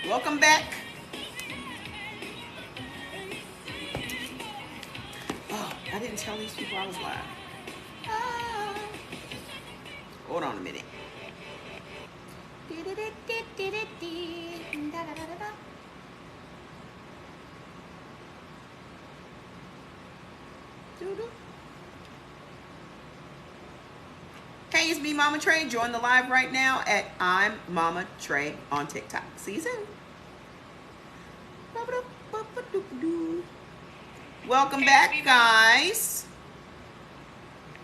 Welcome back. Oh, I didn't tell these people I was live. Ah. Hold on a minute. Hey, it's me, Mama Trey. Join the live right now at I'm Mama Trey on TikTok. See you soon. Welcome back, guys.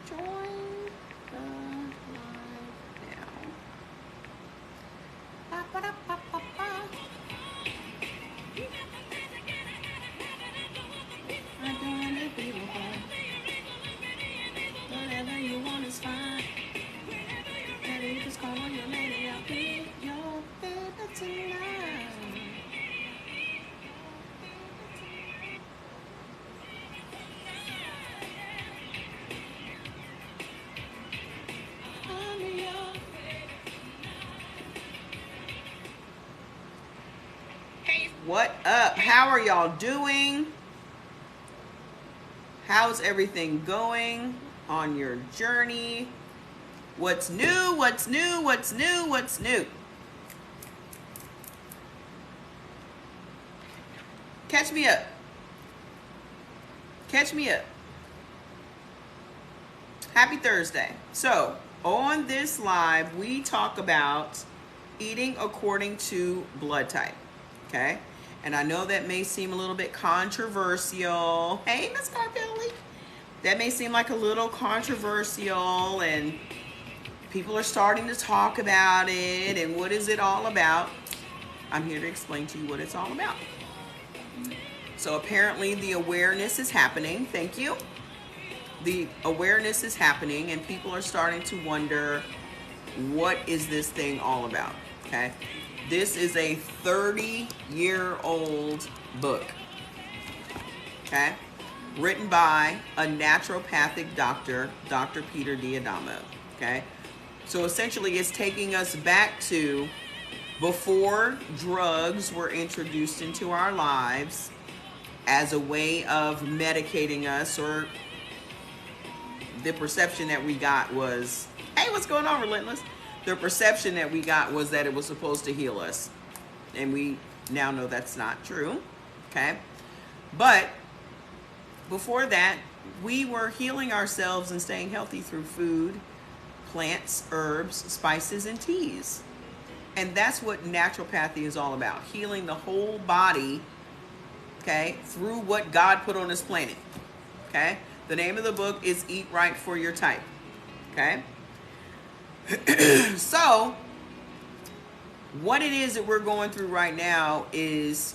Join the live now. I don't want to be alone. Whatever you want is fine. Better you just call on your lady. I'll be your baby tonight. What up? How are y'all doing? How's everything going on your journey? What's new? What's new? What's new? What's new? Catch me up. Catch me up. Happy Thursday. So, on this live, we talk about eating according to blood type. Okay? And I know that may seem a little bit controversial. Hey, Miss Carpelli. That may seem like a little controversial, and people are starting to talk about it, and what is it all about? I'm here to explain to you what it's all about. So apparently the awareness is happening. Thank you. The awareness is happening, and people are starting to wonder, what is this thing all about? Okay? This is a 30-year-old book, okay? Written by a naturopathic doctor, Dr. Peter D'Adamo, okay? So essentially it's taking us back to before drugs were introduced into our lives as a way of medicating us, or the perception that we got was, hey, what's going on, Relentless? The perception that we got was that it was supposed to heal us. And we now know that's not true, okay? But before that, we were healing ourselves and staying healthy through food, plants, herbs, spices, and teas. And that's what naturopathy is all about. Healing the whole body, okay, through what God put on this planet, okay? The name of the book is Eat Right for Your Type, okay? So, what it is that we're going through right now is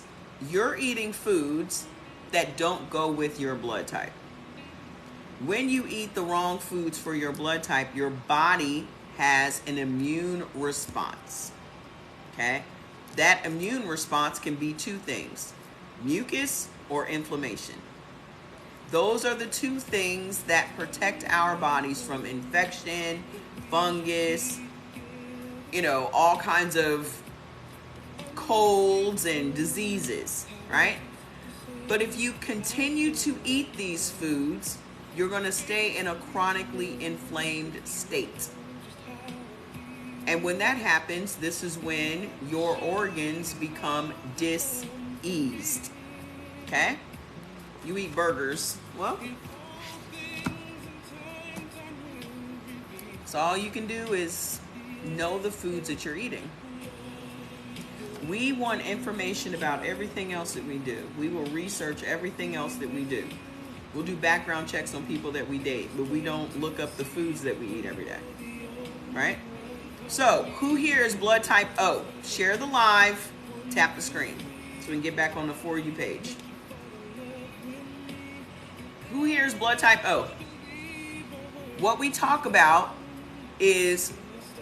you're eating foods that don't go with your blood type. When you eat the wrong foods for your blood type, your body has an immune response. Okay? That immune response can be two things: mucus or inflammation. Those are the two things that protect our bodies from infection, fungus, all kinds of colds and diseases, right? But if you continue to eat these foods, you're going to stay in a chronically inflamed state. And when that happens, this is when your organs become diseased. Okay? You eat burgers. Well, so all you can do is know the foods that you're eating. We want information about everything else that we do. We will research everything else that we do. We'll do background checks on people that we date, but we don't look up the foods that we eat every day. Right? So, who here is blood type O? Share the live, tap the screen so we can get back on the For You page. Who here is blood type O? What we talk about is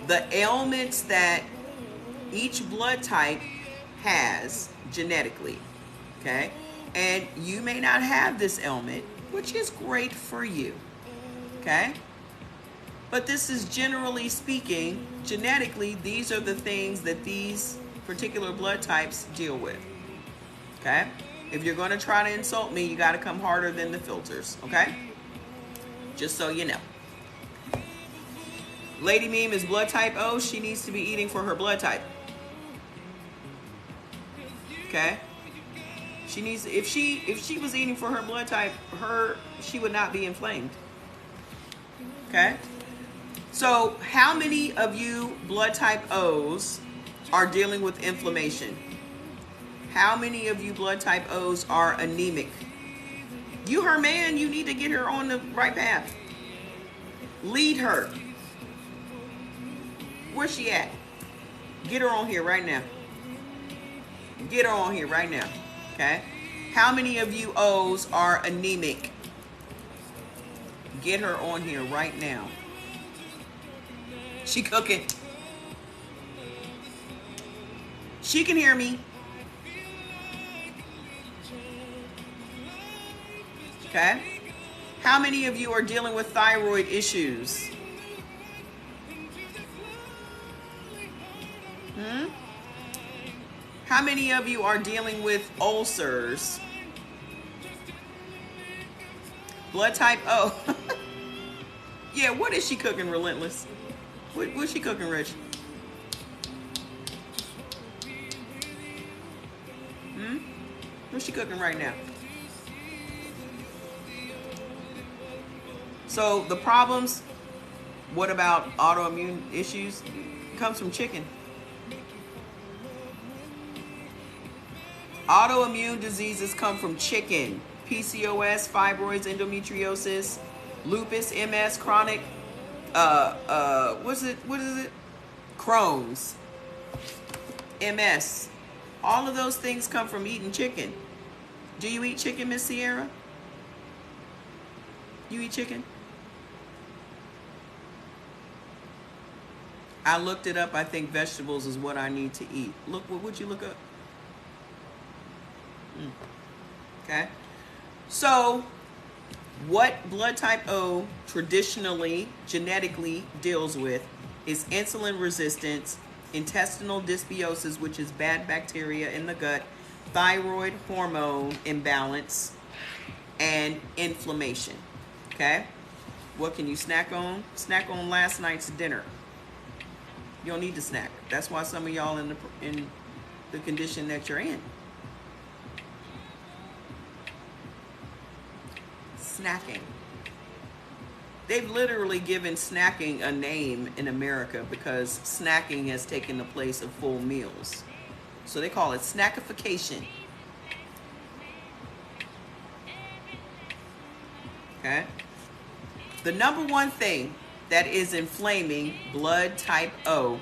the ailments that each blood type has genetically, okay? And you may not have this ailment, which is great for you, okay? But this is generally speaking, genetically, these are the things that these particular blood types deal with. Okay? If you're going to try to insult me, you got to come harder than the filters. Okay? Just so you know. Lady Meme is blood type O. She needs to be eating for her blood type. Okay? She needs, if she was eating for her blood type, she would not be inflamed. Okay? So, how many of you blood type O's are dealing with inflammation? How many of you blood type O's are anemic? You her man, you need to get her on the right path. Lead her. Where's she at? Get her on here right now. Get her on here right now. Okay? How many of you O's are anemic? Get her on here right now. She cooking. She can hear me. Okay? How many of you are dealing with thyroid issues? How many of you are dealing with ulcers? Blood type O. Yeah, what is she cooking, Relentless? What's she cooking, Rich? What's she cooking right now? So the problems, what about autoimmune issues? Comes from chicken. Autoimmune diseases come from chicken. PCOS, fibroids, endometriosis, lupus, MS, chronic, what is it? Crohn's, MS. All of those things come from eating chicken. Do you eat chicken, Miss Sierra? You eat chicken? I looked it up. I think vegetables is what I need to eat. Look, what would you look up? Okay. So, what blood type O traditionally, genetically deals with is insulin resistance, intestinal dysbiosis, which is bad bacteria in the gut, thyroid hormone imbalance, and inflammation. Okay? What can you snack on? Snack on last night's dinner. You don't need to snack. That's why some of y'all in the condition that you're in. Snacking. They've literally given snacking a name in America because snacking has taken the place of full meals. So they call it snackification. Okay? The number one thing that is inflaming blood type O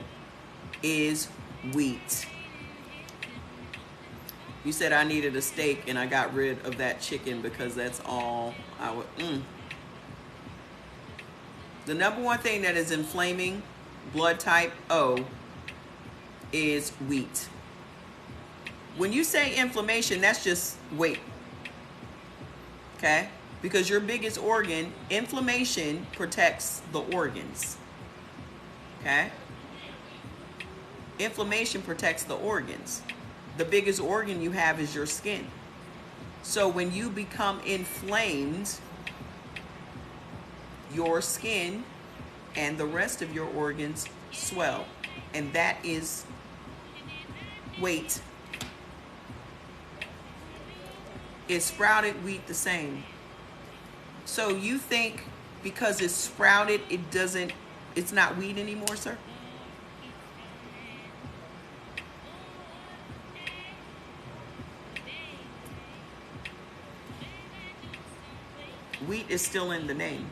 is wheat. You said I needed a steak and I got rid of that chicken because that's all I would. The number one thing that is inflaming blood type O is wheat. When you say inflammation, that's just weight. Okay? Because your biggest organ, inflammation protects the organs. Okay? Inflammation protects the organs. The biggest organ you have is your skin. So when you become inflamed, your skin and the rest of your organs swell. And that is weight. Is sprouted wheat the same? So you think because it's sprouted, it's not wheat anymore, sir? Wheat is still in the name.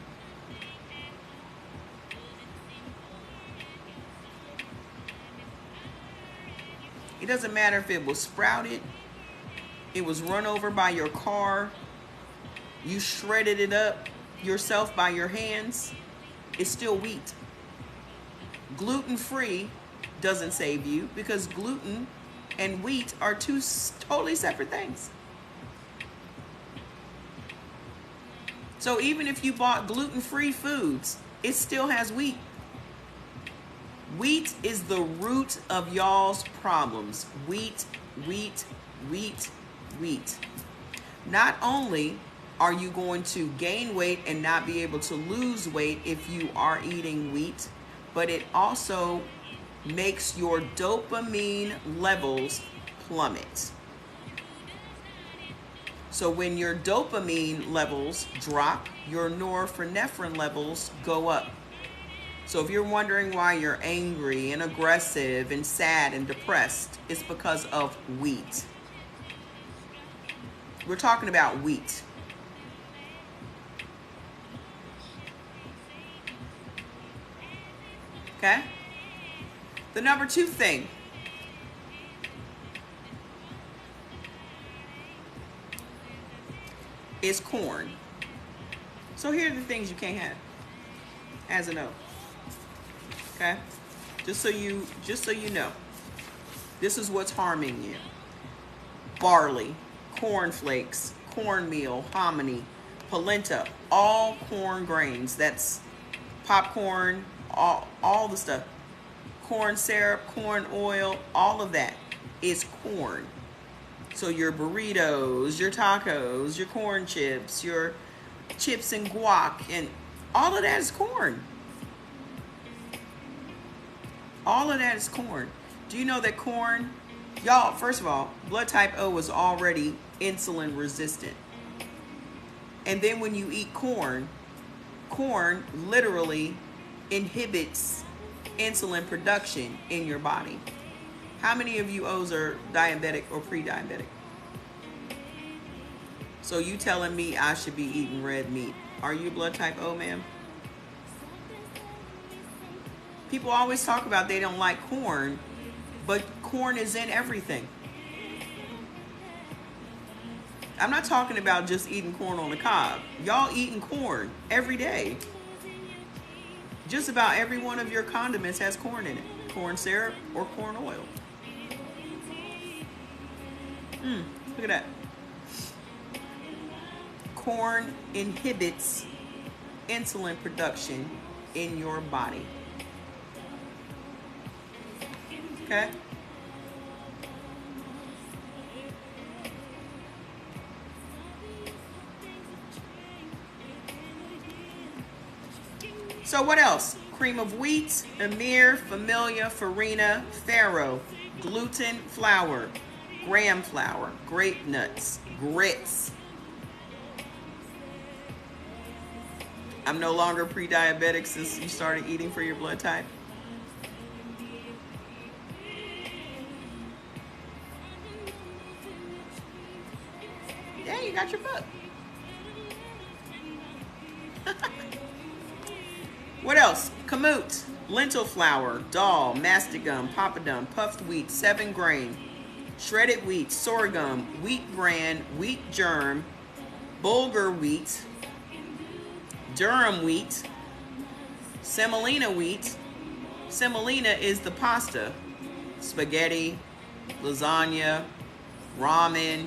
It doesn't matter if it was sprouted, it was run over by your car, you shredded it up yourself by your hands, it's still wheat. Gluten-free doesn't save you because gluten and wheat are two totally separate things. So even if you bought gluten-free foods, it still has wheat. Wheat is the root of y'all's problems. Wheat, wheat, wheat, wheat. Not only are you going to gain weight and not be able to lose weight if you are eating wheat, but it also makes your dopamine levels plummet. So when your dopamine levels drop, your norepinephrine levels go up. So if you're wondering why you're angry and aggressive and sad and depressed, it's because of wheat. We're talking about wheat. Okay? The number 2 thing is corn. So here are the things you can't have as a note. Okay? Just so you know. This is what's harming you. Barley, cornflakes, cornmeal, hominy, polenta, all corn grains. That's popcorn, all the stuff. Corn syrup, corn oil, all of that is corn. So your burritos, your tacos, your corn chips, your chips and guac, and all of that is corn. All of that is corn. Do you know that corn, y'all, first of all, blood type O is already insulin resistant. And then when you eat corn, corn literally inhibits insulin production in your body. How many of you O's are diabetic or pre-diabetic? So you telling me I should be eating red meat. Are you blood type O, ma'am? People always talk about they don't like corn, but corn is in everything. I'm not talking about just eating corn on the cob. Y'all eating corn every day. Just about every one of your condiments has corn in it. Corn syrup or corn oil. Look at that. Corn inhibits insulin production in your body. Okay? So what else? Cream of wheat, emmer, familia, farina, farro, gluten, flour, graham flour, grape nuts, grits. I'm no longer pre-diabetic since you started eating for your blood type. Yeah, you got your book. What else? Kamut, lentil flour, dal, masticum, papadum, puffed wheat, 7 grain, shredded wheat, sorghum, wheat bran, wheat germ, bulgur wheat, durum wheat, semolina wheat. Semolina is the pasta, spaghetti, lasagna, ramen,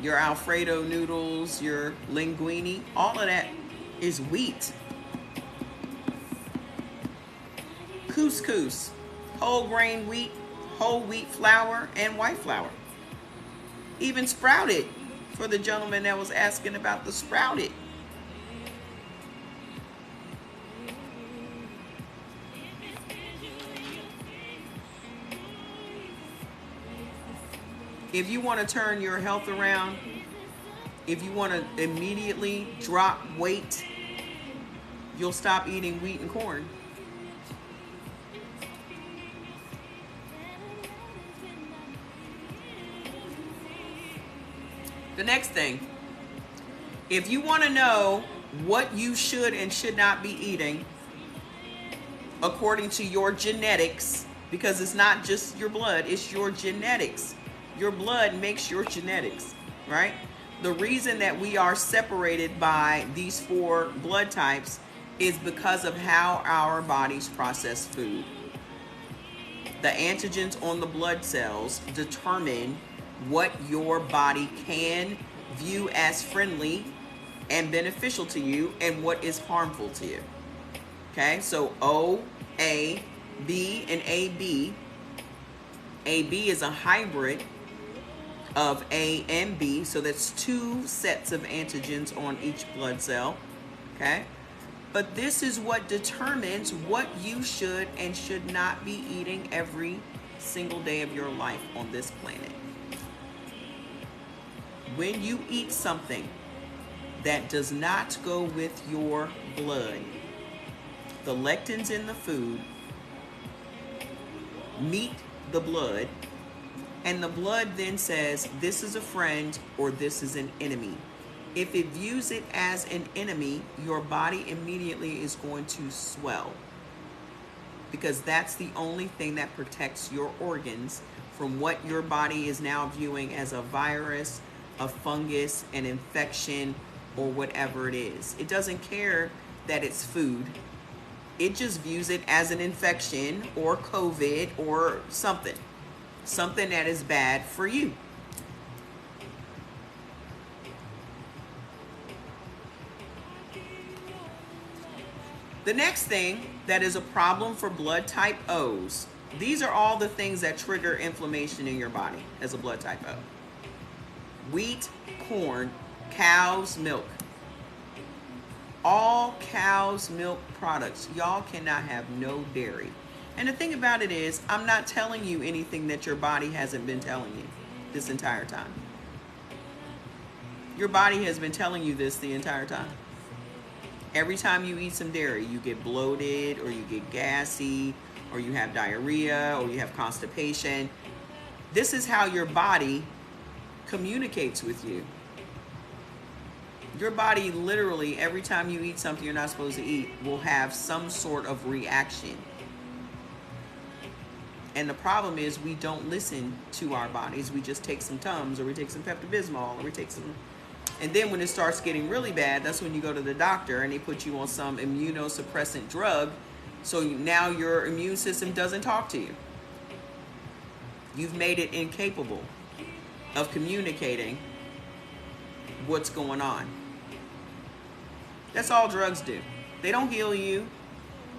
your Alfredo noodles, your linguine, all of that is wheat. Couscous, whole grain wheat, whole wheat flour, and white flour. Even sprouted, for the gentleman that was asking about the sprouted. If you want to turn your health around, if you want to immediately drop weight, you'll stop eating wheat and corn. The next thing, if you want to know what you should and should not be eating according to your genetics, because it's not just your blood, it's your genetics. Your blood makes your genetics, right? The reason that we are separated by these 4 blood types is because of how our bodies process food. The antigens on the blood cells determine what your body can view as friendly and beneficial to you and what is harmful to you. Okay, so O, A, B, and AB. AB is a hybrid of A and B, so that's two sets of antigens on each blood cell. Okay, but this is what determines what you should and should not be eating every single day of your life on this planet. When you eat something that does not go with your blood, the lectins in the food meet the blood, and the blood then says this is a friend or this is an enemy. If it views it as an enemy, your body immediately is going to swell, because that's the only thing that protects your organs from what your body is now viewing as a virus, a fungus, an infection, or whatever it is. It doesn't care that it's food. It just views it as an infection or COVID or something that is bad for you. The next thing that is a problem for blood type O's, these are all the things that trigger inflammation in your body as a blood type O. Wheat, corn, cow's milk. All cow's milk products. Y'all cannot have no dairy. And the thing about it is, I'm not telling you anything that your body hasn't been telling you this entire time. Your body has been telling you this the entire time. Every time you eat some dairy, you get bloated, or you get gassy, or you have diarrhea, or you have constipation. This is how your body communicates with you. Your body literally, every time you eat something you're not supposed to eat, will have some sort of reaction. And the problem is, we don't listen to our bodies. We just take some Tums, or we take some Pepto-Bismol, or we take some... And then when it starts getting really bad, that's when you go to the doctor and they put you on some immunosuppressant drug. So now your immune system doesn't talk to you. You've made it incapable of communicating what's going on. That's all drugs do. They don't heal you.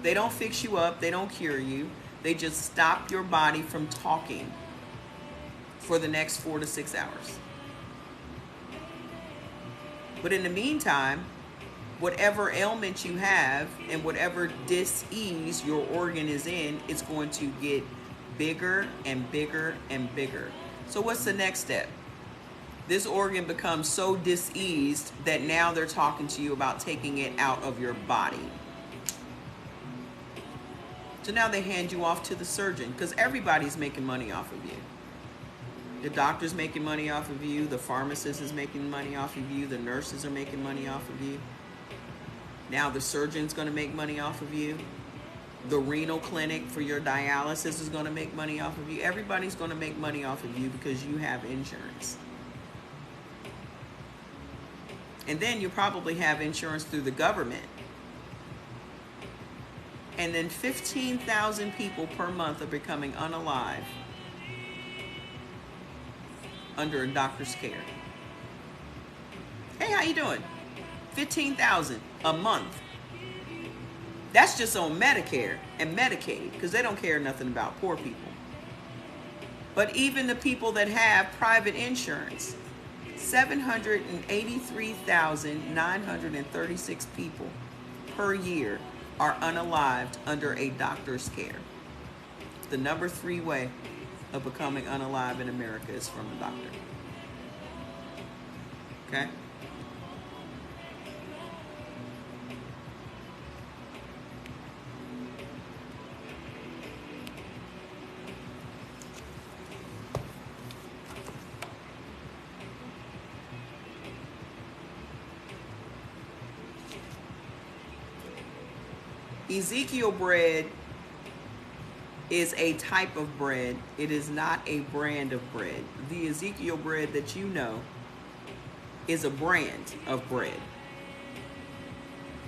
They don't fix you up. They don't cure you. They just stop your body from talking for the next 4 to 6 hours. But in the meantime, whatever ailment you have and whatever dis-ease your organ is in, it's going to get bigger and bigger and bigger. So what's the next step? This organ becomes so diseased that now they're talking to you about taking it out of your body. So now they hand you off to the surgeon, because everybody's making money off of you. The doctor's making money off of you. The pharmacist is making money off of you. The nurses are making money off of you. Now the surgeon's going to make money off of you. The renal clinic for your dialysis is going to make money off of you. Everybody's going to make money off of you because you have insurance. And then you probably have insurance through the government. And then 15,000 people per month are becoming unalive under a doctor's care. Hey, how you doing? 15,000 a month. That's just on Medicare and Medicaid, because they don't care nothing about poor people. But even the people that have private insurance, 783,936 people per year are unalived under a doctor's care. The number 3 way of becoming unalive in America is from a doctor. Okay? Ezekiel bread is a type of bread. It is not a brand of bread. The Ezekiel bread that you know is a brand of bread.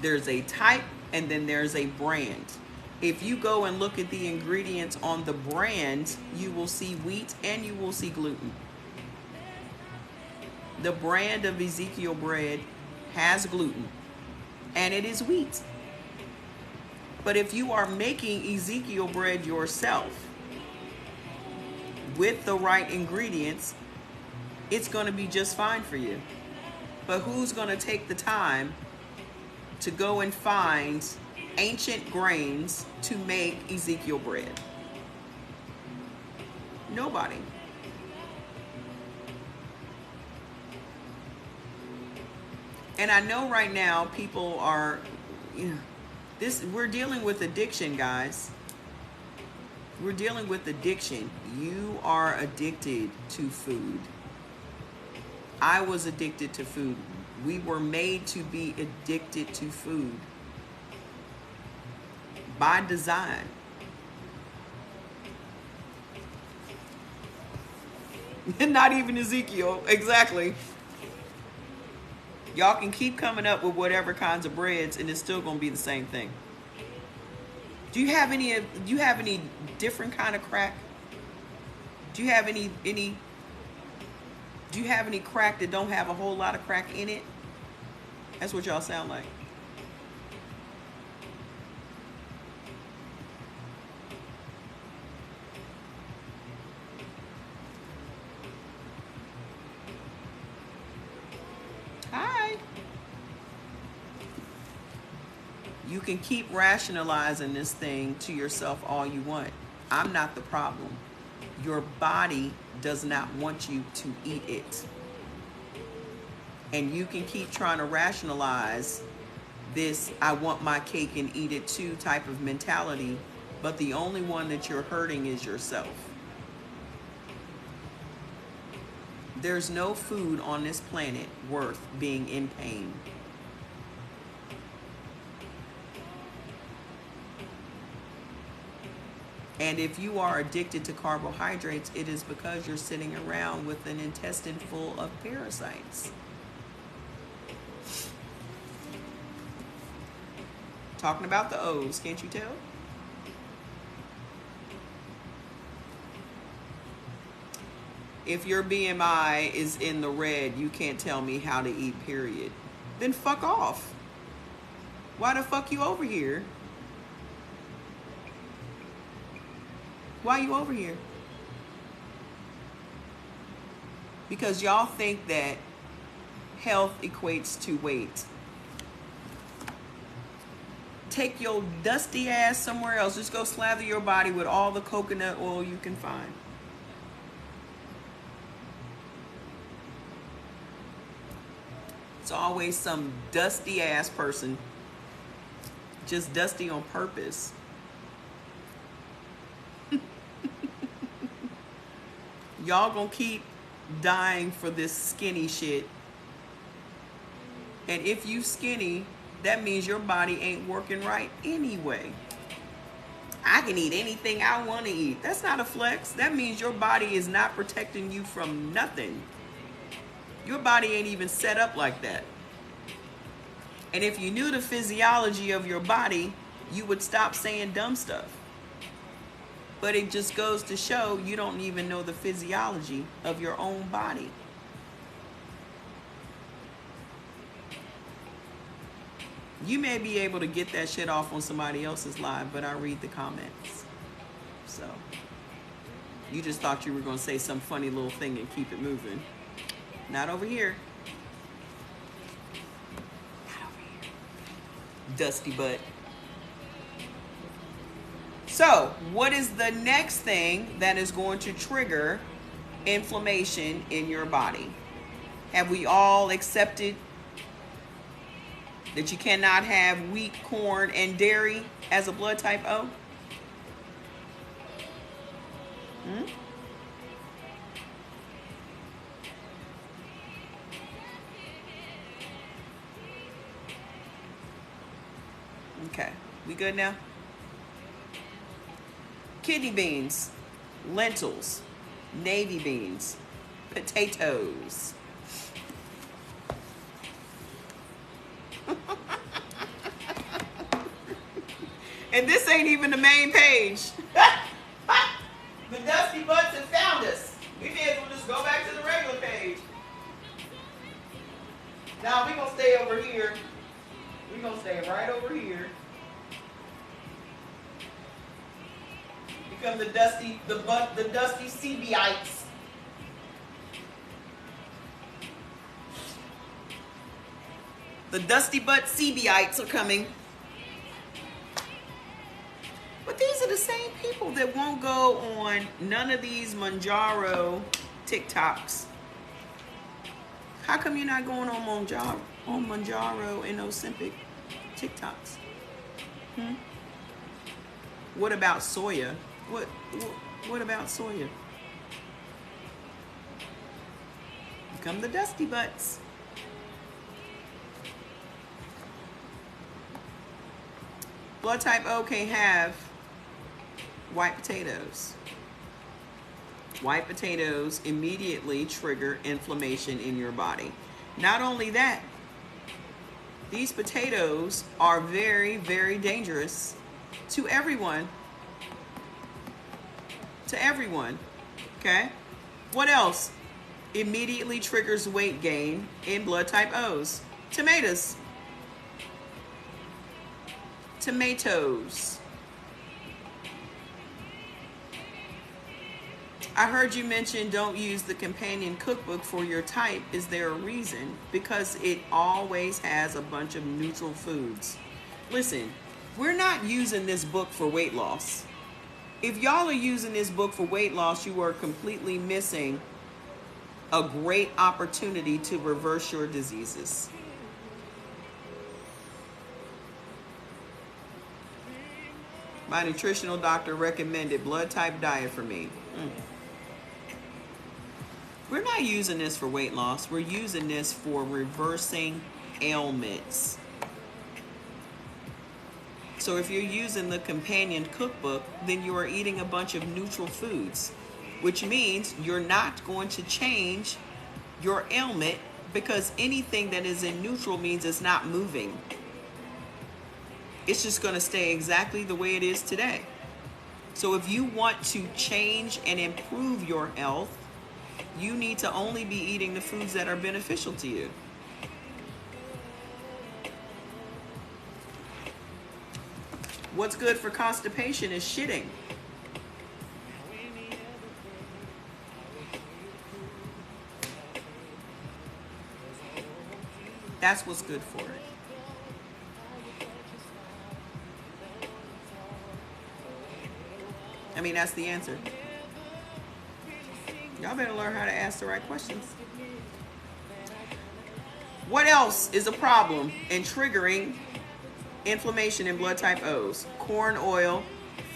There's a type and then there's a brand. If you go and look at the ingredients on the brand, you will see wheat and you will see gluten. The brand of Ezekiel bread has gluten and it is wheat. But if you are making Ezekiel bread yourself with the right ingredients, it's going to be just fine for you. But who's going to take the time to go and find ancient grains to make Ezekiel bread? Nobody. And I know right now people are, we're dealing with addiction, guys. We're dealing with addiction. You are addicted to food. I was addicted to food. We were made to be addicted to food by design. Not even Ezekiel, exactly. Y'all can keep coming up with whatever kinds of breads, and it's still gonna be the same thing. Do you have any different kind of crack? Do you have any crack that don't have a whole lot of crack in it? That's what y'all sound like. Hi. You can keep rationalizing this thing to yourself all you want. I'm not the problem. Your body does not want you to eat it. And you can keep trying to rationalize this I want my cake and eat it too type of mentality, but the only one that you're hurting is yourself. There's no food on this planet worth being in pain. And if you are addicted to carbohydrates, it is because you're sitting around with an intestine full of parasites. Talking about the O's, can't you tell? If your BMI is in the red, you can't tell me how to eat, period. Then fuck off. Why the fuck you over here? Why you over here? Because y'all think that health equates to weight. Take your dusty ass somewhere else. Just go slather your body with all the coconut oil you can find. It's always some dusty ass person, just dusty on purpose. Y'all gonna keep dying for this skinny shit. And if you skinny, that means your body ain't working right anyway. I can eat anything I want to eat. That's not a flex. That means your body is not protecting you from nothing. Your body ain't even set up like that. And if you knew the physiology of your body, you would stop saying dumb stuff. But it just goes to show you don't even know the physiology of your own body. You may be able to get that shit off on somebody else's live, but I read the comments. So, you just thought you were going to say some funny little thing and keep it moving. Not over here. Not over here. Dusty butt. So, what is the next thing that is going to trigger inflammation in your body? Have we all accepted that you cannot have wheat, corn, and dairy as a blood type O? Okay, we good now? Kidney beans, lentils, navy beans, potatoes. And this ain't even the main page. The Dusty Butts have found us. We may as well just go back to the regular page. Now we're gonna stay over here. We're gonna stay right over here. become the dusty Seabeites. The dusty butt Seabeites are coming. But these are the same people that won't go on none of these Mounjaro TikToks. How come you're not going on Mounjaro and Ozempic TikToks? What about soya? What about soya? Come the dusty butts. Blood type O can have white potatoes. White potatoes immediately trigger inflammation in your body. Not only that, these potatoes are very, very dangerous to everyone. To everyone. Okay? What else immediately triggers weight gain in blood type O's? Tomatoes. Tomatoes. I heard you mention don't use the companion cookbook for your type. Is there a reason? Because it always has a bunch of neutral foods. Listen, we're not using this book for weight loss. If y'all are using this book for weight loss, you are completely missing a great opportunity to reverse your diseases. My nutritional doctor recommended blood type diet for me. We're not using this for weight loss. We're using this for reversing ailments. So if you're using the companion cookbook, then you are eating a bunch of neutral foods, which means you're not going to change your ailment, because anything that is in neutral means it's not moving. It's just going to stay exactly the way it is today. So if you want to change and improve your health, you need to only be eating the foods that are beneficial to you. What's good for constipation is shitting. That's what's good for it. I mean, that's the answer. Y'all better learn how to ask the right questions. What else is a problem in triggering inflammation in blood type O's? Corn oil,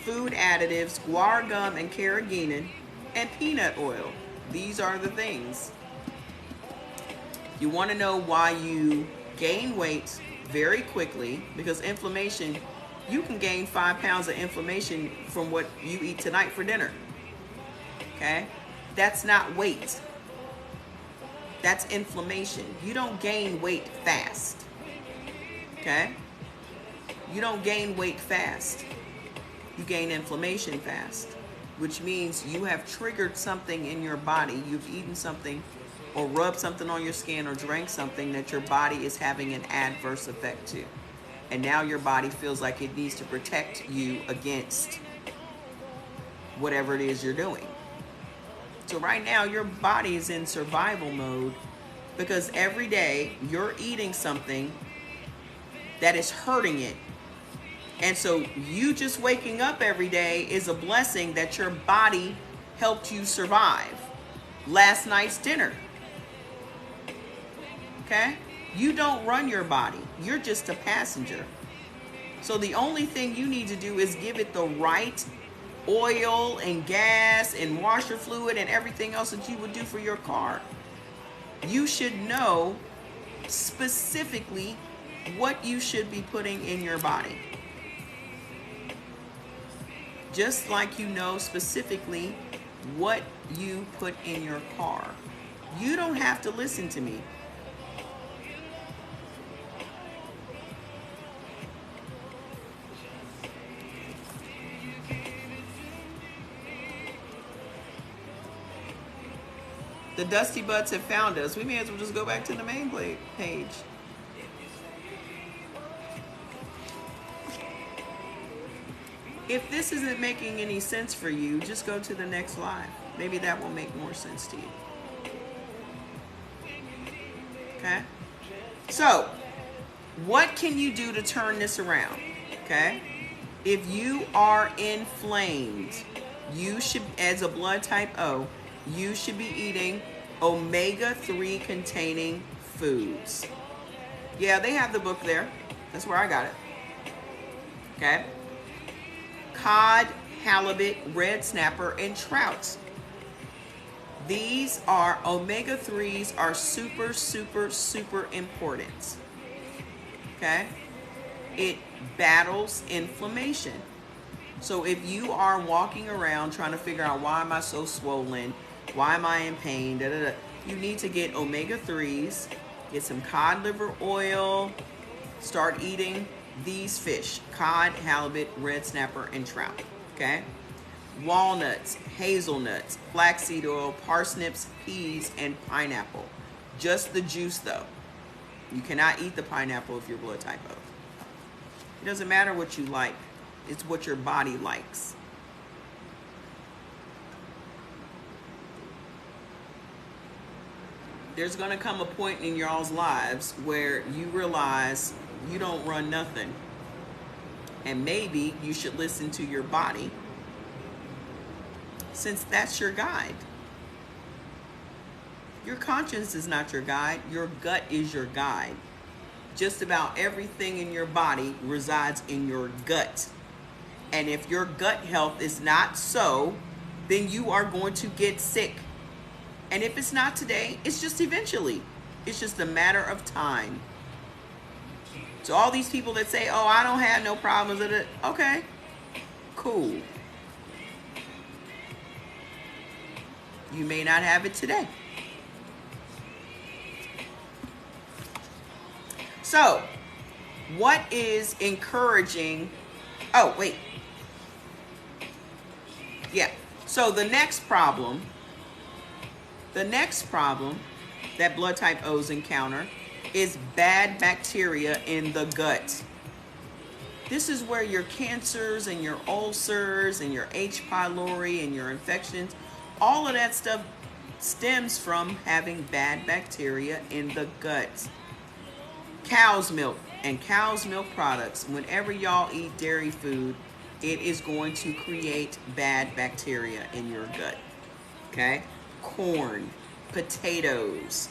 food additives, guar gum and carrageenan, and peanut oil. These are the things. You want to know why you gain weight very quickly, because inflammation, you can gain 5 pounds of inflammation from what you eat tonight for dinner. Okay? That's not weight. That's inflammation. You don't gain weight fast. Okay? You don't gain weight fast. You gain inflammation fast, which means you have triggered something in your body. You've eaten something or rubbed something on your skin or drank something that your body is having an adverse effect to. And now your body feels like it needs to protect you against whatever it is you're doing. So right now your body is in survival mode, because every day you're eating something that is hurting it. And so you just waking up every day is a blessing that your body helped you survive last night's dinner. Okay? You don't run your body. You're just a passenger. So the only thing you need to do is give it the right oil and gas and washer fluid and everything else that you would do for your car. You should know specifically what you should be putting in your body. Just like you know specifically what you put in your car. You don't have to listen to me. The Dusty Butts have found us. We may as well just go back to the main page. If this isn't making any sense for you, just go to the next live. Maybe that will make more sense to you. Okay? So, what can you do to turn this around? Okay? If you are inflamed, you should, as a blood type O, you should be eating omega-3 containing foods. Yeah, they have the book there. That's where I got it. Okay? Cod, halibut, red snapper, and trout. These are omega-3s are super, super, super important. Okay? It battles inflammation. So if you are walking around trying to figure out why am I so swollen, why am I in pain, you need to get omega-3s, get some cod liver oil, start eating these fish: cod, halibut, red snapper, and trout. Okay? Walnuts, hazelnuts, flaxseed oil, parsnips, peas, and pineapple. Just the juice though. You cannot eat the pineapple if you're blood type O. It doesn't matter what you like. It's what your body likes. There's going to come a point in y'all's lives where you realize you don't run nothing. And maybe you should listen to your body, since that's your guide. Your conscience is not your guide. Your gut is your guide. Just about everything in your body resides in your gut. And if your gut health is not so, then you are going to get sick. And if it's not today, it's just eventually. It's just a matter of time. So all these people that say, oh, I don't have no problems with it. Okay, cool. You may not have it today. So, what is encouraging? Oh, wait. Yeah. So the next problem that blood type O's encounter is bad bacteria in the gut. This is where your cancers and your ulcers and your H. pylori and your infections, all of that stuff stems from having bad bacteria in the gut. Cow's milk and cow's milk products, whenever y'all eat dairy food, it is going to create bad bacteria in your gut. Okay? Corn, potatoes,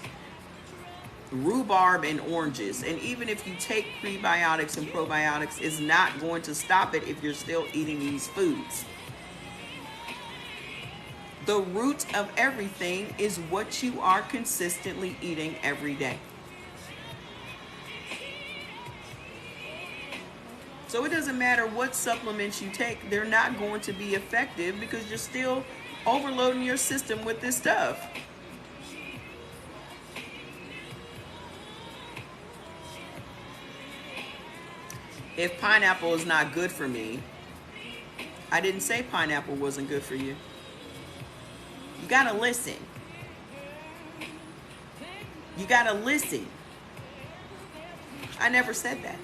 rhubarb, and oranges. And even if you take prebiotics and probiotics, it's not going to stop it if you're still eating these foods. The root of everything is what you are consistently eating every day. So it doesn't matter what supplements you take, they're not going to be effective because you're still overloading your system with this stuff. If pineapple is not good for me, I didn't say pineapple wasn't good for you. You gotta listen. You gotta listen. I never said that.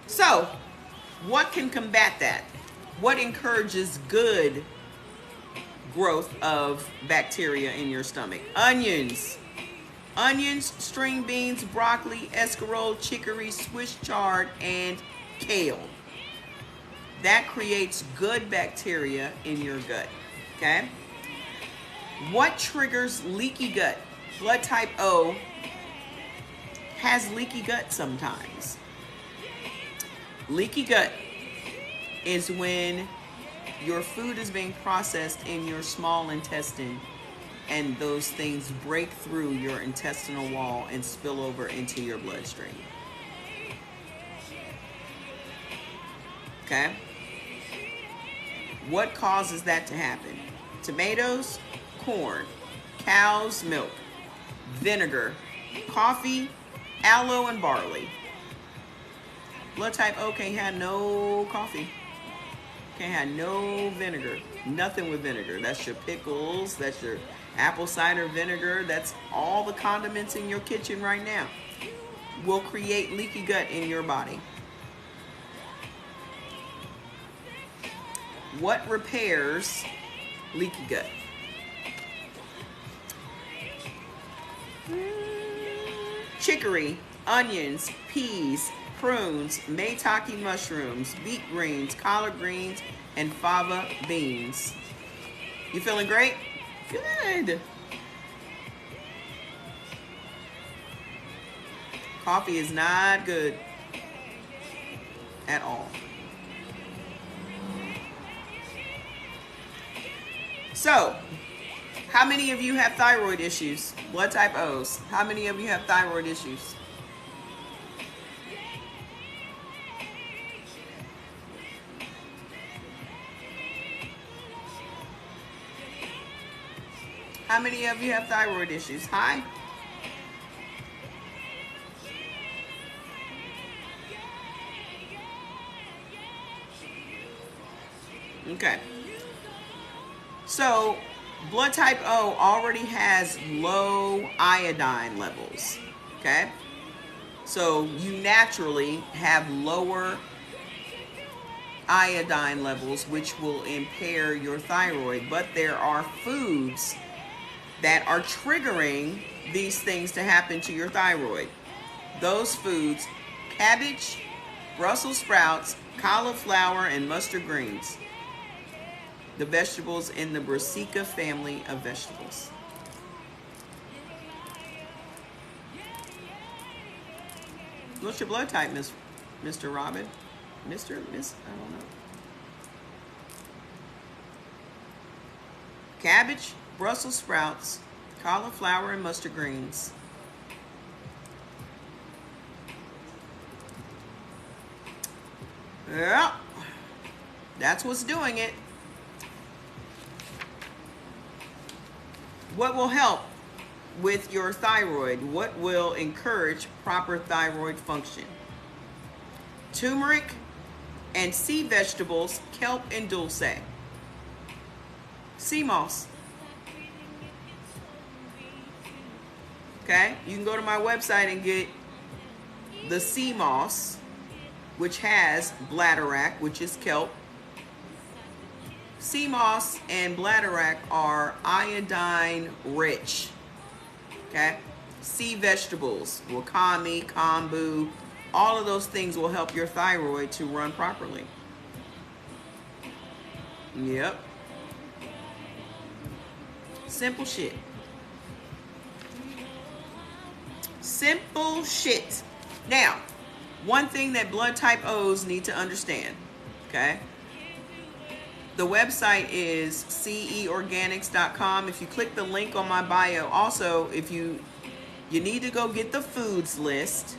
So, what can combat that? What encourages good growth of bacteria in your stomach? Onions. Onions, string beans, broccoli, escarole, chicory, Swiss chard, and kale. That creates good bacteria in your gut. Okay? What triggers leaky gut? Blood type O has leaky gut sometimes. Leaky gut is when your food is being processed in your small intestine and those things break through your intestinal wall and spill over into your bloodstream. Okay? What causes that to happen? Tomatoes, corn, cow's milk, vinegar, coffee, aloe, and barley. Blood type O can't have no coffee. Can't have no vinegar. Nothing with vinegar. That's your pickles. That's your apple cider vinegar. That's all the condiments in your kitchen right now. Will create leaky gut in your body. What repairs leaky gut? Chicory, onions, peas, prunes, maitake mushrooms, beet greens, collard greens, and fava beans. You feeling great? Good. Coffee is not good at all. So, how many of you have thyroid issues? Blood type O's. How many of you have thyroid issues? How many of you have thyroid issues? Hi. Okay. So, blood type O already has low iodine levels. Okay? So, you naturally have lower iodine levels, which will impair your thyroid. But there are foods that are triggering these things to happen to your thyroid. Those foods: cabbage, Brussels sprouts, cauliflower, and mustard greens. The vegetables in the Brassica family of vegetables. What's your blood type, Mr. Robin? Miss, I don't know. Cabbage, Brussels sprouts, cauliflower, and mustard greens. Yeah, that's what's doing it. What will help with your thyroid? What will encourage proper thyroid function? Turmeric and sea vegetables, kelp and dulse. Sea moss. Okay, you can go to my website and get the sea moss, which has bladderwrack, which is kelp. Sea moss and bladderwrack are iodine rich. Okay? Sea vegetables, wakame, kombu, all of those things will help your thyroid to run properly. Yep. Simple shit. Simple shit. Now, one thing that blood type O's need to understand, okay? The website is ceorganics.com. If you click the link on my bio, also, if you need to go get the foods list,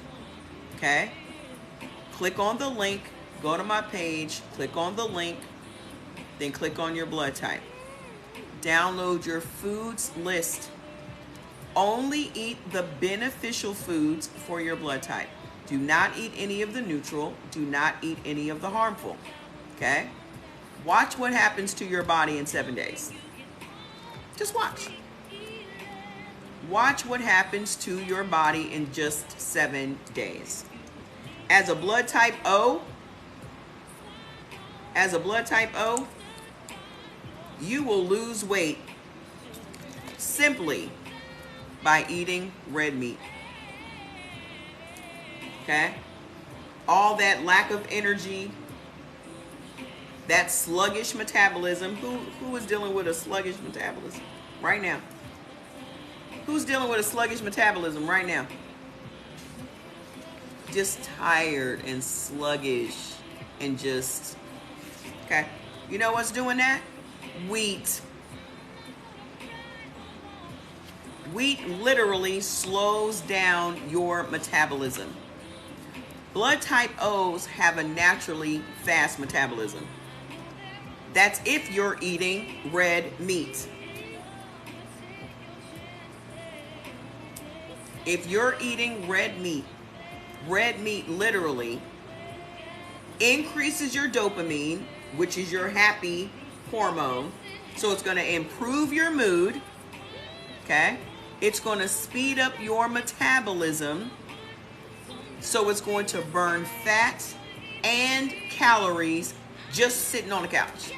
okay? Click on the link, go to my page, click on the link, then click on your blood type. Download your foods list. Only eat the beneficial foods for your blood type. Do not eat any of the neutral. Do not eat any of the harmful, okay? Watch what happens to your body in 7 days. Just watch. Watch what happens to your body in just 7 days. As a blood type O, you will lose weight simply by eating red meat. Okay? All that lack of energy, that sluggish metabolism. Who is dealing with a sluggish metabolism right now? Who's dealing with a sluggish metabolism right now? Just tired and sluggish and just, okay. You know what's doing that? Wheat. Wheat literally slows down your metabolism. Blood type O's have a naturally fast metabolism. That's if you're eating red meat. If you're eating red meat literally increases your dopamine, which is your happy hormone. So it's going to improve your mood. Okay? It's going to speed up your metabolism. So it's going to burn fat and calories just sitting on the couch.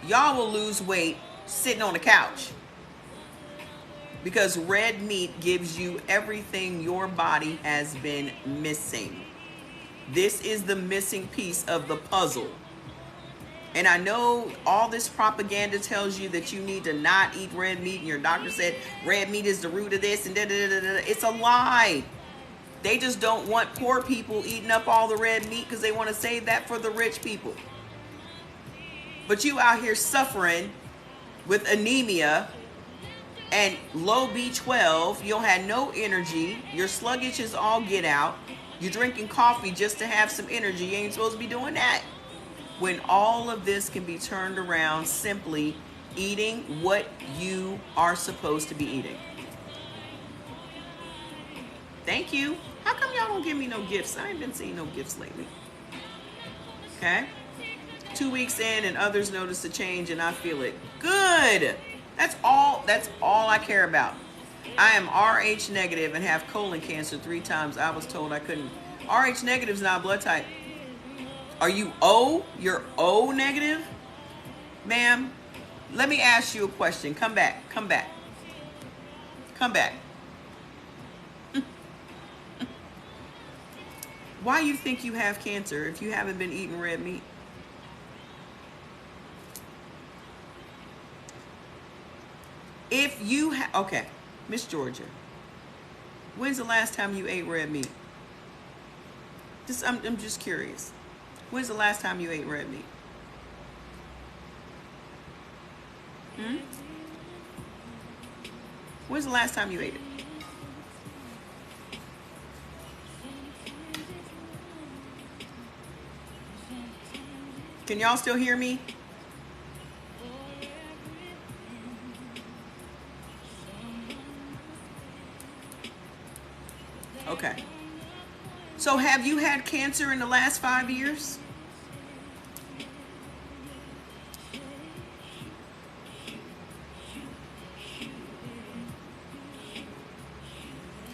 y'all will lose weight sitting on the couch. Because red meat gives you everything your body has been missing. This is the missing piece of the puzzle. And I know all this propaganda tells you that you need to not eat red meat, and your doctor said red meat is the root of this, and da da da da. It's a lie. They just don't want poor people eating up all the red meat because they want to save that for the rich people. But you out here suffering with anemia and low B12, you don't have no energy, you're sluggish as all get out, you're drinking coffee just to have some energy. You ain't supposed to be doing that. When all of this can be turned around simply eating what you are supposed to be eating. Thank you. How come y'all don't give me no gifts? I ain't been seeing no gifts lately. Okay? 2 weeks in and others notice a change and I feel it. Good. That's all I care about. I am Rh negative and have colon cancer 3 times. I was told I couldn't. Rh negative is not a blood type. Are you O? You're O negative? Ma'am, let me ask you a question. Come back. Why you think you have cancer if you haven't been eating red meat? If you okay, Miss Georgia, when's the last time you ate red meat? I'm just curious. When's the last time you ate red meat? When's the last time you ate it? Can y'all still hear me? Okay. So have you had cancer in the last 5 years?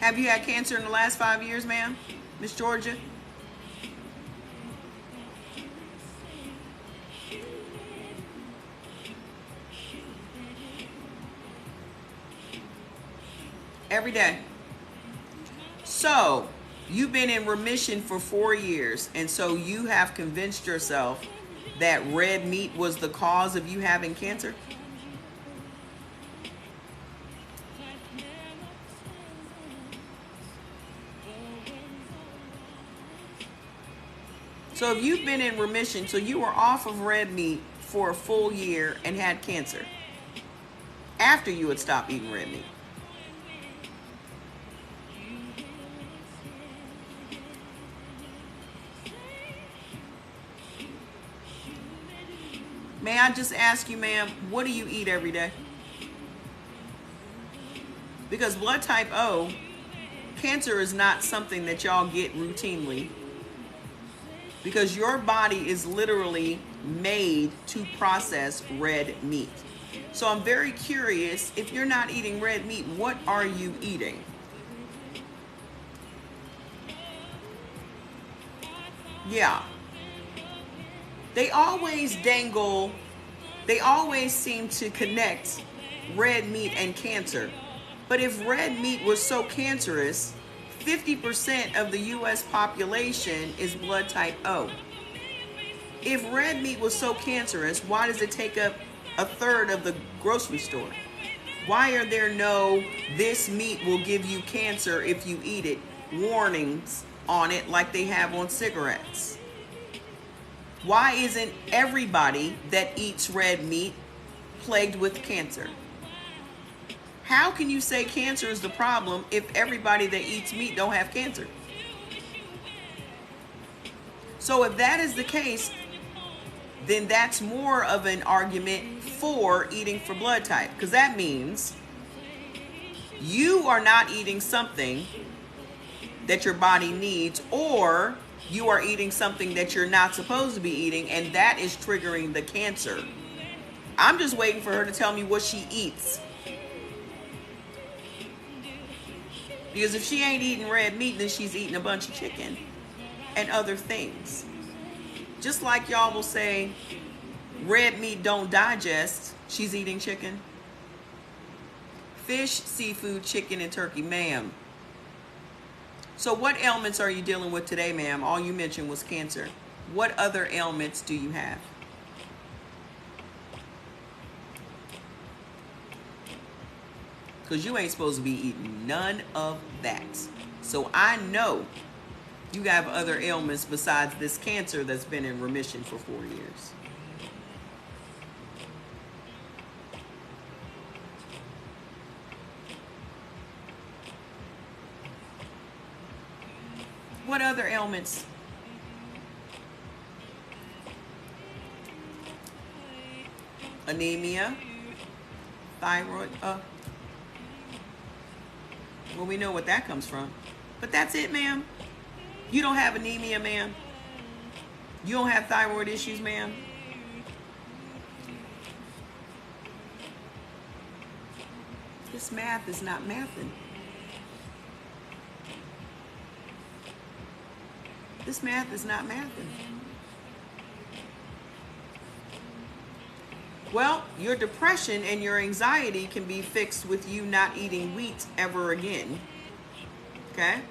Have you had cancer in the last 5 years, ma'am? Miss Georgia? Every day. So, you've been in remission for 4 years, and so you have convinced yourself that red meat was the cause of you having cancer? So if you've been in remission, so you were off of red meat for a full year and had cancer after you had stopped eating red meat. May I just ask you, ma'am, what do you eat every day? Because blood type O, cancer is not something that y'all get routinely. Because your body is literally made to process red meat. So I'm very curious, if you're not eating red meat, what are you eating? Yeah. They always seem to connect red meat and cancer. But if red meat was so cancerous, 50% of the U.S. population is blood type O. If red meat was so cancerous, why does it take up a third of the grocery store? Why are there no "this meat will give you cancer if you eat it" warnings on it like they have on cigarettes? Why isn't everybody that eats red meat plagued with cancer? How can you say cancer is the problem if everybody that eats meat don't have cancer? So if that is the case, then that's more of an argument for eating for blood type, because that means you are not eating something that your body needs, or you are eating something that you're not supposed to be eating, and that is triggering the cancer. I'm just waiting for her to tell me what she eats. Because if she ain't eating red meat, then she's eating a bunch of chicken and other things. Just like y'all will say, Red meat don't digest. She's eating chicken. Fish, seafood, chicken, and turkey, ma'am. So what ailments are you dealing with today, ma'am? All you mentioned was cancer. What other ailments do you have? Because you ain't supposed to be eating none of that. So I know you have other ailments besides this cancer that's been in remission for 4 years. What other ailments? Anemia, thyroid. Well, we know what that comes from. But that's it, ma'am. You don't have anemia, ma'am. You don't have thyroid issues, ma'am. This math is not mathing. This math is not mathing. Well, your depression and your anxiety can be fixed with you not eating wheat ever again. Okay?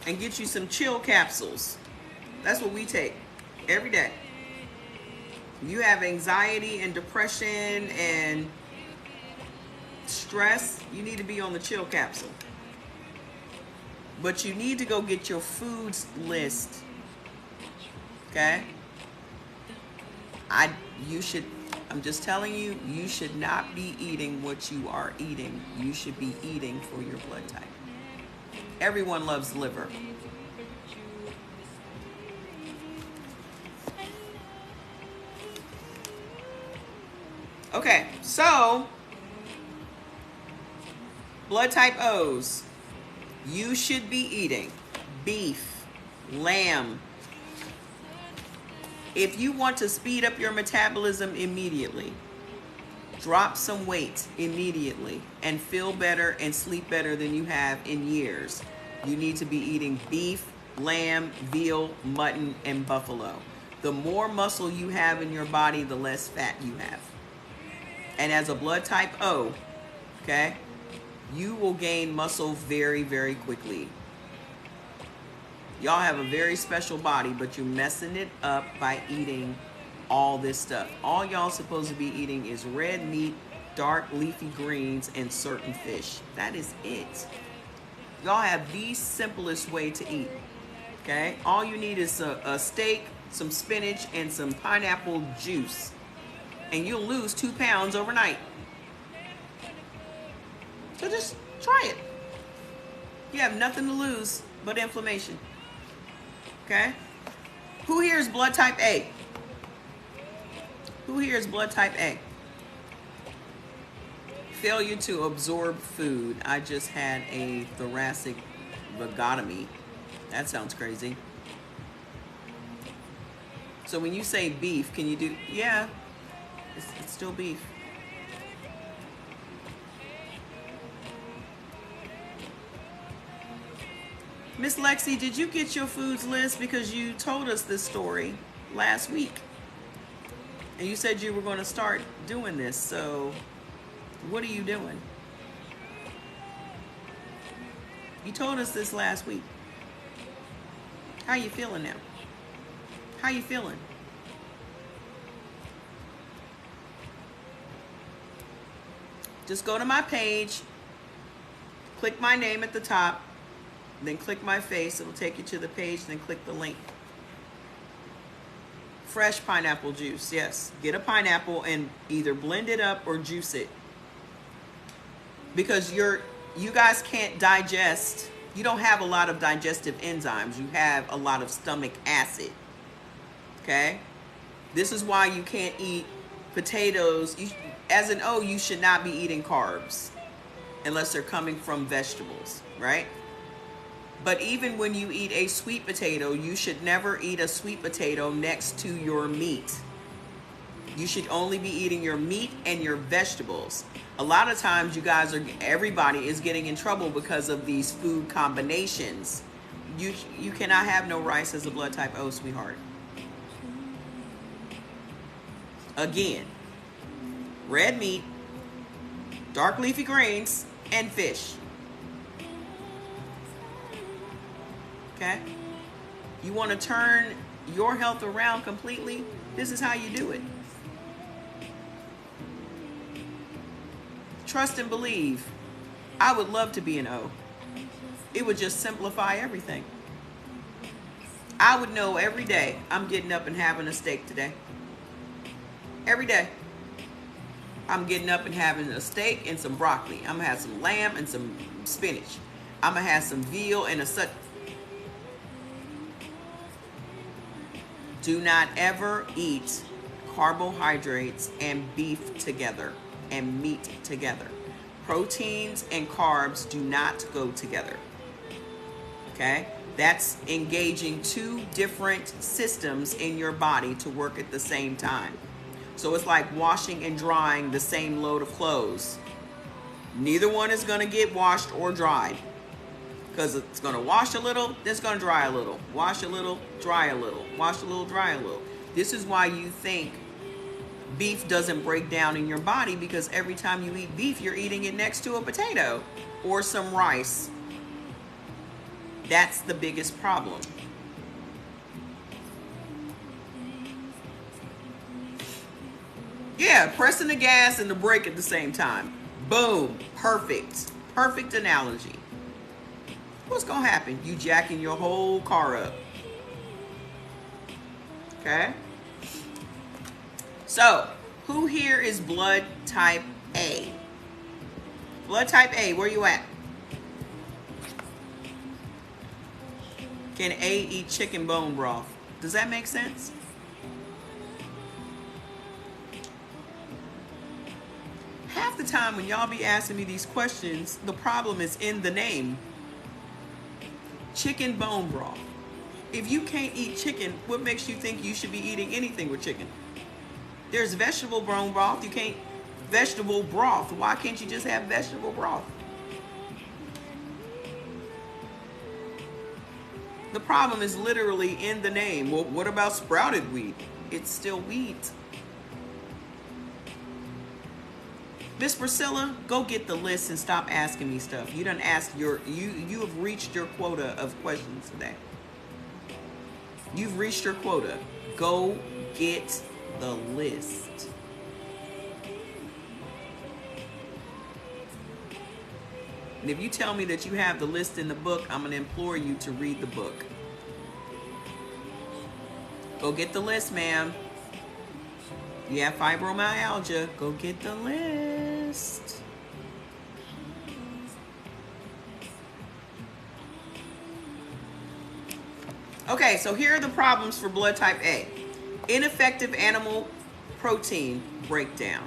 And get you some chill capsules. That's what we take every day. You have anxiety and depression and stress, you need to be on the chill capsule. But you need to go get your foods list. Okay? I'm just telling you, you should not be eating what you are eating. You should be eating for your blood type. Everyone loves liver. Okay, so blood type O's, you should be eating beef, lamb. If you want to speed up your metabolism immediately, drop some weight immediately, and feel better and sleep better than you have in years, you need to be eating beef, lamb, veal, mutton, and buffalo. The more muscle you have in your body, the less fat you have. And as a blood type O, okay, you will gain muscle very, very quickly. Y'all have a very special body, but you're messing it up by eating all this stuff. All y'all supposed to be eating is red meat, dark leafy greens, and certain fish. That is it. Y'all have the simplest way to eat. Okay? All you need is a steak, some spinach, and some pineapple juice. And you'll lose 2 pounds overnight. So just try it. You have nothing to lose but inflammation. Okay? Who here is blood type A? Who here is blood type A? Failure to absorb food. I just had a thoracic vagotomy. That sounds crazy. So when you say beef, can you do, yeah, it's still beef. Miss Lexi, did you get your foods list? Because you told us this story last week. And you said you were going to start doing this. So what are you doing? You told us this last week. How you feeling now? How you feeling? Just go to my page, click my name at the top, then click my face. It'll take you to the page, then click the link. Fresh pineapple juice, yes. Get a pineapple and either blend it up or juice it. Because you guys can't digest, you don't have a lot of digestive enzymes. You have a lot of stomach acid. Okay? This is why you can't eat potatoes. As an O, you should not be eating carbs unless they're coming from vegetables, right? But even when you eat a sweet potato, you should never eat a sweet potato next to your meat. You should only be eating your meat and your vegetables. A lot of times everybody is getting in trouble because of these food combinations You cannot have no rice as a blood type O, sweetheart. Again, red meat, dark leafy greens, and fish. Okay? You want to turn your health around completely? This is how you do it. Trust and believe. I would love to be an O. It would just simplify everything. I would know every day I'm getting up and having a steak today. Every day. I'm getting up and having a steak and some broccoli. I'm going to have some lamb and some spinach. I'm going to have some veal and a such. Do not ever eat carbohydrates and beef together and meat together. Proteins and carbs do not go together. Okay? That's engaging two different systems in your body to work at the same time. So it's like washing and drying the same load of clothes. Neither one is going to get washed or dried, because it's going to wash a little, then it's going to dry a little. Wash a little, dry a little. Wash a little, dry a little. This is why you think beef doesn't break down in your body, because every time you eat beef, you're eating it next to a potato or some rice. That's the biggest problem. Yeah, pressing the gas and the brake at the same time. Boom. Perfect. Perfect analogy. What's going to happen? You jacking your whole car up. Okay? So, who here is blood type A? Blood type A, where you at? Can A eat chicken bone broth? Does that make sense? Half the time when y'all be asking me these questions, the problem is in the name. Chicken bone broth. If you can't eat chicken, what makes you think you should be eating anything with chicken? There's vegetable bone broth. You can't vegetable broth. Why can't you just have vegetable broth? The problem is literally in the name. Well, what about sprouted wheat? It's still wheat. Miss Priscilla, go get the list and stop asking me stuff. You done asked you have reached your quota of questions today. You've reached your quota. Go get the list. And if you tell me that you have the list in the book, I'm going to implore you to read the book. Go get the list, ma'am. You have fibromyalgia, go get the list. Okay, so here are the problems for blood type A. Ineffective animal protein breakdown.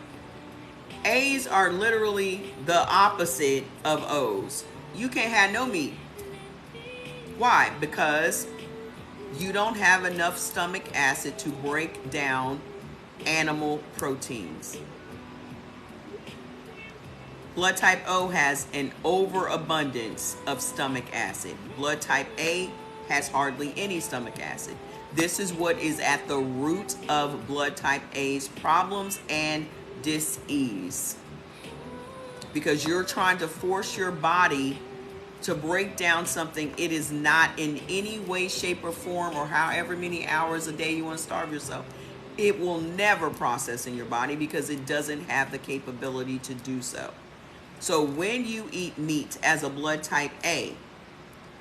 A's are literally the opposite of O's. You can't have no meat. Why? Because you don't have enough stomach acid to break down animal proteins. Blood type O has an overabundance of stomach acid. Blood type A has hardly any stomach acid. This is what is at the root of blood type A's problems and dis-ease. Because you're trying to force your body to break down something it is not in any way, shape, or form, or however many hours a day you want to starve yourself. It will never process in your body because it doesn't have the capability to do so. So when you eat meat as a blood type A,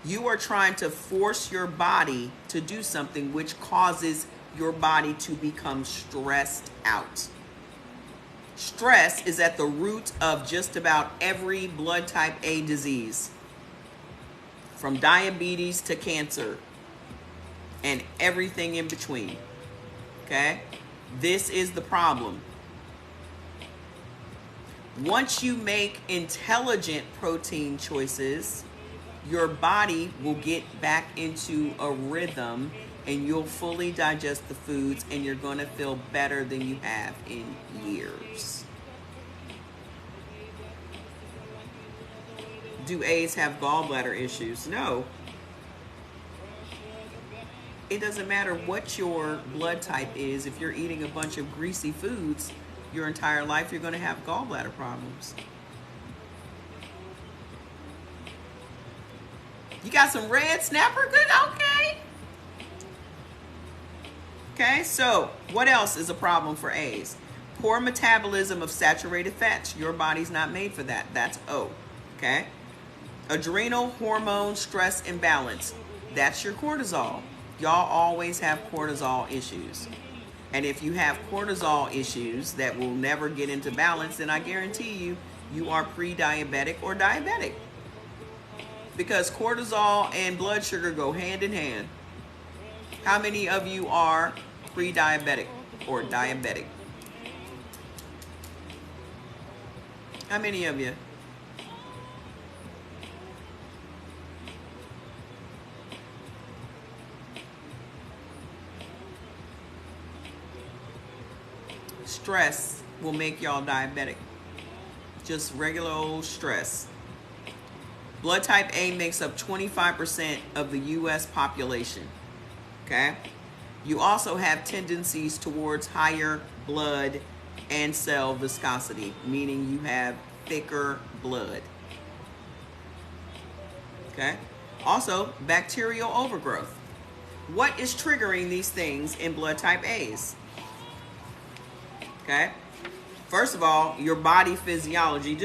you are trying to force your body to do something which causes your body to become stressed out. Stress is at the root of just about every blood type A disease, from diabetes to cancer and everything in between. Okay? This is the problem. Once you make intelligent protein choices, your body will get back into a rhythm and you'll fully digest the foods and you're going to feel better than you have in years. Do A's have gallbladder issues? No. It doesn't matter what your blood type is. If you're eating a bunch of greasy foods your entire life, you're going to have gallbladder problems. You got some red snapper? Good. Okay. Okay, so what else is a problem for A's? Poor metabolism of saturated fats. Your body's not made for that. That's O. Okay? Adrenal hormone stress imbalance. That's your cortisol. Y'all always have cortisol issues. And if you have cortisol issues that will never get into balance, then I guarantee you, you are pre-diabetic or diabetic. Because cortisol and blood sugar go hand in hand. How many of you are pre-diabetic or diabetic? How many of you? Stress will make y'all diabetic. Just regular old stress. Blood type A makes up 25% of the U.S. population. Okay? You also have tendencies towards higher blood and cell viscosity, meaning you have thicker blood. Okay? Also, bacterial overgrowth. What is triggering these things in blood type A's? Okay? First of all, your body physiology.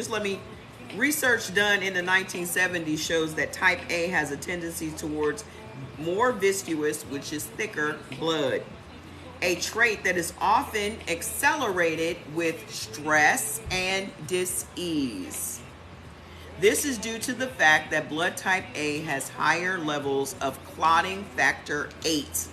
Research done in the 1970s shows that type A has a tendency towards more viscous, which is thicker, blood. A trait that is often accelerated with stress and dis-ease. This is due to the fact that blood type A has higher levels of clotting factor 8.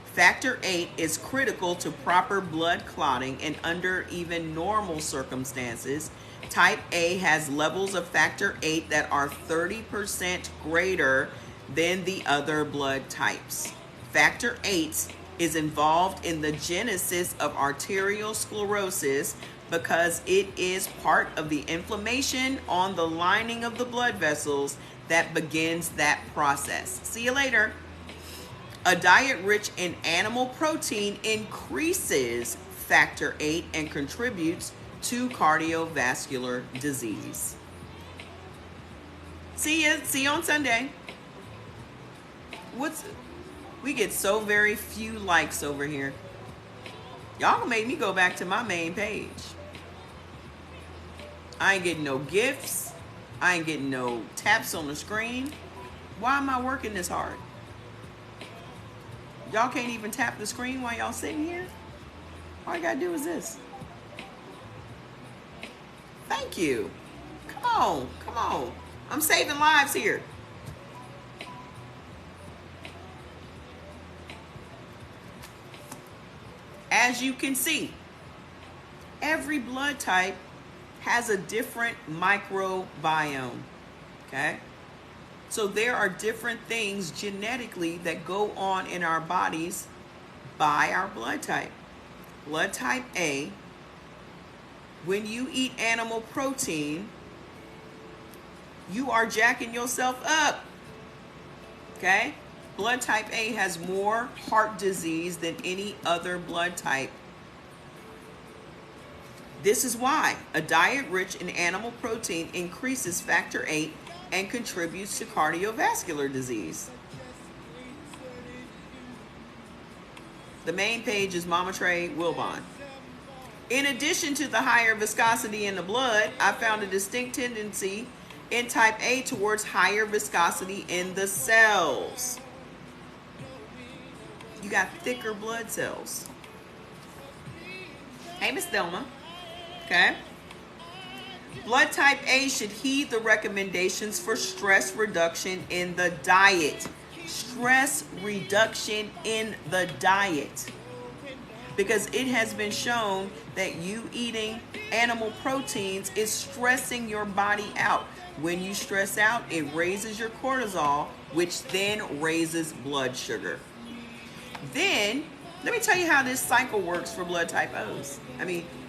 Factor 8 is critical to proper blood clotting, and under even normal circumstances, type A has levels of factor 8 that are 30% greater than the other blood types. Factor 8 is involved in the genesis of arterial sclerosis because it is part of the inflammation on the lining of the blood vessels that begins that process. See you later. A diet rich in animal protein increases factor 8 and contributes to cardiovascular disease. See you on Sunday. We get so very few likes over here. Y'all gonna make me go back to my main page. I ain't getting no gifts. I ain't getting no taps on the screen. Why am I working this hard? Y'all can't even tap the screen while y'all sitting here? All you gotta do is this. Thank you. Come on. I'm saving lives here. As you can see, every blood type has a different microbiome, okay? So there are different things genetically that go on in our bodies by our blood type. Blood type A, when you eat animal protein, you are jacking yourself up, okay? Blood type A has more heart disease than any other blood type. This is why a diet rich in animal protein increases factor 8 and contributes to cardiovascular disease. The main page is Mama Trey Wilbon. In addition to the higher viscosity in the blood, I found a distinct tendency in type A towards higher viscosity in the cells. You got thicker blood cells. Hey, Miss Thelma. Okay. Blood type A should heed the recommendations for stress reduction in the diet. Stress reduction in the diet. Because it has been shown that you eating animal proteins is stressing your body out. When you stress out, it raises your cortisol, which then raises blood sugar. Then, let me tell you how this cycle works for blood type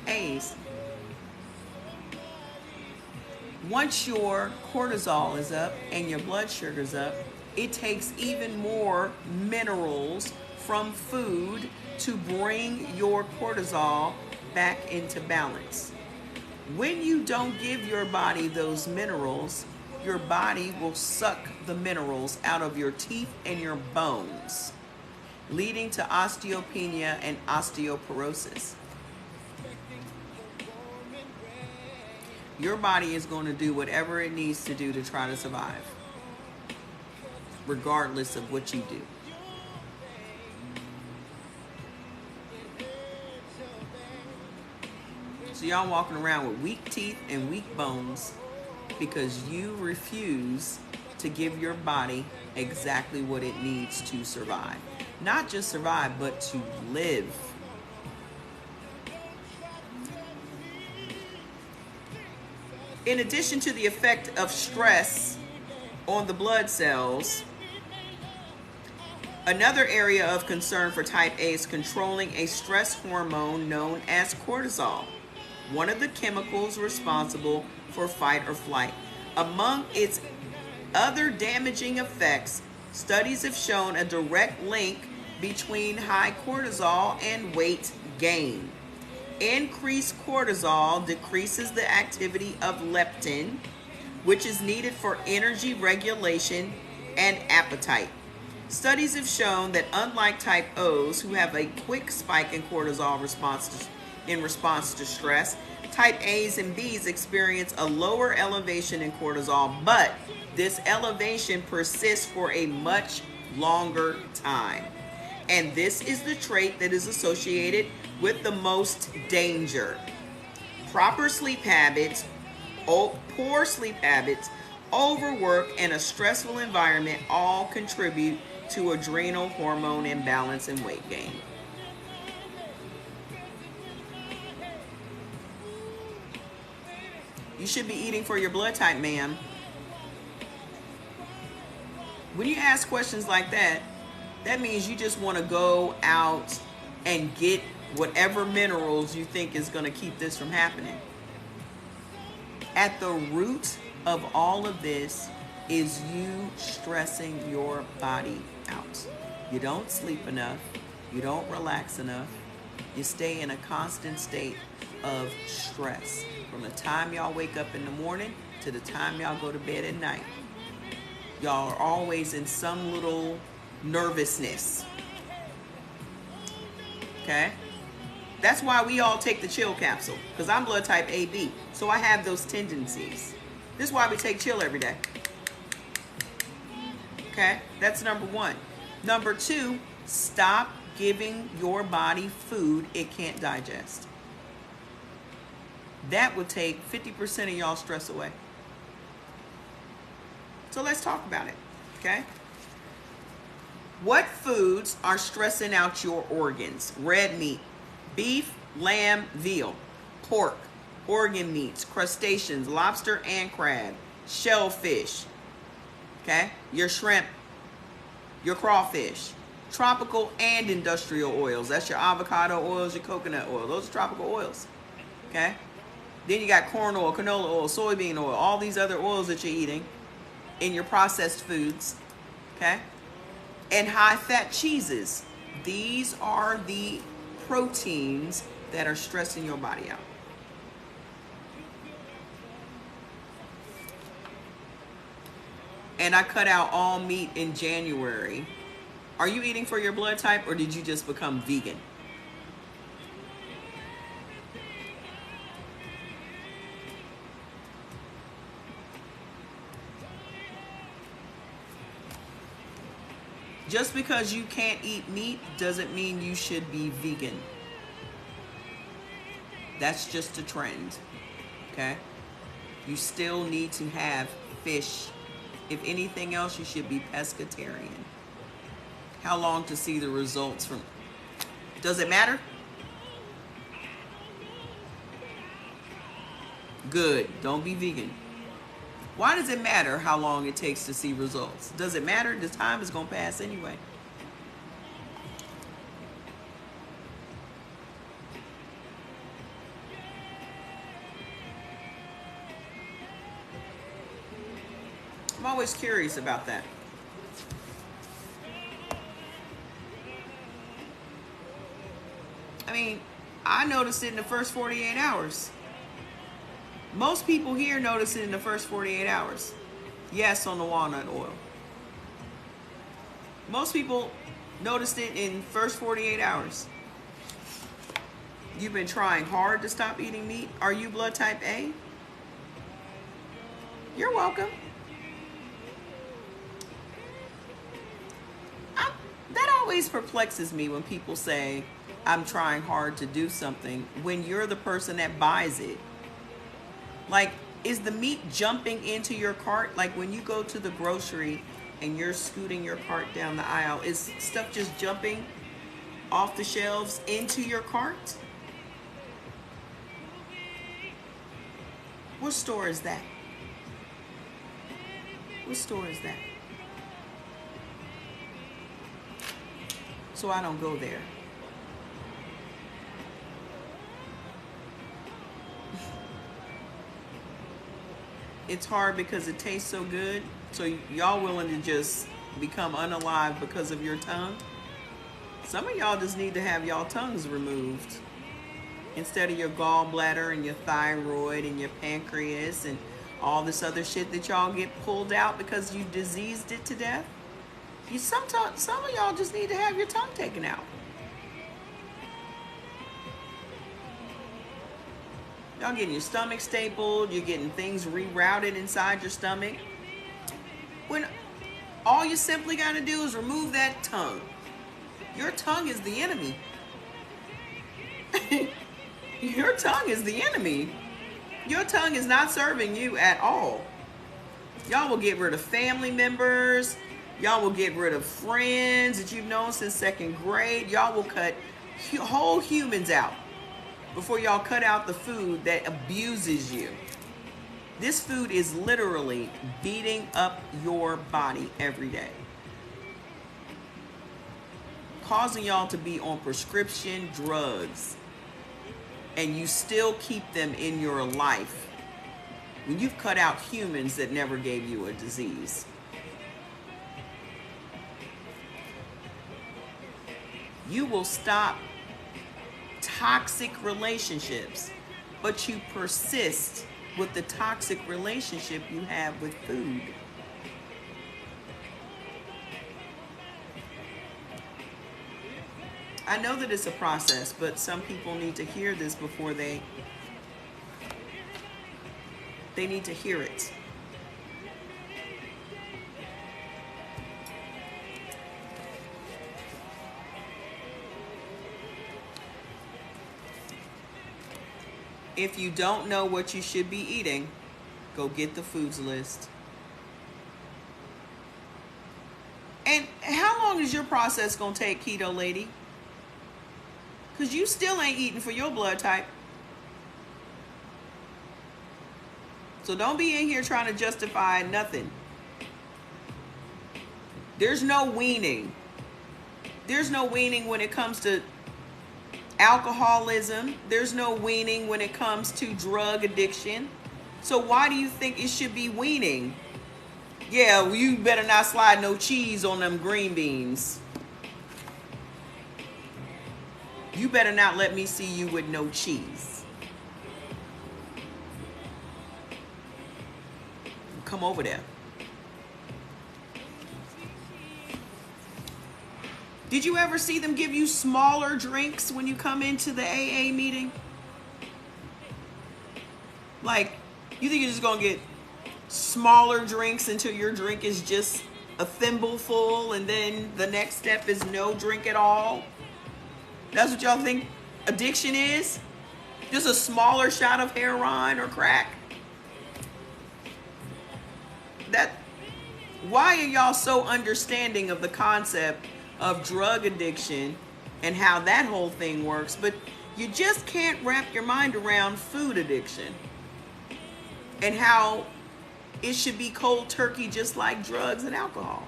A's. Once your cortisol is up and your blood sugar's up, it takes even more minerals from food to bring your cortisol back into balance. When you don't give your body those minerals, your body will suck the minerals out of your teeth and your bones, leading to osteopenia and osteoporosis. Your body is going to do whatever it needs to do to try to survive, regardless of what you do. So y'all walking around with weak teeth and weak bones because you refuse to give your body exactly what it needs to survive. Not just survive, but to live. In addition to the effect of stress on the blood cells, another area of concern for type A is controlling a stress hormone known as cortisol, one of the chemicals responsible for fight or flight. Among its other damaging effects, studies have shown a direct link between high cortisol and weight gain. Increased cortisol decreases the activity of leptin, which is needed for energy regulation and appetite. Studies have shown that unlike type O's, who have a quick spike in cortisol in response to stress, type A's and B's experience a lower elevation in cortisol, but this elevation persists for a much longer time. And this is the trait that is associated with the most danger. Proper sleep habits, poor sleep habits, overwork, and a stressful environment all contribute to adrenal hormone imbalance and weight gain. You should be eating for your blood type, ma'am. When you ask questions like that, that means you just want to go out and get whatever minerals you think is going to keep this from happening. At the root of all of this is you stressing your body out. You don't sleep enough. You don't relax enough. You stay in a constant state of stress from the time y'all wake up in the morning to the time y'all go to bed at night. Y'all are always in some little nervousness. Okay? That's why we all take the chill capsule, because I'm blood type AB, so I have those tendencies. This is why we take chill every day. Okay? That's number one. Number two, stop giving your body food it can't digest. That would take 50% of y'all stress away. So let's talk about it, okay? What foods are stressing out your organs? Red meat, beef, lamb, veal, pork, organ meats, crustaceans, lobster and crab, shellfish, okay? Your shrimp, your crawfish, tropical and industrial oils. That's your avocado oils, your coconut oil. Those are tropical oils, okay? Then you got corn oil, canola oil, soybean oil, all these other oils that you're eating in your processed foods, okay? And high-fat cheeses. These are the proteins that are stressing your body out. And I cut out all meat in January. Are you eating for your blood type, or did you just become vegan? Just because you can't eat meat doesn't mean you should be vegan. That's just a trend, okay? You still need to have fish. If anything else, you should be pescatarian. How long to see the results from? Does it matter? Good. Don't be vegan. Why does it matter how long it takes to see results? Does it matter? The time is going to pass anyway. I'm always curious about that. I mean, I noticed it in the first 48 hours. Most people here notice it in the first 48 hours. Yes, on the walnut oil. Most people noticed it in first 48 hours. You've been trying hard to stop eating meat. Are you blood type A? You're welcome. That always perplexes me when people say, I'm trying hard to do something, when you're the person that buys it. Like, is the meat jumping into your cart? Like when you go to the grocery and you're scooting your cart down the aisle, is stuff just jumping off the shelves into your cart? What store is that? What store is that? So I don't go there. It's hard because it tastes so good. So y'all willing to just become unalive because of your tongue? Some of y'all just need to have y'all tongues removed. Instead of your gallbladder and your thyroid and your pancreas and all this other shit that y'all get pulled out because you diseased it to death. Some of y'all just need to have your tongue taken out. Y'all getting your stomach stapled, you're getting things rerouted inside your stomach. When all you simply got to do is remove that tongue. Your tongue is the enemy. Your tongue is the enemy. Your tongue is not serving you at all. Y'all will get rid of family members. Y'all will get rid of friends that you've known since second grade. Y'all will cut whole humans out before y'all cut out the food that abuses you. This food is literally beating up your body every day, causing y'all to be on prescription drugs, and you still keep them in your life when you've cut out humans that never gave you a disease. You will stop toxic relationships, but you persist with the toxic relationship you have with food. I know that it's a process, but some people need to hear this before they need to hear it. If you don't know what you should be eating, go get the foods list. And how long is your process gonna take, keto lady? Because you still ain't eating for your blood type. So don't be in here trying to justify nothing. There's no weaning. There's no weaning when it comes to alcoholism. There's no weaning when it comes to drug addiction. So why do you think it should be weaning? Yeah, well, you better not slide no cheese on them green beans. You better not let me see you with no cheese. Come over there. Did you ever see them give you smaller drinks when you come into the AA meeting? Like, you think you're just gonna get smaller drinks until your drink is just a thimble full, and then the next step is no drink at all? That's what y'all think addiction is? Just a smaller shot of heroin or crack? Why are y'all so understanding of the concept of drug addiction and how that whole thing works, but you just can't wrap your mind around food addiction and how it should be cold turkey just like drugs and alcohol?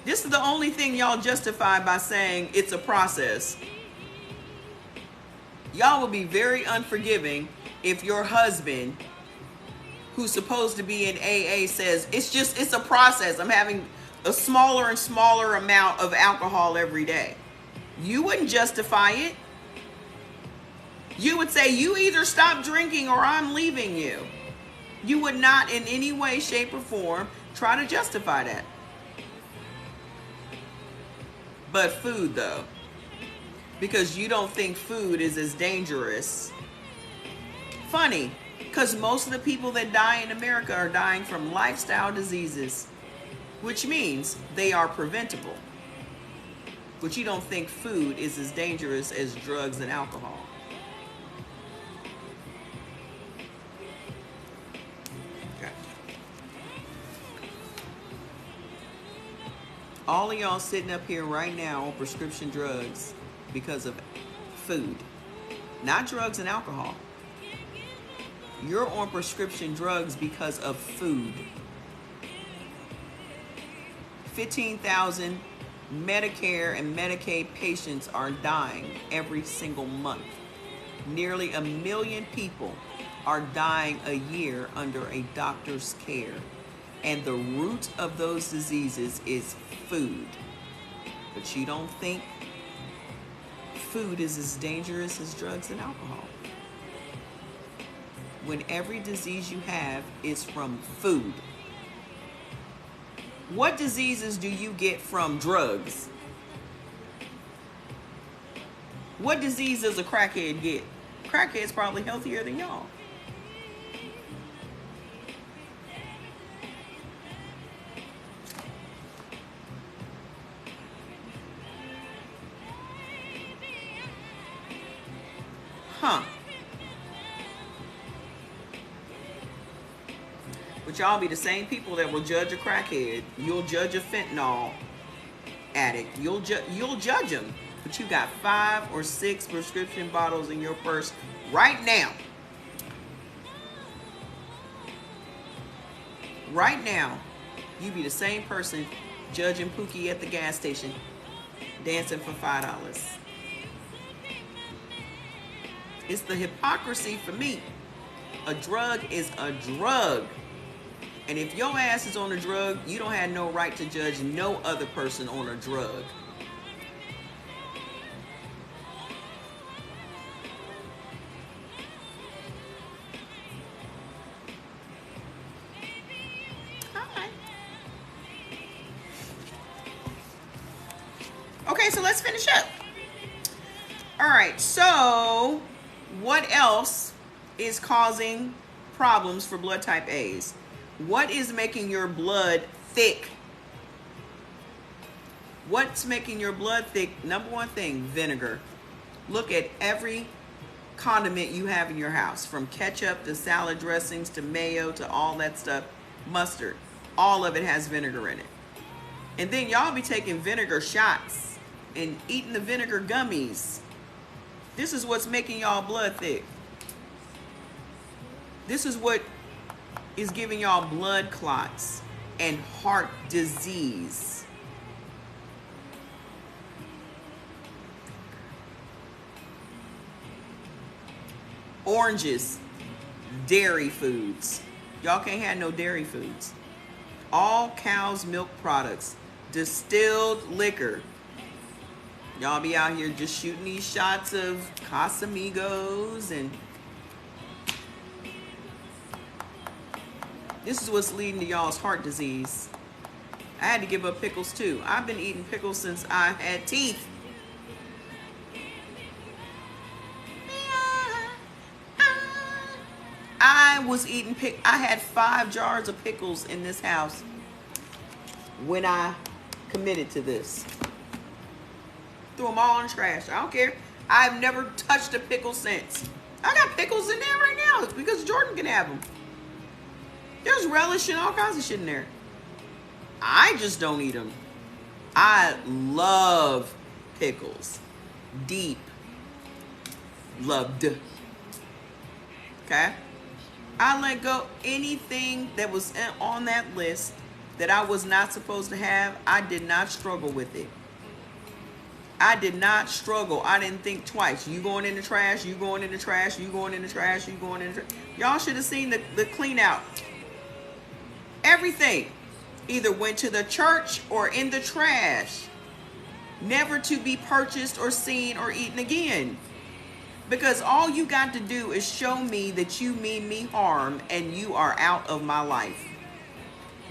This is the only thing y'all justify by saying it's a process. Y'all will be very unforgiving if your husband, who's supposed to be in AA, says it's a process. I'm having a smaller and smaller amount of alcohol every day. You wouldn't justify it. You would say, you either stop drinking or I'm leaving you. You would not in any way, shape, or form try to justify that. But food, though, because you don't think food is as dangerous. Funny, because most of the people that die in America are dying from lifestyle diseases, which means they are preventable. But you don't think food is as dangerous as drugs and alcohol. Okay. All of y'all sitting up here right now on prescription drugs because of food, not drugs and alcohol. You're on prescription drugs because of food. 15,000 Medicare and Medicaid patients are dying every single month. Nearly 1 million people are dying a year under a doctor's care. And the root of those diseases is food. But you don't think food is as dangerous as drugs and alcohol. When every disease you have is from food. What diseases do you get from drugs? What disease does a crackhead get? Crackhead's probably healthier than y'all. Huh. But y'all be the same people that will judge a crackhead. You'll judge a fentanyl addict. You'll judge them. But you got 5 or 6 prescription bottles in your purse right now. Right now, you be the same person judging Pookie at the gas station, dancing for $5. It's the hypocrisy for me. A drug is a drug. And if your ass is on a drug, you don't have no right to judge no other person on a drug. Alright. Okay, so let's finish up. Alright, so what else is causing problems for blood type A's? What is making your blood thick? What's making your blood thick? Number one thing, vinegar. Look at every condiment you have in your house, from ketchup to salad dressings to mayo to all that stuff, mustard. All of it has vinegar in it. And then y'all be taking vinegar shots and eating the vinegar gummies. This is what's making y'all blood thick. This is what is giving y'all blood clots and heart disease. Oranges, dairy foods. Y'all can't have no dairy foods. All cow's milk products, distilled liquor. Y'all be out here just shooting these shots of Casamigos, and this is what's leading to y'all's heart disease. I had to give up pickles too. I've been eating pickles since I had teeth. I was eating I had 5 jars of pickles in this house when I committed to this. Threw them all in the trash. I don't care. I've never touched a pickle since. I got pickles in there right now because Jordan can have them. There's relish and all kinds of shit in there. I just don't eat them. I love pickles. Deep. Loved. Okay? I let go anything that was on that list that I was not supposed to have. I did not struggle with it. I did not struggle. I didn't think twice. You going in the trash, you going in the trash, you going in the trash, you going in the trash. Y'all should have seen the clean out. Everything either went to the church or in the trash. never to be purchased or seen or eaten again. Because all you got to do is show me that you mean me harm and you are out of my life.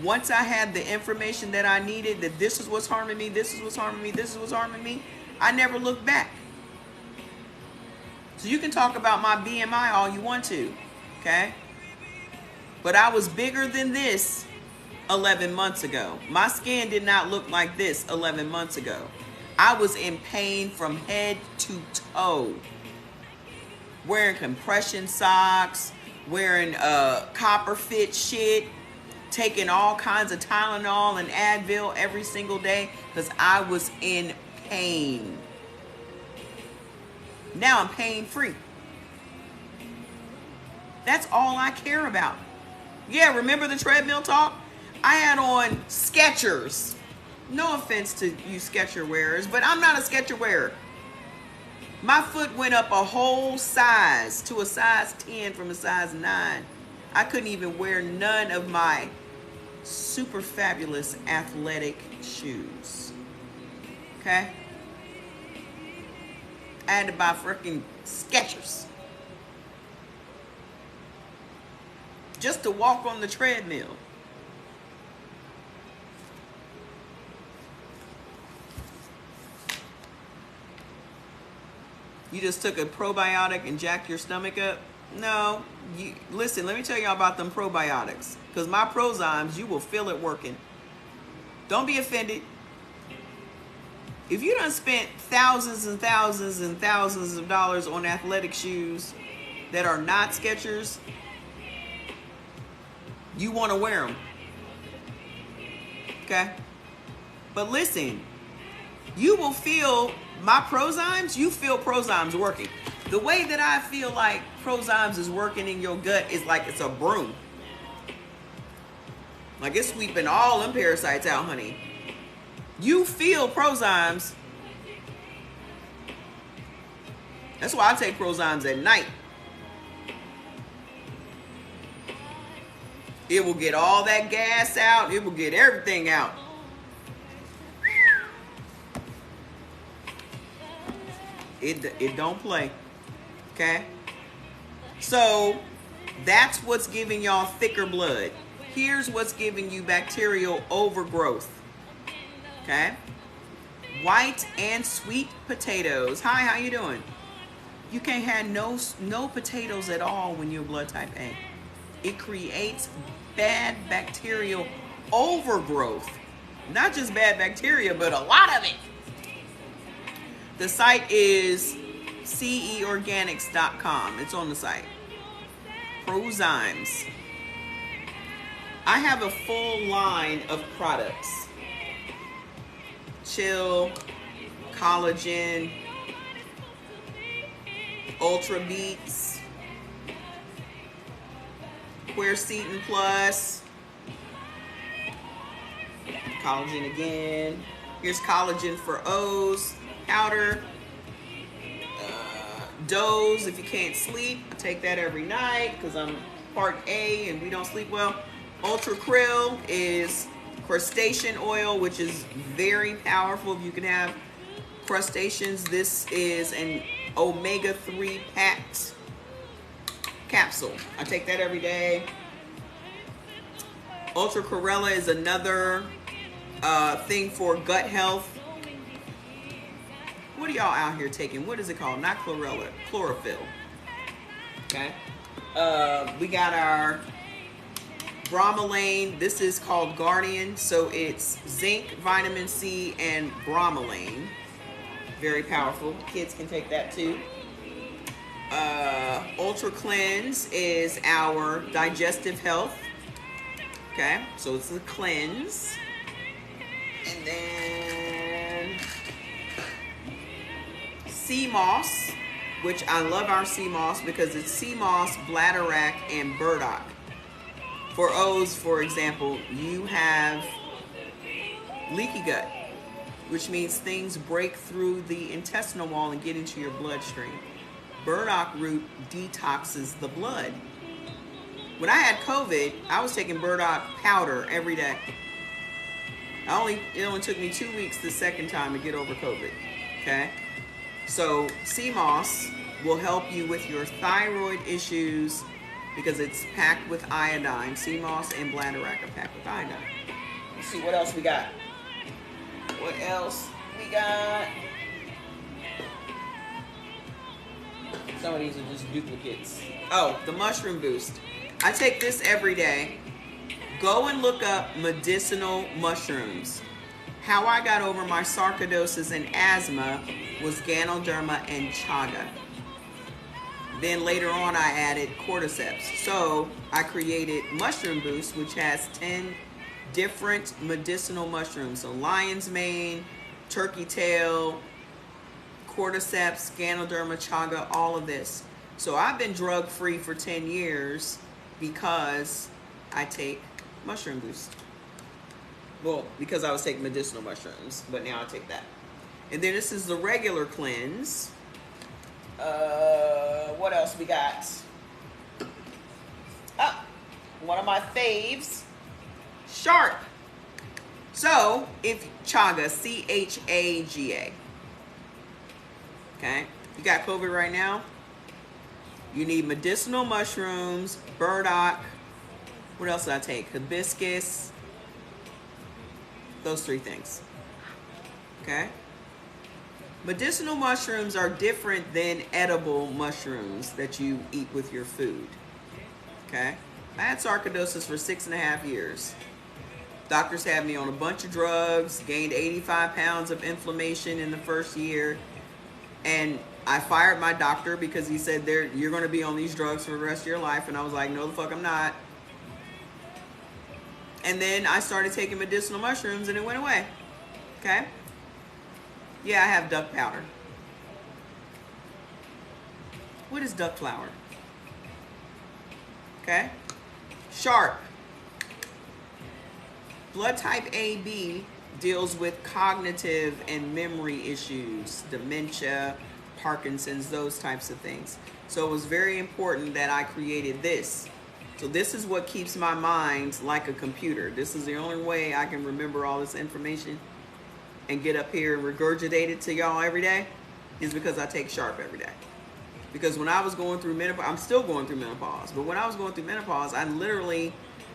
Once I had the information that I needed, that this is what's harming me, this is what's harming me, this is what's harming me, I never looked back. So you can talk about my BMI all you want to, okay? But I was bigger than this 11 months ago. My skin did not look like this 11 months ago. I was in pain from head to toe. Wearing compression socks, wearing copper fit shit, taking all kinds of Tylenol and Advil every single day because I was in pain. Now I'm pain free. That's all I care about. Yeah, remember the treadmill talk? I had on Skechers. No offense to you Skechers wearers, but I'm not a Skechers wearer. My foot went up a whole size to a size 10 from a size 9. I couldn't even wear none of my super fabulous athletic shoes. Okay? I had to buy freaking Skechers just to walk on the treadmill. You just took a probiotic and jacked your stomach up? No. Listen, let me tell y'all about them probiotics. Because my Prozymes, you will feel it working. Don't be offended. If you done spent thousands and thousands and thousands of dollars on athletic shoes that are not Skechers, you want to wear them. Okay? But listen, you will feel my Prozymes, you feel Prozymes working. The way that I feel like Prozymes is working in your gut is like it's a broom. Like it's sweeping all them parasites out, honey. You feel Prozymes. That's why I take Prozymes at night. It will get all that gas out. It will get everything out. It don't play. Okay? So that's what's giving y'all thicker blood. Here's what's giving you bacterial overgrowth. Okay? White and sweet potatoes. Hi, how you doing? You can't have no potatoes at all when you're blood type A. It creates bad bacterial overgrowth. Not just bad bacteria, but a lot of it. The site is ceorganics.com. It's on the site. Prozymes. I have a full line of products. Chill, collagen, Ultra Beats, Quercetin Plus, collagen again. Here's collagen for O's powder. Doze if you can't sleep. I take that every night because I'm part A and we don't sleep well. Ultra Krill is crustacean oil, which is very powerful if you can have crustaceans. This is an omega-3 packed capsule. I take that every day. Ultra Chlorella is another thing for gut health. What are y'all out here taking? What is it called? Not chlorella, chlorophyll. Okay. We got our bromelain. This is called Guardian. So it's zinc, vitamin C, and bromelain. Very powerful. Kids can take that too. Ultra Cleanse is our digestive health. Okay. So it's a cleanse. And then sea moss, which I love our sea moss because it's sea moss, bladderwrack, and burdock. For O's, for example, you have leaky gut, which means things break through the intestinal wall and get into your bloodstream. Burdock root detoxes the blood. When I had COVID, I was taking burdock powder every day. It only took me 2 weeks the second time to get over COVID. Okay? So sea moss will help you with your thyroid issues because it's packed with iodine. Sea moss and bladderwrack are packed with iodine. Let's see what else we got. What else we got? Some of these are just duplicates. Oh, the mushroom boost. I take this every day. Go and look up medicinal mushrooms. How I got over my sarcoidosis and asthma was Ganoderma and chaga. Then later on I added cordyceps. So I created Mushroom Boost, which has 10 different medicinal mushrooms. So lion's mane, turkey tail, cordyceps, Ganoderma, chaga, all of this. So I've been drug free for 10 years because I take Mushroom Boost. Well, because I was taking medicinal mushrooms, but now I take that. And then this is the regular cleanse. What else we got? One of my faves, Sharp. So, if chaga, C-H-A-G-A. Okay, you got COVID right now. You need medicinal mushrooms, burdock. What else did I take? Hibiscus. Those 3 things. Okay. Medicinal mushrooms are different than edible mushrooms that you eat with your food. Okay. I had sarcoidosis for 6.5 years. Doctors had me on a bunch of drugs, gained 85 pounds of inflammation in the first year. And I fired my doctor because he said, you're going to be on these drugs for the rest of your life. And I was like, no, the fuck I'm not. And then I started taking medicinal mushrooms and it went away. Okay? Yeah, I have duck powder. What is duck flower? Okay? Sharp. Blood type AB deals with cognitive and memory issues, dementia, Parkinson's, those types of things. So it was very important that I created this. So this is what keeps my mind like a computer. This is the only way I can remember all this information and get up here and regurgitate it to y'all every day is because I take Sharp every day. Because when I was going through menopause, I'm still going through menopause, but when I was going through menopause, I literally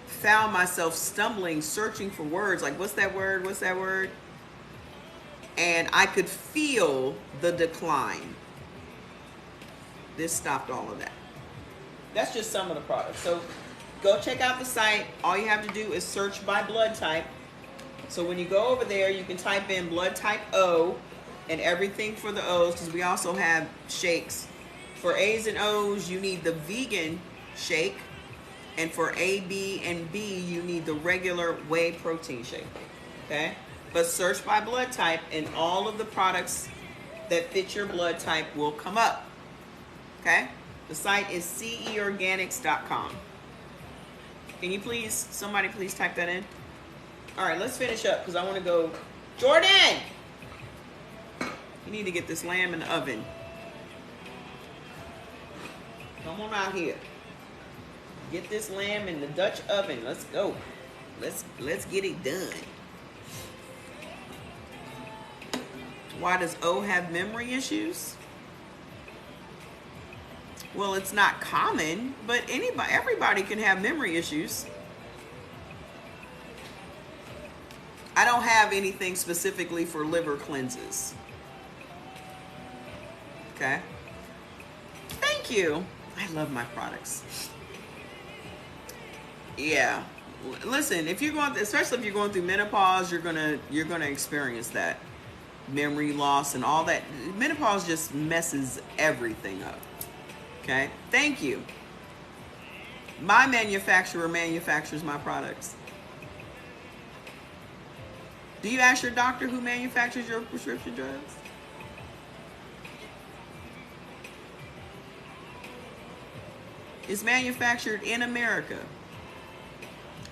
found myself stumbling, searching for words like, what's that word? What's that word? And I could feel the decline. This stopped all of that. That's just some of the products. So go check out the site. All you have to do is search by blood type. So when you go over there, you can type in blood type O and everything for the O's, because we also have shakes. For A's and O's, you need the vegan shake. And for A, B, and B, you need the regular whey protein shake. Okay? But search by blood type and all of the products that fit your blood type will come up. Okay? The site is ceorganics.com. Can you please, somebody please type that in? All right, let's finish up because I want to go. Jordan! You need to get this lamb in the oven. Come on out here. Get this lamb in the Dutch oven. Let's go. Let's get it done. Why does O have memory issues? Well, it's not common, but everybody can have memory issues. I don't have anything specifically for liver cleanses. Okay. Thank you. I love my products. Yeah. Listen, if you're going, especially if you're going through menopause, you're gonna experience that memory loss and all that. Menopause just messes everything up. Okay. Thank you. My manufacturer manufactures my products. Do you ask your doctor who manufactures your prescription drugs? It's manufactured in America.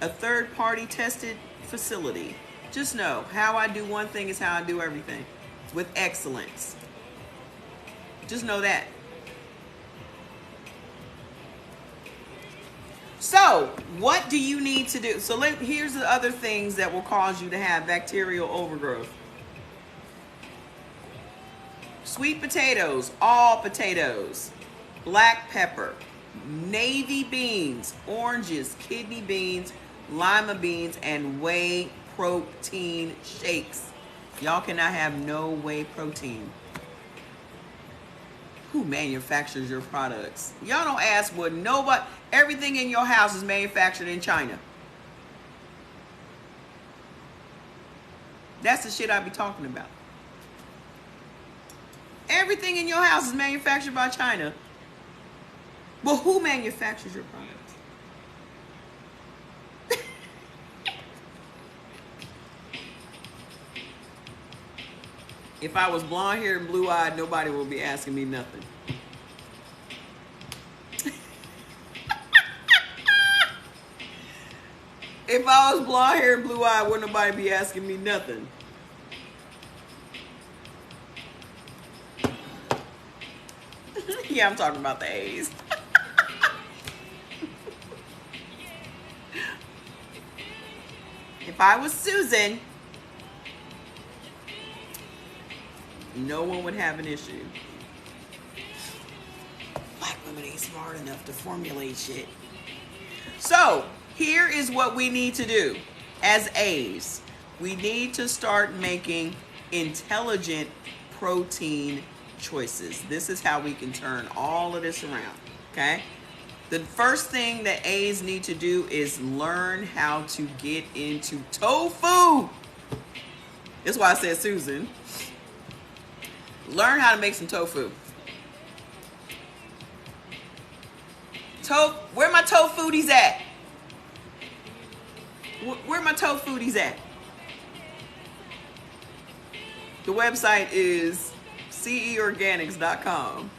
A third-party tested facility. Just know, how I do one thing is how I do everything. With excellence. Just know that. So, what do you need to do? So, here's the other things that will cause you to have bacterial overgrowth. Sweet potatoes, all potatoes, black pepper, navy beans, oranges, kidney beans, lima beans, and whey protein shakes. Y'all cannot have no whey protein. Who manufactures your products? Y'all don't ask what nobody. Everything in your house is manufactured in China. That's the shit I be talking about. Everything in your house is manufactured by China. Well, who manufactures your products? If I was blonde haired and blue eyed, nobody would be asking me nothing. If I was blonde haired and blue eyed, wouldn't nobody be asking me nothing. Yeah, I'm talking about the A's. If I was Susan, no one would have an issue. Black women ain't smart enough to formulate shit. So, here is what we need to do as A's. We need to start making intelligent protein choices. This is how we can turn all of this around, okay? The first thing that A's need to do is learn how to get into tofu. That's why I said Susan. Learn how to make some tofu. Where my tofuties at? Where my tofuties at? The website is ceorganics.com.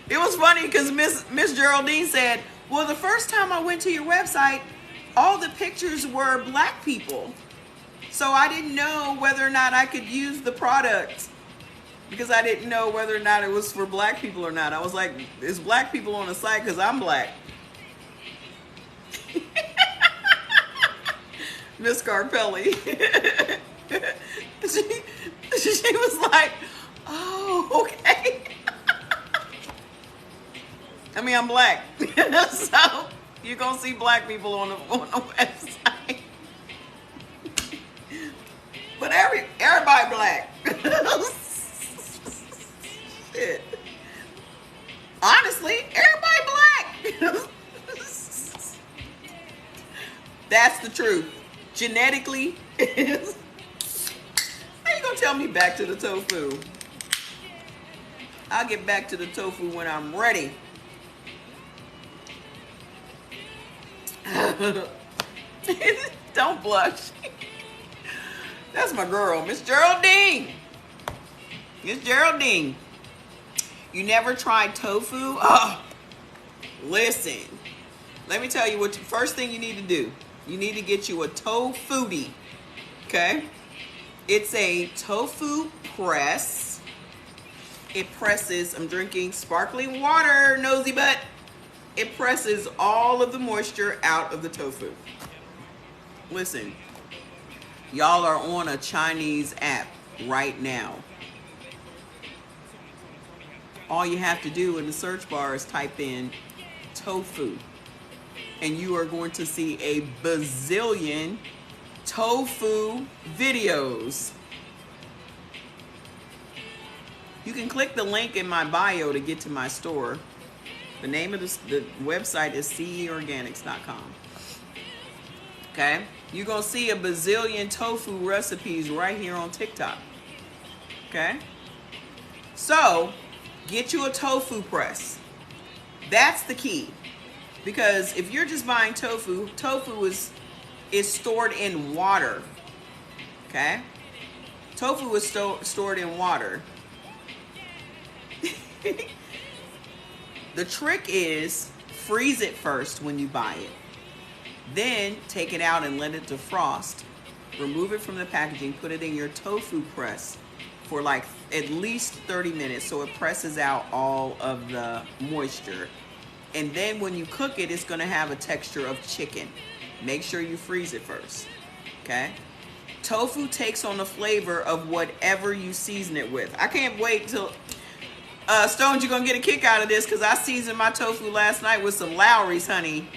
It was funny because Miss Geraldine said, well, the first time I went to your website, all the pictures were black people. So I didn't know whether or not I could use the product because I didn't know whether or not it was for black people or not. I was like, there's black people on the site because I'm black. Miss Carpelli. she was like, oh, okay. I mean, I'm black. So you're going to see black people on the website. But everybody black. Shit. Honestly, everybody black. That's the truth. Genetically. How you gonna tell me back to the tofu? I'll get back to the tofu when I'm ready. Don't blush. That's my girl, Miss Geraldine. Miss Geraldine. You never tried tofu? Oh, listen. Let me tell you what. First thing you need to do. You need to get you a Tofutti. Okay? It's a tofu press. It presses. I'm drinking sparkling water, nosy butt. It presses all of the moisture out of the tofu. Listen. Y'all are on a Chinese app right now. All you have to do in the search bar is type in tofu. And you are going to see a bazillion tofu videos. You can click the link in my bio to get to my store. The name of the website is ceorganics.com. Okay? You're going to see a bazillion tofu recipes right here on TikTok. Okay? So, get you a tofu press. That's the key. Because if you're just buying tofu, tofu is stored in water. Okay? Tofu is stored in water. The trick is freeze it first when you buy it. Then take it out and let it defrost. Remove it from the packaging, put it in your tofu press for like at least 30 minutes so it presses out all of the moisture. And then when you cook it, it's going to have a texture of chicken. Make sure you freeze it first. Okay? Tofu takes on the flavor of whatever you season it with. I can't wait till Stones, you're gonna get a kick out of this because I seasoned my tofu last night with some Lawry's, honey.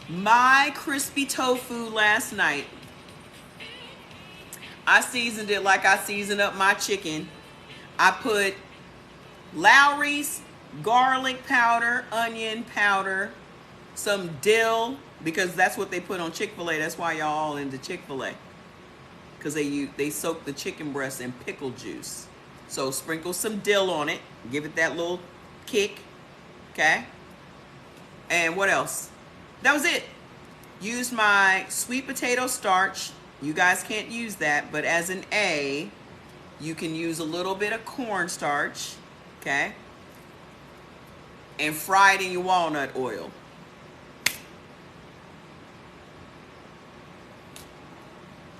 My crispy tofu last night, I seasoned it like I seasoned up my chicken. I put Lawry's garlic powder, onion powder, some dill, because that's what they put on Chick-fil-A. That's why y'all all into Chick-fil-A, because they soak the chicken breast in pickle juice. So sprinkle some dill on it, give it that little kick. Okay, and what else? That was it. Used my sweet potato starch. You guys can't use that, but as an A, you can use a little bit of cornstarch. Okay, and fry it in your walnut oil.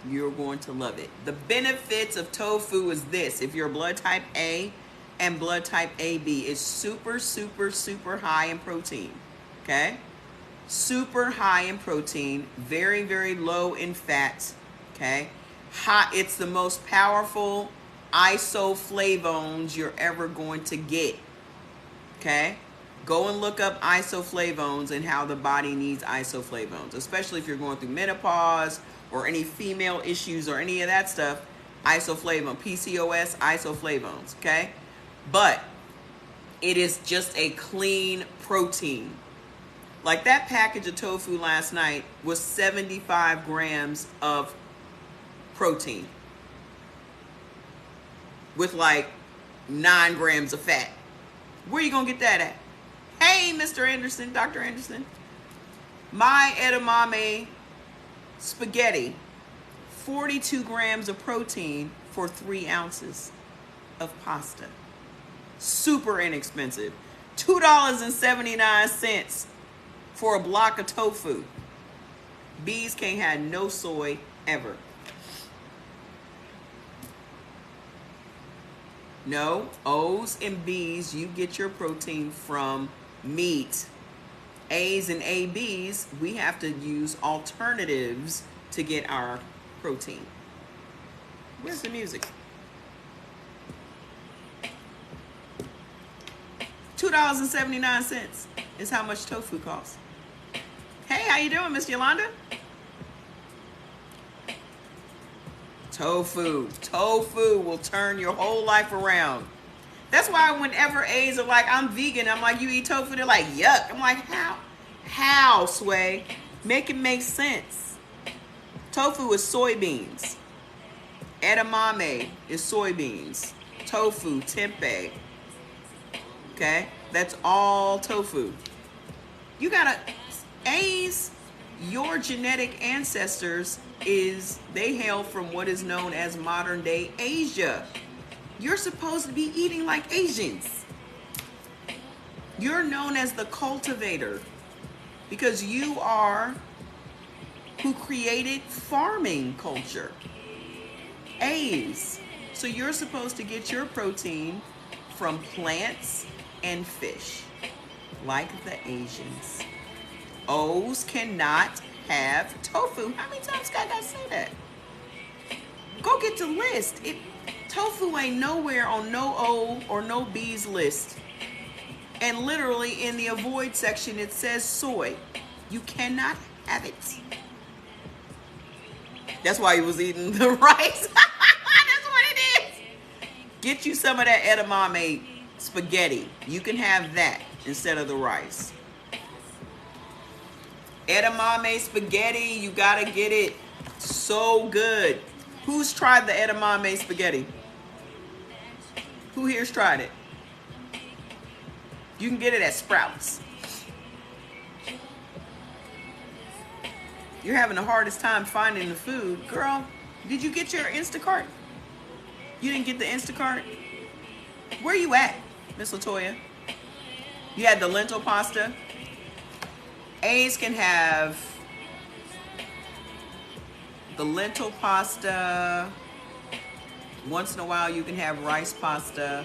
You're going to love it. The benefits of tofu is this. If you're blood type A and blood type AB, it's super, super, super high in protein. Okay? Super high in protein, very, very low in fat. Okay? It's the most powerful isoflavones you're ever going to get. Okay? Go and look up isoflavones and how the body needs isoflavones, especially if you're going through menopause or any female issues or any of that stuff. Isoflavone, PCOS, isoflavones, okay? But it is just a clean protein. Like that package of tofu last night was 75 grams of protein with like 9 grams of fat. Where you gonna get that at? Hey, Mr. Anderson, Dr. Anderson. My edamame spaghetti, 42 grams of protein for 3 ounces of pasta. Super inexpensive. $2.79 for a block of tofu. Bees can't have no soy ever. No, O's and B's, you get your protein from meat. A's and AB's, we have to use alternatives to get our protein. Where's the music? $2.79 is how much tofu costs. Hey, how you doing, Miss Yolanda? Tofu will turn your whole life around. That's why whenever A's are like, I'm vegan, I'm like, you eat tofu? They're like, yuck. I'm like, how? How, Sway? Make it make sense. Tofu is soybeans. Edamame is soybeans. Tofu, tempeh. Okay? That's all tofu. You gotta, A's, your genetic ancestors they hail from what is known as modern day Asia. You're supposed to be eating like Asians. You're known as the cultivator because you are who created farming culture. A's. So you're supposed to get your protein from plants and fish, like the Asians. O's cannot have tofu. How many times I gotta say that? Go get the list. Tofu ain't nowhere on no O or no B's list. And literally in the avoid section it says soy. You cannot have it. That's why he was eating the rice. That's what it is. Get you some of that edamame spaghetti. You can have that instead of the rice. Edamame spaghetti, you gotta get it. So good. Who's tried the edamame spaghetti? Who here's tried it? You can get it at Sprouts. You're having the hardest time finding the food. Girl, did you get your Instacart? You didn't get the Instacart? Where you at, Miss Latoya? You had the lentil pasta? A's can have the lentil pasta Once in a while, you can have rice pasta,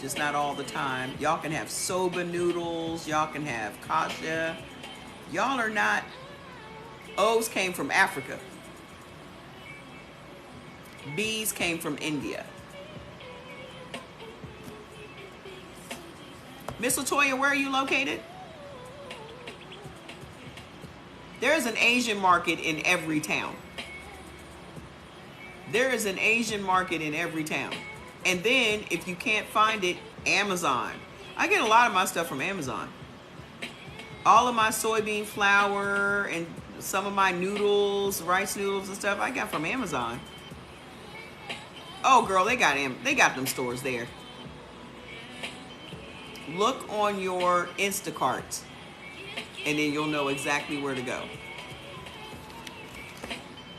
just not all the time. Y'all can have soba noodles. Y'all can have kasha. Y'all are not. O's came from Africa. B's came from India. Miss Latoya, where are you located? There is an Asian market in every town. There is an Asian market in every town. And then, if you can't find it, Amazon. I get a lot of my stuff from Amazon. All of my soybean flour and some of my noodles, rice noodles and stuff, I got from Amazon. Oh, girl, they got them stores there. Look on your Instacart, and then you'll know exactly where to go.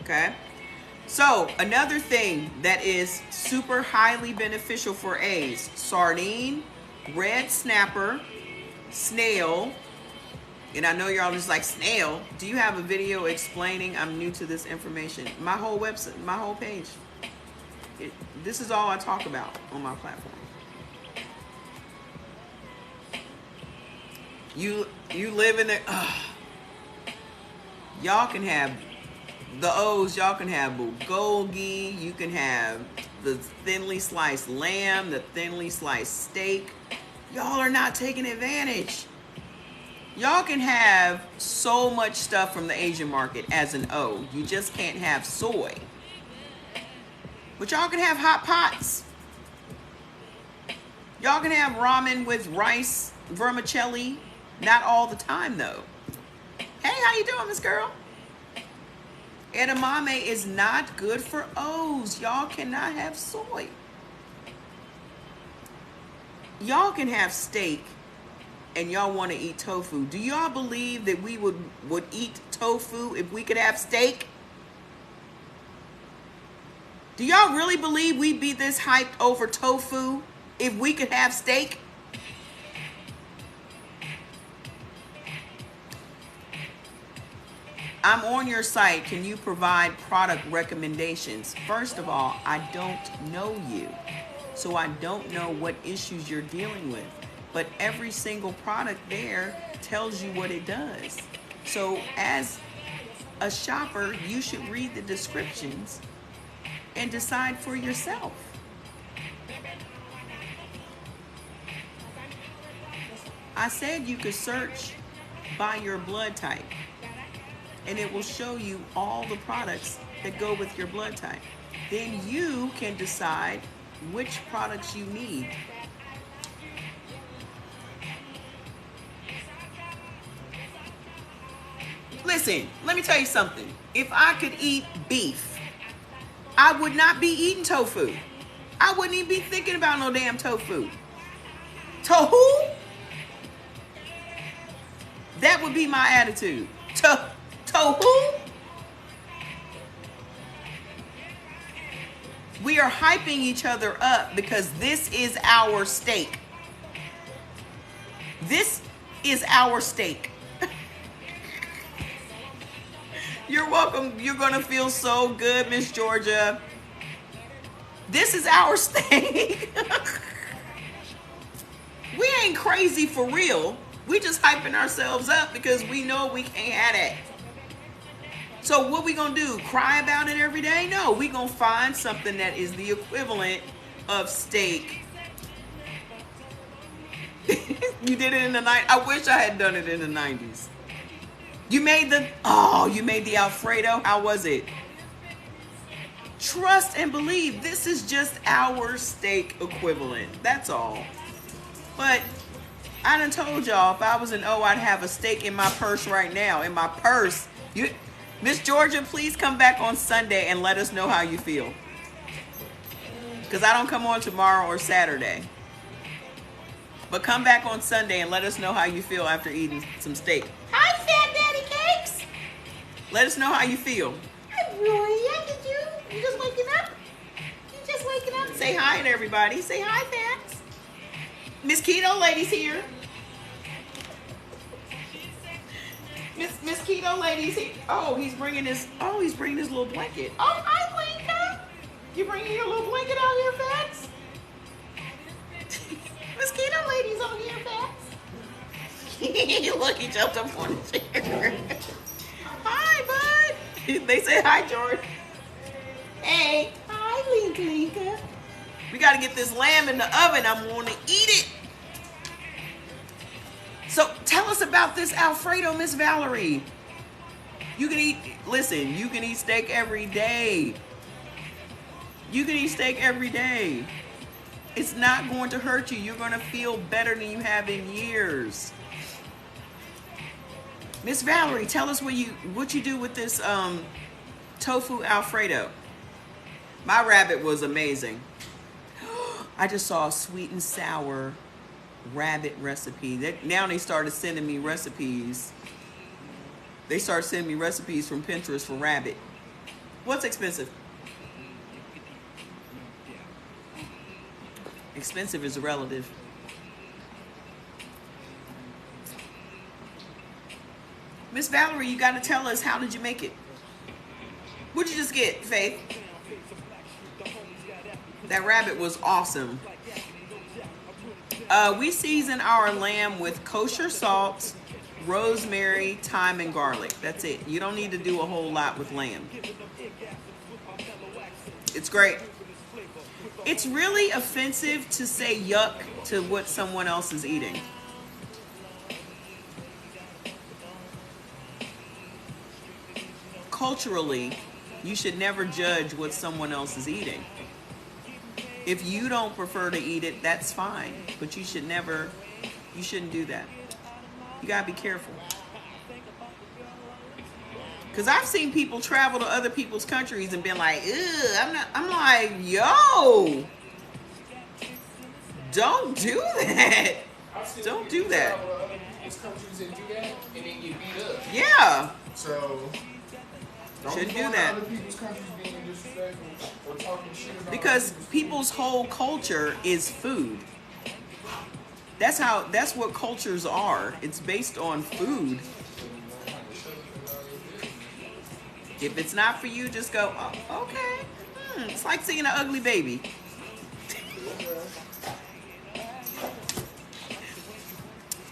Okay? So, another thing that is super highly beneficial for A's: sardine, red snapper, snail. And I know y'all just like, snail. Do you have a video explaining? I'm new to this information. My whole website, my whole page. This is all I talk about on my platform. You live in there. Y'all can have the O's. Y'all can have bulgogi. You can have the thinly sliced lamb, the thinly sliced steak. Y'all are not taking advantage. Y'all can have so much stuff from the Asian market as an O. You just can't have soy. But y'all can have hot pots. Y'all can have ramen with rice, vermicelli. Not all the time, though. Hey, how you doing, Miss Girl? Edamame is not good for O's. Y'all cannot have soy. Y'all can have steak, and y'all want to eat tofu. Do y'all believe that we would eat tofu if we could have steak? Do y'all really believe we'd be this hyped over tofu if we could have steak? I'm on your site. Can you provide product recommendations? First of all, I don't know you, so I don't know what issues you're dealing with. But every single product there tells you what it does. So as a shopper, you should read the descriptions and decide for yourself. I said you could search by your blood type, and it will show you all the products that go with your blood type. Then you can decide which products you need. Listen, let me tell you something. If I could eat beef, I would not be eating tofu. I wouldn't even be thinking about no damn tofu. Tofu? That would be my attitude. Tofu? We are hyping each other up because this is our steak. This is our steak. You're welcome. You're going to feel so good, Miss Georgia. This is our steak. We ain't crazy for real. We just hyping ourselves up because we know we can't have that. So what we going to do? Cry about it every day? No, we going to find something that is the equivalent of steak. You did it in the night. I wish I had done it in the 90s. You made the Alfredo. How was it? Trust and believe. This is just our steak equivalent. That's all. But I done told y'all, if I was an O, I'd have a steak in my purse right now. In my purse. Miss Georgia, please come back on Sunday and let us know how you feel. Because I don't come on tomorrow or Saturday. But come back on Sunday and let us know how you feel after eating some steak. Hi, Fat Daddy Cakes. Let us know how you feel. Hi, Roy. Look at you. You just waking up? You just waking up? Say hi to everybody. Say hi, Fats. Miss Keto Lady's here. Miss Keto Lady's here. Oh, he's bringing his little blanket. Oh, hi, Linka. You bringing your little blanket out here, Fax? Mosquito lady's on here, Fax. Look, he jumped up on the chair. Hi, bud. They say hi, George. Hey. Hi, Linka Linka. We got to get this lamb in the oven. I want to eat it. So tell us about this Alfredo, Miss Valerie. You can eat, listen, you can eat steak every day. You can eat steak every day. It's not going to hurt you. You're going to feel better than you have in years. Miss Valerie, tell us what you do with this tofu Alfredo. My rabbit was amazing. I just saw a sweet and sour rabbit recipe. Now they started sending me recipes. They started sending me recipes from Pinterest for rabbit. What's expensive? Expensive is a relative. Miss Valerie, you got to tell us, how did you make it? What'd you just get, Faith? That rabbit was awesome. We season our lamb with kosher salt, rosemary, thyme, and garlic. That's it. You don't need to do a whole lot with lamb. It's great. It's really offensive to say yuck to what someone else is eating. Culturally, you should never judge what someone else is eating. If you don't prefer to eat it, that's fine. But you shouldn't do that. You gotta be careful. Because I've seen people travel to other people's countries and been like, ugh, I'm like, yo, don't do that. Don't do that. Travel to other people's countries and do that, and then get beat up. Yeah. So, Shouldn't do that. Other people's countries being disrespectful or talking shit about Because people's whole culture is food. That's what cultures are. It's based on food. If it's not for you, just go, oh, okay. It's like seeing an ugly baby.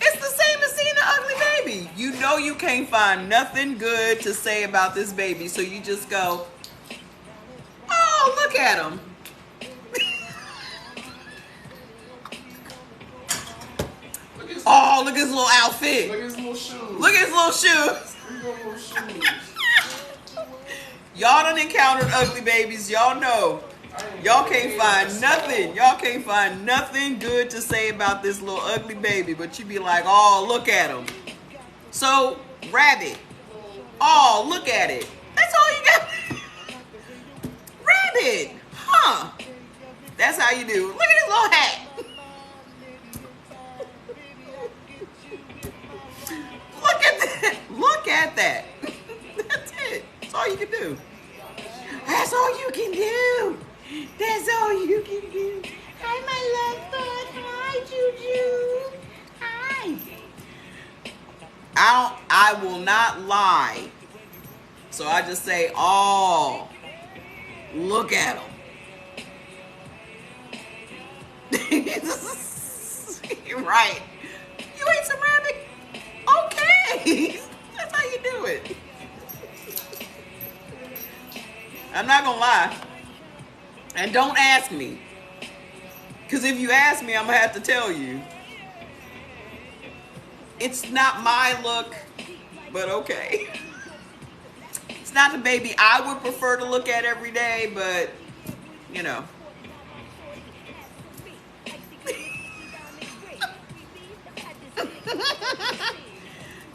It's the same as seeing an ugly baby. You know you can't find nothing good to say about this baby, so you just go, oh, look at him. Oh, look at his little outfit. Look at his little shoes. Look at his little shoes. Look at his little shoes. Y'all done encountered ugly babies. Y'all know. Y'all can't find nothing. Y'all can't find nothing good to say about this little ugly baby. But you be like, oh, look at him. So, rabbit. Oh, look at it. That's all you got. Rabbit. Huh. That's how you do. Look at his little hat. Look at that. Look at that. That's it. That's all you can do. That's all you can do. That's all you can do. Hi, my love bud. Hi, Juju. Hi. I will not lie. So I just say, oh, look at him. You're right. You ate some rabbit? Okay. That's how you do it. I'm not gonna lie. And don't ask me. Because if you ask me, I'm gonna have to tell you. It's not my look, but okay. It's not the baby I would prefer to look at every day, but you know.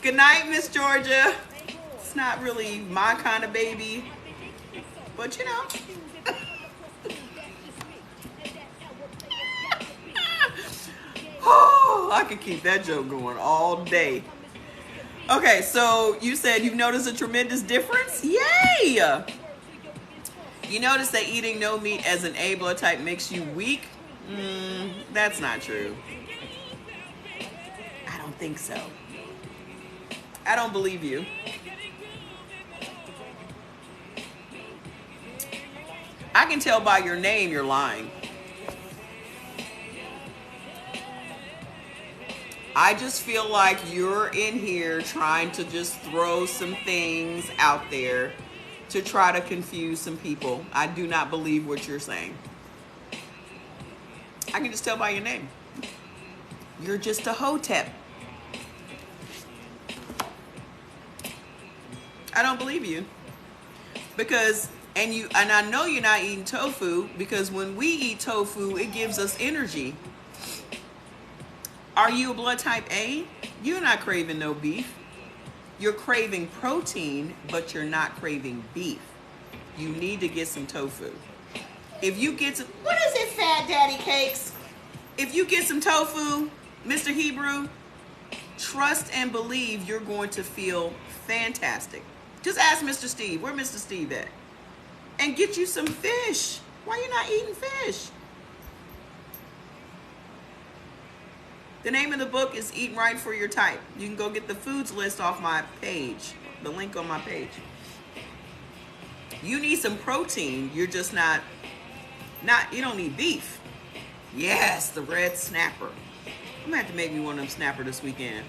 Good night, Miss Georgia. It's not really my kind of baby, but you know. Oh, I could keep that joke going all day. Okay, so you said you've noticed a tremendous difference? Yay! You notice that eating no meat as an A blood type makes you weak? That's not true. I don't think so. I don't believe you. I can tell by your name you're lying. I just feel like you're in here trying to just throw some things out there to try to confuse some people. I do not believe what you're saying. I can just tell by your name. You're just a hotep. I don't believe you. Because and I know you're not eating tofu, because when we eat tofu, it gives us energy. Are you a blood type A? You're not craving no beef. You're craving protein, but you're not craving beef. You need to get some tofu. If you get some, what is it, Fat Daddy Cakes? If you get some tofu, Mr. Hebrew, trust and believe you're going to feel fantastic. Just ask Mr. Steve. Where Mr. Steve at? And get you some fish. Why you not eating fish? The name of the book is Eat Right for Your Type. You can go get the foods list off my page, the link on my page. You need some protein. You're just not, you don't need beef. Yes, the red snapper. I'm gonna have to make me one of them snapper this weekend.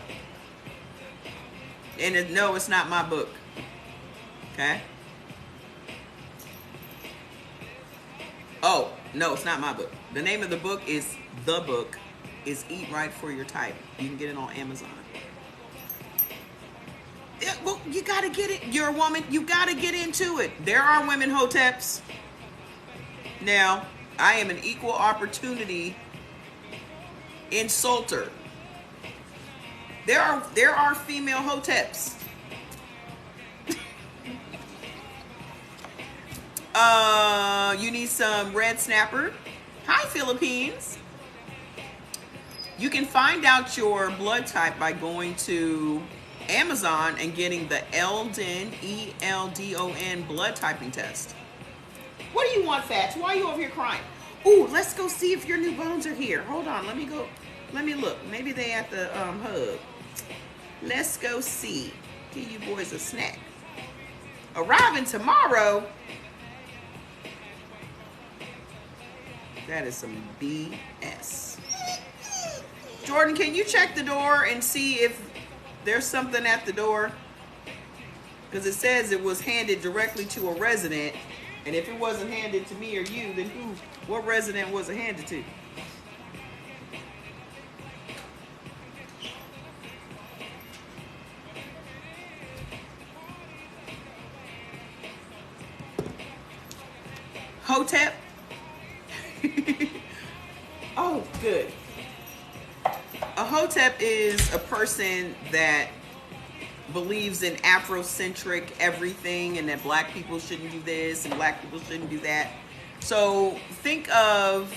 And no, it's not my book. Okay? Oh, no, it's not my book. The name of the book is Eat Right for Your Type. You can get it on Amazon. Yeah, well, you gotta get it. You're a woman. You gotta get into it. There are women hoteps. Now, I am an equal opportunity insulter. There are female hoteps. You need some red snapper. Hi, Philippines. You can find out your blood type by going to Amazon and getting the Eldon, ELDON blood typing test. What do you want, Fats? Why are you over here crying? Ooh, let's go see if your new bones are here. Hold on, let me go. Let me look. Maybe they at the hub. Let's go see. Give you boys a snack. Arriving tomorrow. That is some BS. Jordan, can you check the door and see if there's something at the door? Because it says it was handed directly to a resident. And if it wasn't handed to me or you, then what resident was it handed to? Hotep? Oh, good. A hotep is a person that believes in Afrocentric everything, and that black people shouldn't do this and black people shouldn't do that. So think of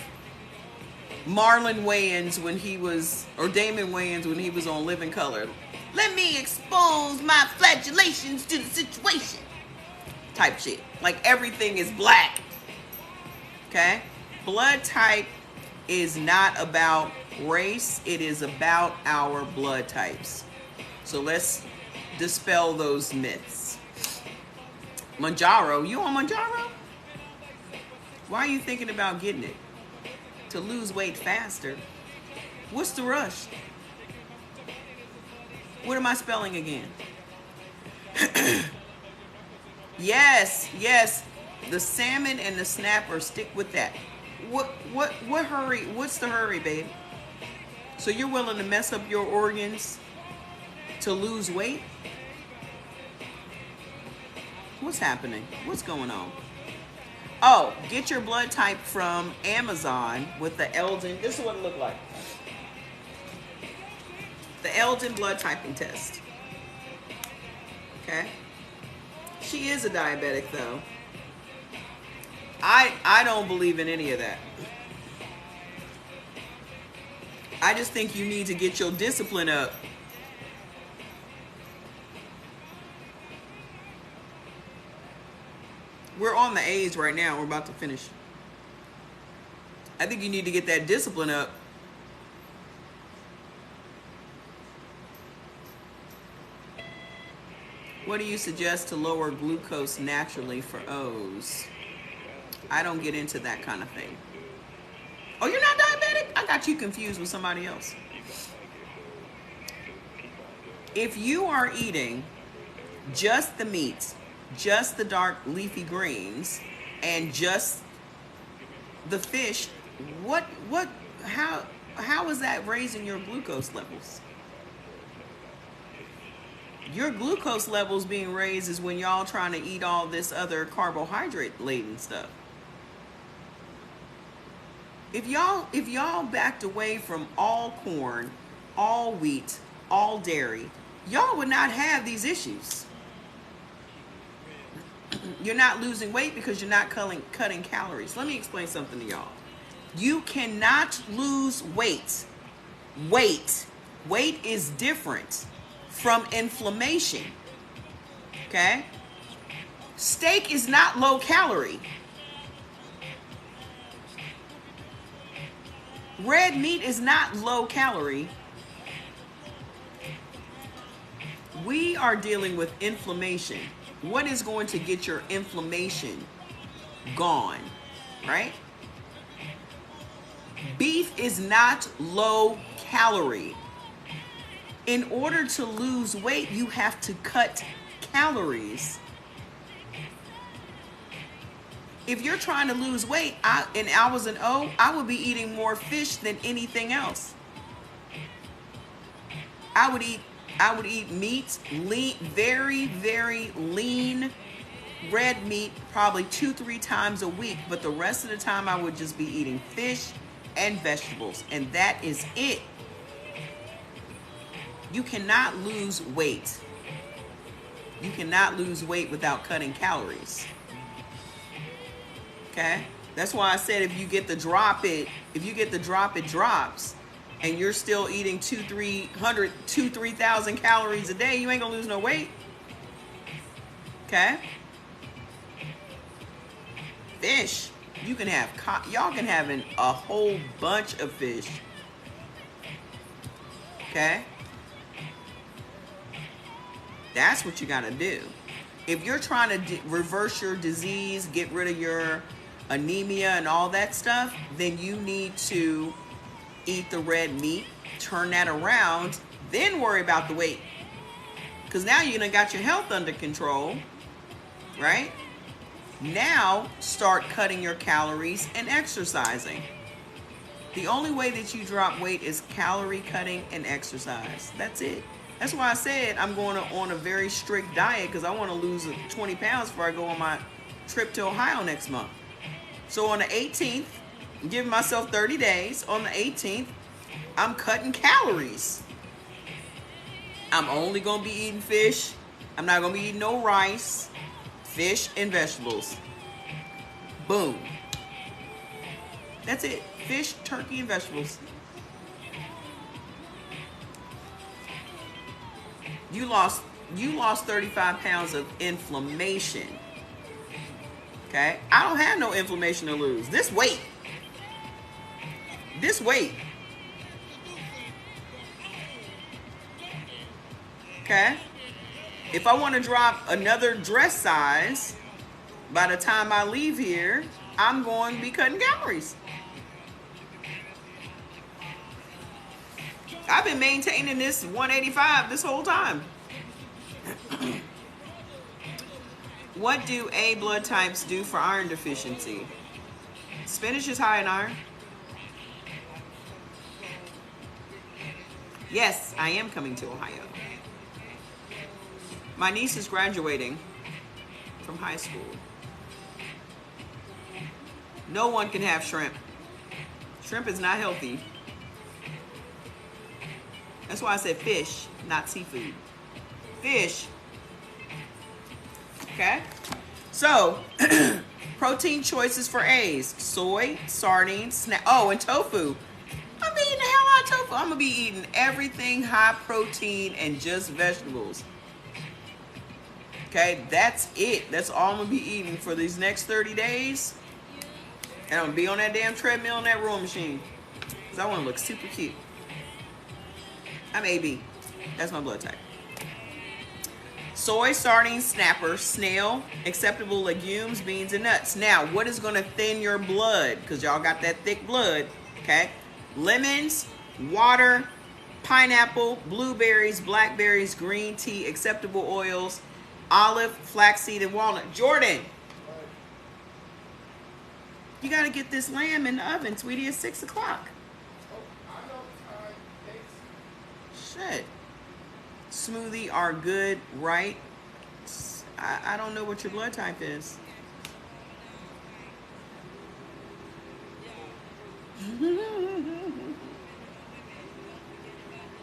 Marlon Wayans when he was, or Damon Wayans when he was on Living Color. Let me expose my flagellations to the situation. Type shit. Like everything is black. Okay? Blood type is not about race. It is about our blood types. So let's dispel those myths. Manjaro, you on Manjaro? Why are you thinking about getting it? To lose weight faster. What's the rush? What am I spelling again? Yes. The salmon and the snapper, stick with that. What hurry? What's the hurry, babe? So you're willing to mess up your organs to lose weight? What's happening? What's going on? Oh, get your blood type from Amazon with the Eldon. This is what it looked like. The Eldon blood typing test. Okay? She is a diabetic, though. I don't believe in any of that. I just think you need to get your discipline up. We're on the A's right now. We're about to finish. I think you need to get that discipline up. What do you suggest to lower glucose naturally for O's? I don't get into that kind of thing. Oh, you're not diabetic? I got you confused with somebody else. If you are eating just the meats, just the dark leafy greens, and just the fish, how is that raising your glucose levels? Your glucose levels being raised is when y'all trying to eat all this other carbohydrate laden stuff. If y'all backed away from all corn, all wheat, all dairy, y'all would not have these issues. You're not losing weight because you're not cutting calories. Let me explain something to y'all. You cannot lose weight. Weight is different from inflammation. Okay? Steak is not low calorie. Red meat is not low calorie. We are dealing with inflammation. What is going to get your inflammation gone, right? Beef is not low calorie. In order to lose weight, you have to cut calories. If you're trying to lose weight, and I was an O, I would be eating more fish than anything else. I would eat meat, very, very lean red meat, probably 2-3 times a week. But the rest of the time, I would just be eating fish and vegetables, and that is it. You cannot lose weight. You cannot lose weight without cutting calories. Okay? That's why I said if you get the drop, it drops, and you're still eating 3,000 calories a day, you ain't gonna lose no weight. Okay? Fish. You can have, y'all can have a whole bunch of fish. Okay? That's what you gotta do. If you're trying to reverse your disease, get rid of your anemia and all that stuff, then you need to eat the red meat, turn that around, then worry about the weight. Because now you done got your health under control, right? Now start cutting your calories and exercising. The only way that you drop weight is calorie cutting and exercise. That's it. That's why I said I'm going on a very strict diet, because I want to lose 20 pounds before I go on my trip to Ohio next month. So on the 18th, I'm giving myself 30 days. On the 18th, I'm cutting calories. I'm only going to be eating fish. I'm not going to be eating no rice, fish, and vegetables. Boom. That's it. Fish, turkey, and vegetables. You lost 35 pounds of inflammation. Okay? I don't have no inflammation to lose. This weight. Okay? If I want to drop another dress size, by the time I leave here, I'm going to be cutting calories. I've been maintaining this 185 this whole time. What do A blood types do for iron deficiency? Spinach is high in iron. Yes, I am coming to Ohio. My niece is graduating from high school. No one can have shrimp. Shrimp is not healthy. That's why I said fish, not seafood. Fish. Okay? So, protein choices for A's. Soy, sardines, and tofu. I'm eating the hell out of tofu. I'm going to be eating everything high protein and just vegetables. Okay? That's it. That's all I'm going to be eating for these next 30 days. And I'm going to be on that damn treadmill and that rowing machine. Because I want to look super cute. I'm AB. That's my blood type. Soy, sardine, snapper, snail, acceptable legumes, beans, and nuts. Now, what is going to thin your blood? Because y'all got that thick blood, okay? Lemons, water, pineapple, blueberries, blackberries, green tea, acceptable oils, olive, flaxseed, and walnut. Jordan, you got to get this lamb in the oven, sweetie. It's 6 o'clock. Shit. Smoothie are good, right? I don't know what your blood type is.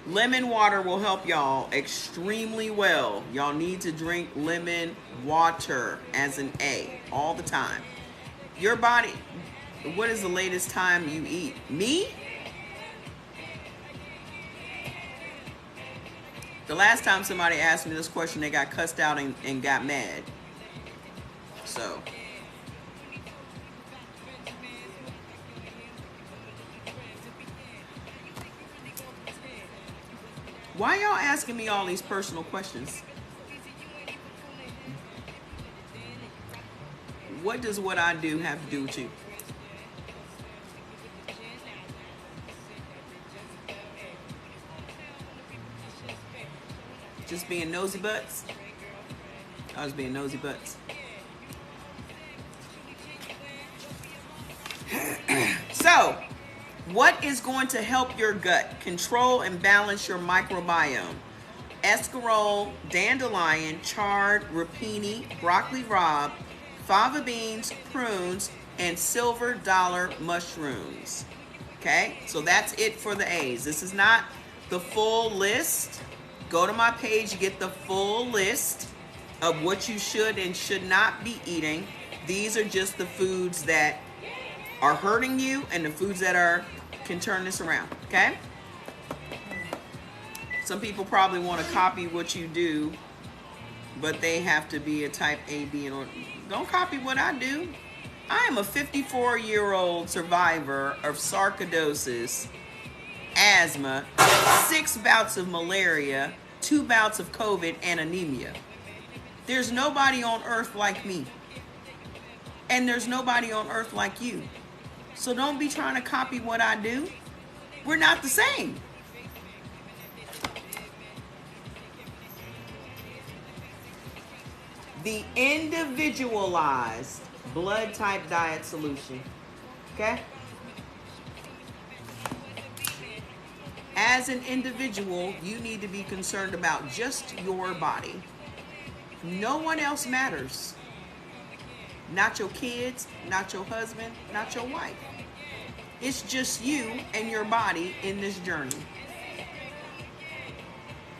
Lemon water will help y'all extremely well. Y'all need to drink lemon water as an A all the time. Your body, what is the latest time you eat? Me? The last time somebody asked me this question, they got cussed out and got mad. So. Why y'all asking me all these personal questions? What does what I do have to do with you? Just being nosy butts? I was being nosy butts. So, what is going to help your gut control and balance your microbiome? Escarole, dandelion, chard, rapini, broccoli rabe, fava beans, prunes, and silver dollar mushrooms. Okay, so that's it for the A's. This is not the full list. Go to my page, you get the full list of what you should and should not be eating. These are just the foods that are hurting you and the foods that can turn this around, okay? Some people probably want to copy what you do, but they have to be a type A, B, and don't copy what I do. I am a 54-year-old survivor of sarcoidosis, asthma, 6 bouts of malaria, 2 bouts of COVID, and anemia. There's nobody on earth like me. And there's nobody on earth like you. So don't be trying to copy what I do. We're not the same. The individualized blood type diet solution. Okay? As an individual, you need to be concerned about just your body. No one else matters. Not your kids, not your husband, not your wife. It's just you and your body in this journey.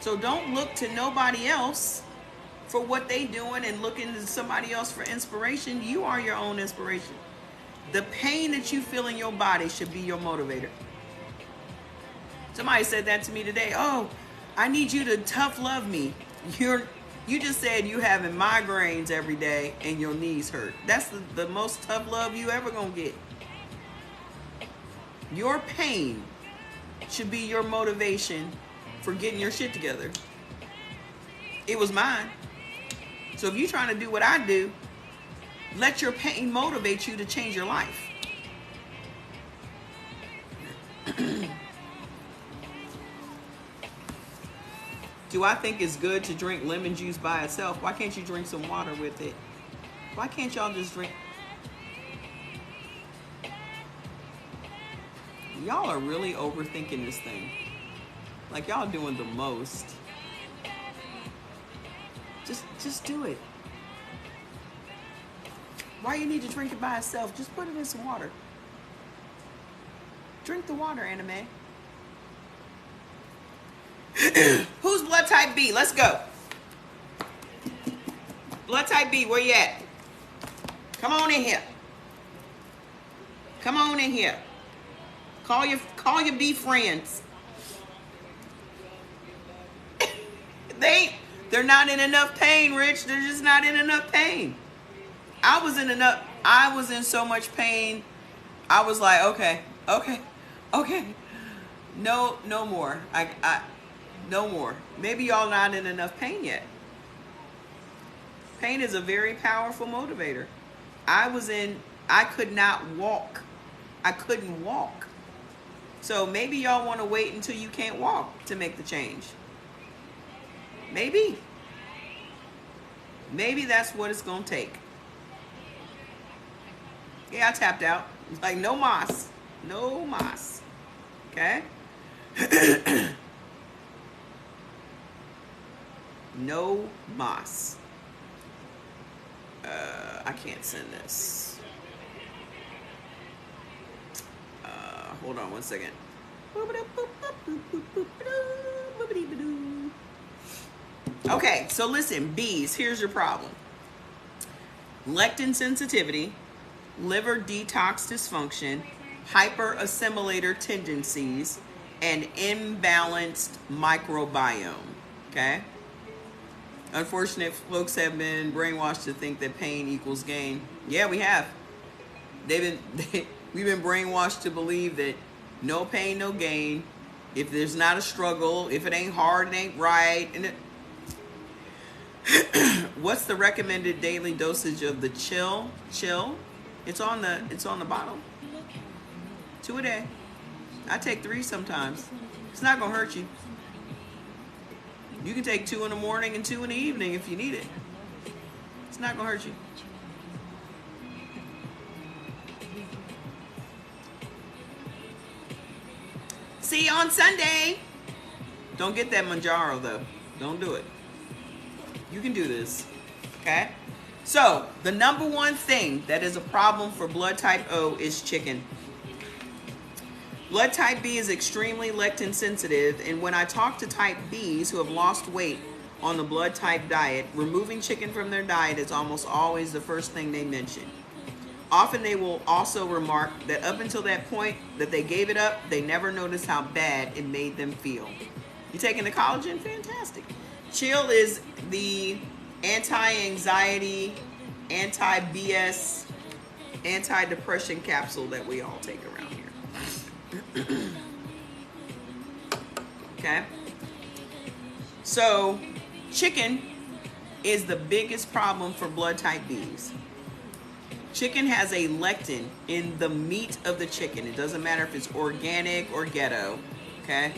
So don't look to nobody else for what they doing and looking to somebody else for inspiration. You are your own inspiration. The pain that you feel in your body should be your motivator. Somebody said that to me today. Oh, I need you to tough love me. You just said you having migraines every day and your knees hurt. That's the most tough love you ever gonna get. Your pain should be your motivation for getting your shit together. It was mine. So if you're trying to do what I do, let your pain motivate you to change your life. Do I think it's good to drink lemon juice by itself? Why can't you drink some water with it? Why can't y'all just drink? Y'all are really overthinking this thing. Like y'all doing the most. Just do it. Why you need to drink it by itself? Just put it in some water. Drink the water, Anime. Who's blood type B? Let's go. Blood type B, where you at? Come on in here. Come on in here. Call your B friends. They're not in enough pain, Rich. They're just not in enough pain. I was in so much pain. I was like, okay. No more. No more. Maybe y'all not in enough pain yet. Pain is a very powerful motivator. I could not walk. I couldn't walk. So maybe y'all want to wait until you can't walk to make the change. Maybe. Maybe that's what it's going to take. Yeah, I tapped out. It's like, no mas. No mas. Okay? No mas. I can't send this. Hold on one second. Okay, so listen, B's, here's your problem. Lectin sensitivity, liver detox dysfunction, hyperassimilator tendencies, and imbalanced microbiome. Okay? Unfortunate folks have been brainwashed to think that pain equals gain. Yeah, we have. We've been brainwashed to believe that no pain, no gain. If there's not a struggle, if it ain't hard, it ain't right. And what's the recommended daily dosage of the chill? It's on the bottle. 2 a day. I take 3 sometimes. It's not gonna hurt you. You can take 2 in the morning and 2 in the evening if you need it. It's not gonna hurt you. See you on Sunday. Don't get that Manjaro though. Don't do it. You can do this. Okay? So, the number one thing that is a problem for blood type O is chicken. Blood type B is extremely lectin sensitive, and when I talk to type Bs who have lost weight on the blood type diet, removing chicken from their diet is almost always the first thing they mention. Often they will also remark that up until that point that they gave it up, they never noticed how bad it made them feel. You taking the collagen? Fantastic. Chill is the anti-anxiety, anti-BS, anti-depression capsule that we all take around here. Okay? So, chicken is the biggest problem for blood type Bs. Chicken has a lectin in the meat of the chicken. It doesn't matter if it's organic or ghetto. Okay?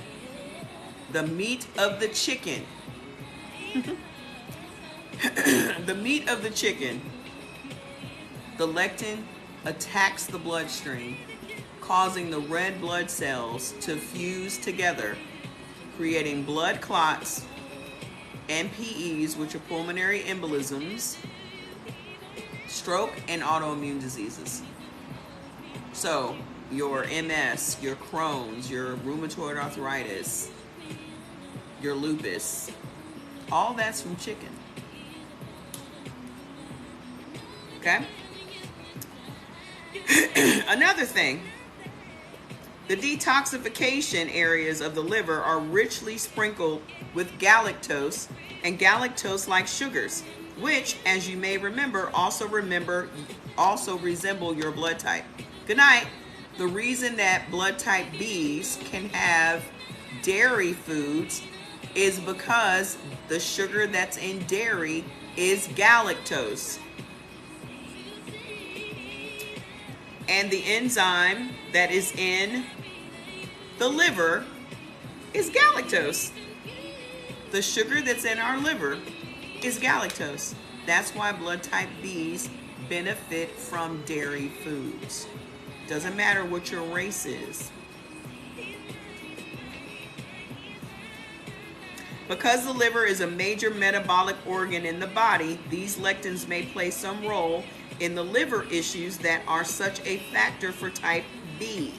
The meat of the chicken. The meat of the chicken, the lectin attacks the bloodstream, causing the red blood cells to fuse together, creating blood clots, MPEs, which are pulmonary embolisms, stroke, and autoimmune diseases. So, your MS, your Crohn's, your rheumatoid arthritis, your lupus, all that's from chicken. Okay? Another thing, the detoxification areas of the liver are richly sprinkled with galactose and galactose-like sugars, which, as you may remember, also resemble your blood type. Good night. The reason that blood type Bs can have dairy foods is because the sugar that's in dairy is galactose. And the enzyme that is in the liver is galactose. The sugar that's in our liver is galactose. That's why blood type Bs benefit from dairy foods. Doesn't matter what your race is. Because the liver is a major metabolic organ in the body, these lectins may play some role in the liver issues that are such a factor for type B.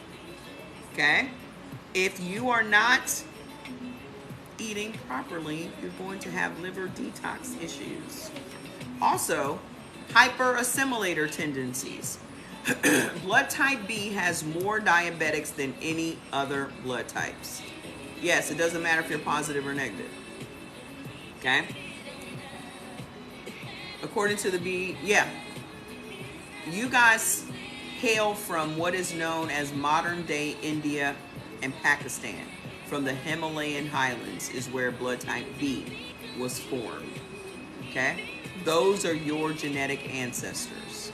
Okay? If you are not eating properly, you're going to have liver detox issues. Also, hyperassimilator tendencies. Blood type B has more diabetics than any other blood types. Yes, it doesn't matter if you're positive or negative. Okay? According to the B, yeah. You guys hail from what is known as modern day India and Pakistan. From the Himalayan highlands is where blood type B was formed. Okay? Those are your genetic ancestors.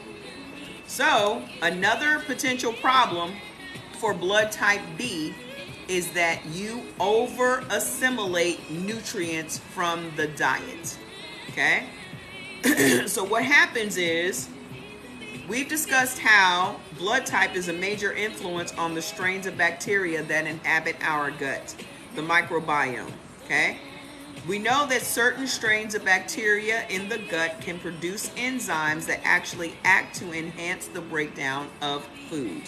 So, another potential problem for blood type B is that you over assimilate nutrients from the diet. Okay? So what happens is, we've discussed how blood type is a major influence on the strains of bacteria that inhabit our gut, the microbiome. Okay? We know that certain strains of bacteria in the gut can produce enzymes that actually act to enhance the breakdown of food.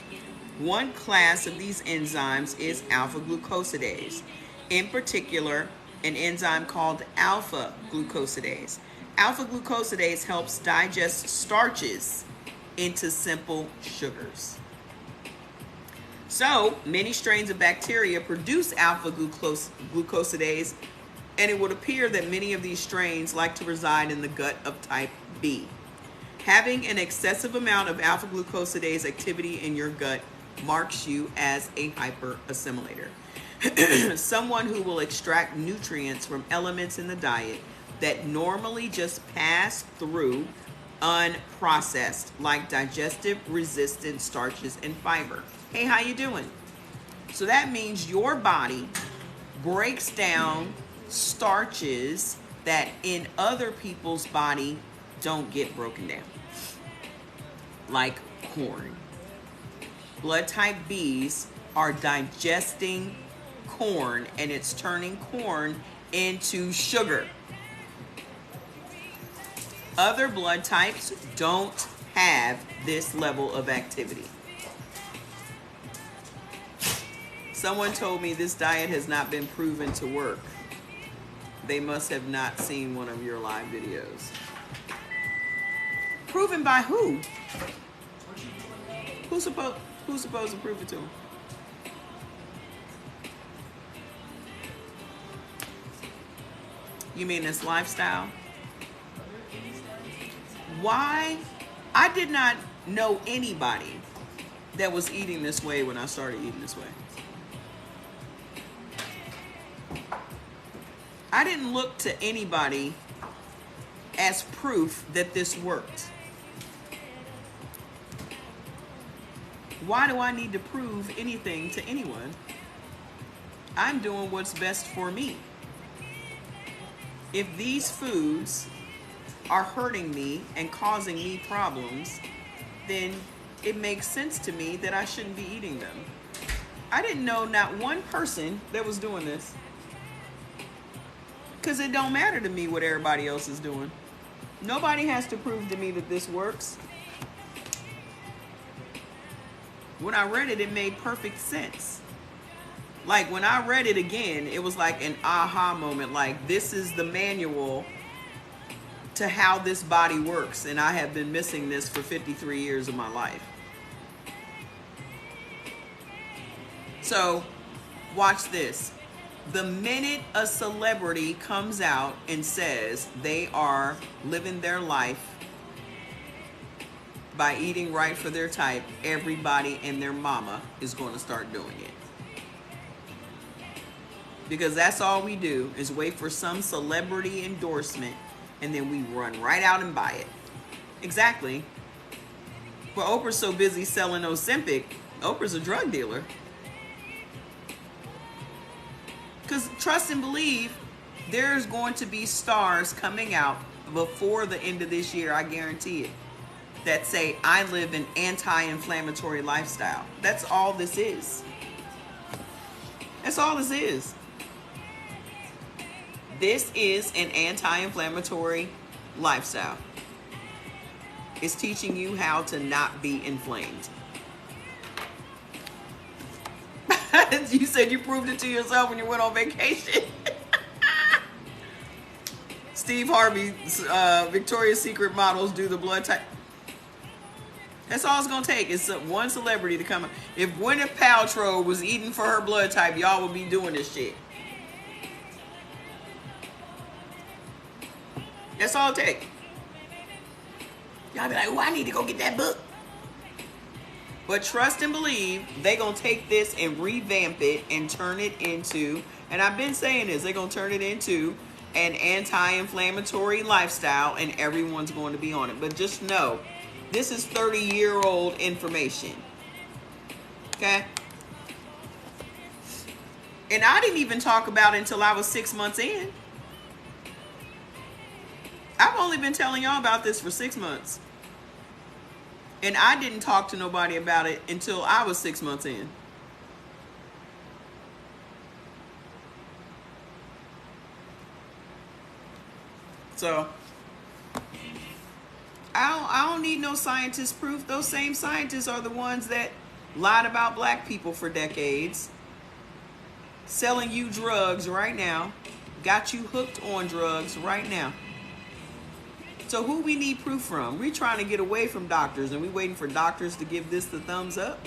One class of these enzymes is alpha glucosidase. In particular, an enzyme called alpha glucosidase. Alpha glucosidase helps digest starches into simple sugars. So, many strains of bacteria produce alpha glucosidase, and it would appear that many of these strains like to reside in the gut of type B. Having an excessive amount of alpha glucosidase activity in your gut marks you as a hyper assimilator. Someone who will extract nutrients from elements in the diet that normally just pass through unprocessed, like digestive resistant starches and fiber. Hey, how you doing? So that means your body breaks down starches that in other people's body don't get broken down, like corn. Blood type Bs are digesting corn, and it's turning corn into sugar. Other blood types don't have this level of activity. Someone told me this diet has not been proven to work. They must have not seen one of your live videos. Proven by who? Who's supposed to prove it to them? You mean this lifestyle? Why? I did not know anybody that was eating this way when I started eating this way. I didn't look to anybody as proof that this worked. Why do I need to prove anything to anyone? I'm doing what's best for me. If these foods are hurting me and causing me problems, then it makes sense to me that I shouldn't be eating them. I didn't know not one person that was doing this, because it don't matter to me what everybody else is doing. Nobody has to prove to me that this works. When I read it, it made perfect sense. Like when I read it again, it was like an aha moment. Like, this is the manual to how this body works, and I have been missing this for 53 years of my life. So, watch this. The minute a celebrity comes out and says they are living their life by eating right for their type, everybody and their mama is going to start doing it. Because that's all we do, is wait for some celebrity endorsement, and then we run right out and buy it. Exactly. But Oprah's so busy selling Ozempic, Oprah's a drug dealer. Because trust and believe, there's going to be stars coming out before the end of this year, I guarantee it, that say, I live an anti-inflammatory lifestyle. That's all this is. That's all this is. This is an anti-inflammatory lifestyle. It's teaching you how to not be inflamed. You said you proved it to yourself when you went on vacation. Steve Harvey, Victoria's Secret models do the blood type. That's all it's going to take. It's one celebrity to come. If Gwyneth Paltrow was eating for her blood type, y'all would be doing this shit. That's all it takes. Y'all be like, oh, I need to go get that book. But trust and believe, they're going to take this and revamp it and turn it into, and I've been saying this, they're going to turn it into an anti-inflammatory lifestyle, and everyone's going to be on it. But just know, this is 30-year-old information. Okay? And I didn't even talk about it until I was 6 months in. I've only been telling y'all about this for 6 months. And I didn't talk to nobody about it until I was 6 months in. So, I don't need no scientist proof. Those same scientists are the ones that lied about black people for decades, selling you drugs right now, got you hooked on drugs right now. So who we need proof from? We're trying to get away from doctors, and we're waiting for doctors to give this the thumbs up.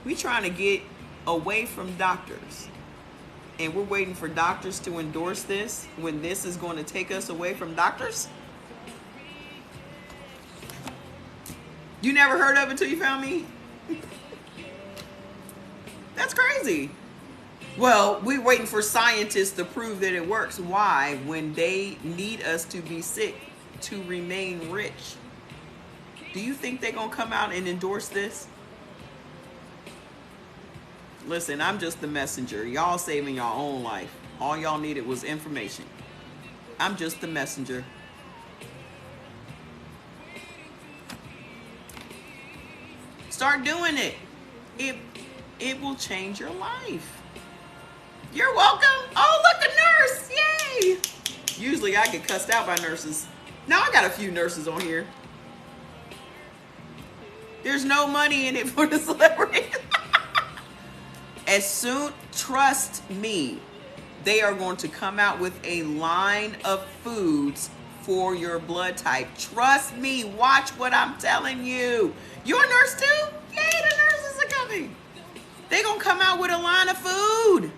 We're trying to get away from doctors, and we're waiting for doctors to endorse this when this is going to take us away from doctors? You never heard of it until you found me? That's crazy. Well, we're waiting for scientists to prove that it works. Why? When they need us to be sick to remain rich. Do you think they're going to come out and endorse this? Listen, I'm just the messenger. Y'all saving your own life. All y'all needed was information. I'm just the messenger. Start doing it. It will change your life. You're welcome. Oh, look, a nurse. Yay. Usually I get cussed out by nurses. Now I got a few nurses on here. There's no money in it for the celebrity. Trust me, they are going to come out with a line of foods for your blood type. Trust me. Watch what I'm telling you. You're a nurse too? Yay, the nurses are coming. They're going to come out with a line of food.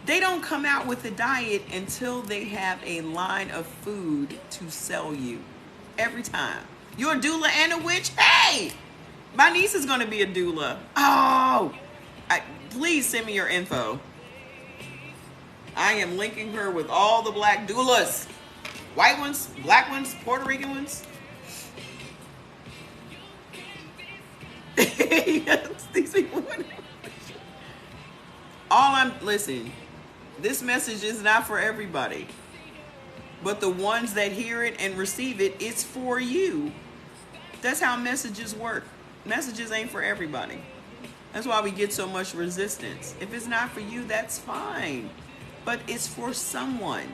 They don't come out with a diet until they have a line of food to sell you. Every time. You're a doula and a witch? Hey! My niece is going to be a doula. Oh! Please send me your info. I am linking her with all the black doulas. White ones, black ones, Puerto Rican ones. These people. Listen, this message is not for everybody. But the ones that hear it and receive it, it's for you. That's how messages work. Messages ain't for everybody. That's why we get so much resistance. If it's not for you, that's fine. But it's for someone.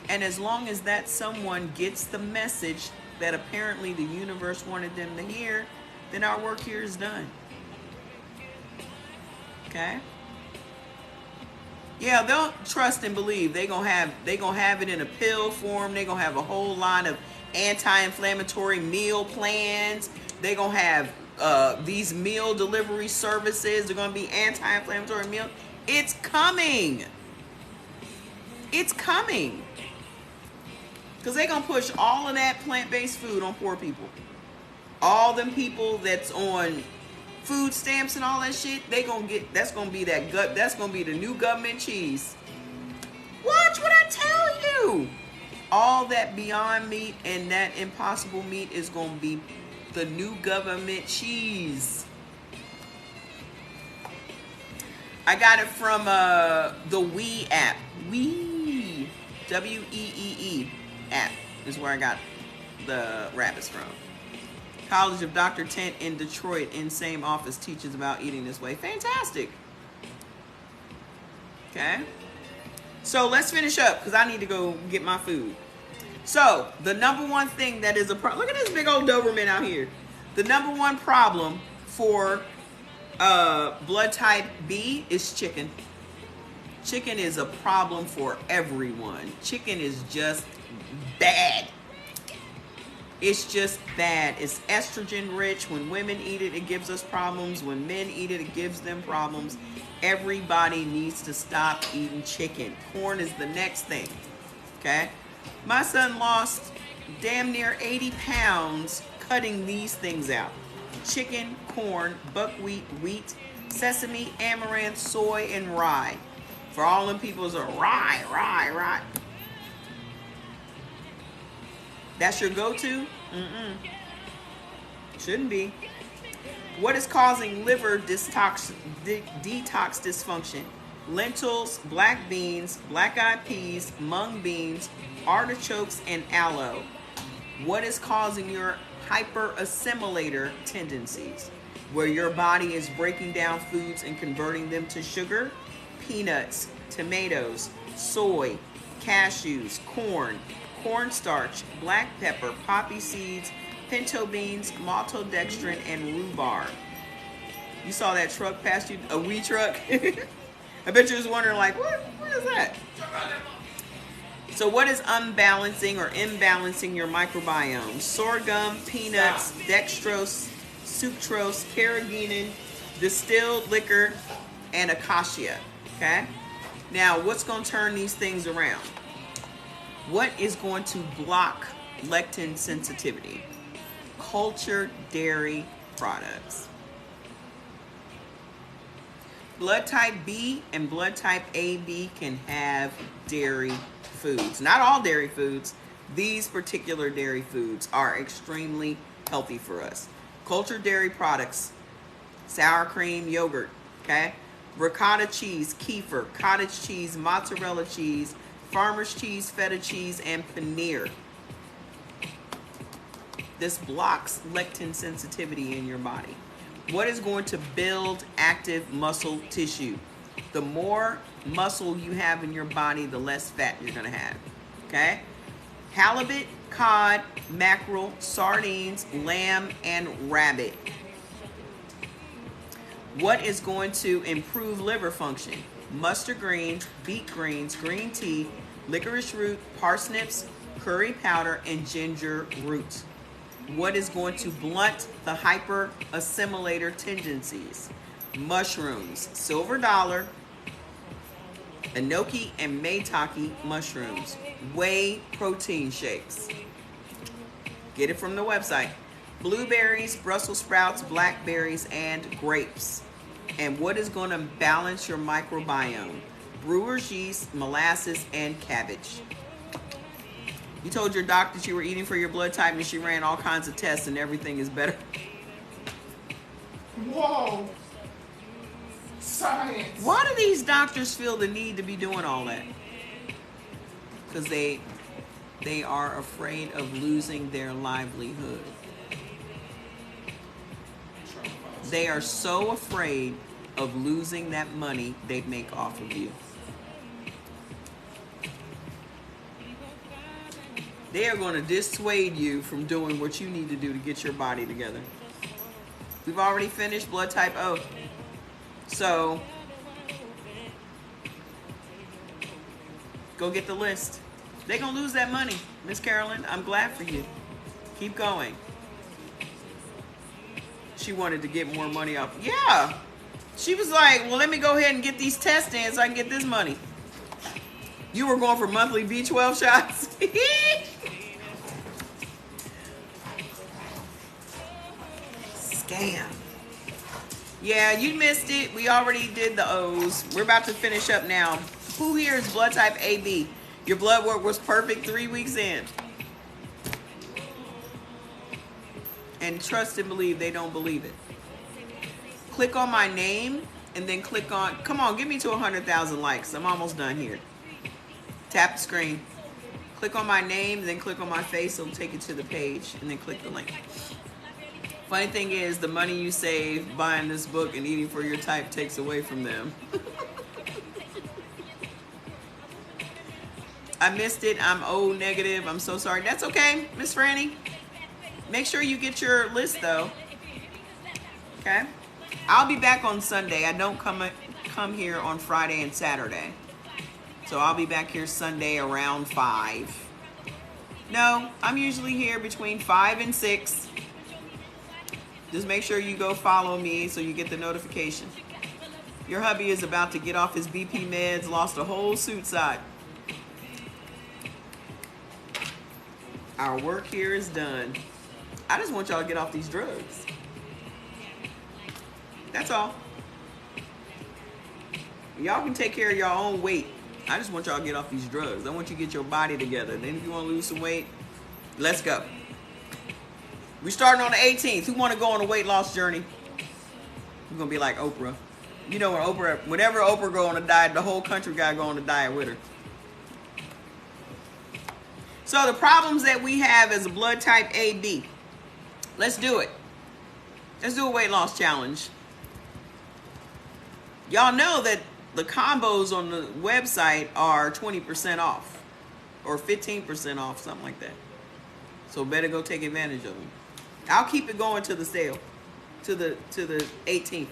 And as long as that someone gets the message that apparently the universe wanted them to hear, then our work here is done. Okay? Yeah, they'll trust and believe. They gonna have it in a pill form. They gonna have a whole line of anti-inflammatory meal plans. They gonna have these meal delivery services. They're gonna be anti-inflammatory meal. It's coming. It's coming. Because they're gonna push all of that plant-based food on poor people. All them people that's on food stamps and all that shit, that's gonna be the new government cheese. Watch what I tell you. All that Beyond Meat and that Impossible Meat is gonna be the new government cheese. I got it from the WEE app. WEE, WEEE app is where I got the rabbits from. College of Dr. Tent in Detroit, in same office, teaches about eating this way. Fantastic. Okay. So let's finish up because I need to go get my food. So the number one thing that is a problem. Look at this big old Doberman out here. The number one problem for blood type B is chicken. Chicken is a problem for everyone. Chicken is just bad. It's just bad. It's estrogen rich. When women eat it, it gives us problems. When men eat it, it gives them problems. Everybody needs to stop eating chicken. Corn is the next thing. Okay? My son lost damn near 80 pounds cutting these things out. Chicken, corn, buckwheat, wheat. sesame, amaranth, soy, and rye. For all them people's are rye. That's your go-to? Shouldn't be. What is causing liver detox dysfunction? Lentils, black beans, black-eyed peas, mung beans, artichokes, and aloe. What is causing your hyperassimilator tendencies, where your body is breaking down foods and converting them to sugar? Peanuts, tomatoes, soy, cashews, corn, cornstarch, black pepper, poppy seeds, pinto beans, maltodextrin, and rhubarb. You saw that truck pass you, a wee truck? I bet you was wondering, like, what is that? So what is unbalancing or imbalancing your microbiome? Sorghum, peanuts, dextrose, sucrose, carrageenan, distilled liquor, and acacia. Okay? Now, what's going to turn these things around? What is going to block lectin sensitivity? Cultured dairy products. Blood type B and blood type AB can have dairy foods. Not all dairy foods. These particular dairy foods are extremely healthy for us. Cultured dairy products, sour cream, yogurt, okay? Ricotta cheese, kefir, cottage cheese, mozzarella cheese, farmer's cheese, feta cheese, and paneer. This blocks lectin sensitivity in your body. What is going to build active muscle tissue? The more muscle you have in your body, the less fat you're going to have. Okay? Halibut, cod, mackerel, sardines, lamb, and rabbit. What is going to improve liver function? Mustard greens, beet greens, green tea, licorice root, parsnips, curry powder, and ginger root. What is going to blunt the hyperassimilator tendencies? Mushrooms, silver dollar, enoki, and maitake mushrooms. Whey protein shakes. Get it from the website. Blueberries, Brussels sprouts, blackberries, and grapes. And what is going to balance your microbiome? Brewer's yeast, molasses, and cabbage. You told your doctor that you were eating for your blood type and she ran all kinds of tests and everything is better. Whoa. Science. Why do these doctors feel the need to be doing all that? Because they are afraid of losing their livelihood. They are so afraid of losing that money they make off of you. They are going to dissuade you from doing what you need to do to get your body together. We've already finished blood type O. So, go get the list. They're going to lose that money. Miss Carolyn, I'm glad for you. Keep going. She wanted to get more money off. Yeah. She was like, well, let me go ahead and get these tests in so I can get this money. You were going for monthly B12 shots? Scam. Yeah, you missed it. We already did the O's. We're about to finish up now. Who here is blood type AB? Your blood work was perfect 3 weeks in. And trust and believe they don't believe it. Click on my name and then click on, come on, get me to 100,000 likes. I'm almost done here. Tap the screen. Click on my name, then click on my face. It'll take you to the page and then click the link. Funny thing is, the money you save buying this book and eating for your type takes away from them. I missed it. I'm O negative. I'm so sorry. That's okay, Miss Franny. Make sure you get your list though. Okay? I'll be back on Sunday. I don't come here on Friday and Saturday. So I'll be back here Sunday around 5. No, I'm usually here between 5 and 6. Just make sure you go follow me so you get the notification. Your hubby is about to get off his BP meds, lost a whole suit side. Our work here is done. I just want y'all to get off these drugs. That's all. Y'all can take care of your own weight. I just want y'all to get off these drugs. I want you to get your body together. Then if you want to lose some weight, let's go. We starting on the 18th. Who want to go on a weight loss journey? We're going to be like Oprah. You know, whenever Oprah go on a diet, the whole country got to go on a diet with her. So the problems that we have as a blood type AB. Let's do it. Let's do a weight loss challenge. Y'all know that the combos on the website are 20% off or 15% off, something like that. So better go take advantage of them. I'll keep it going to the sale, to the 18th.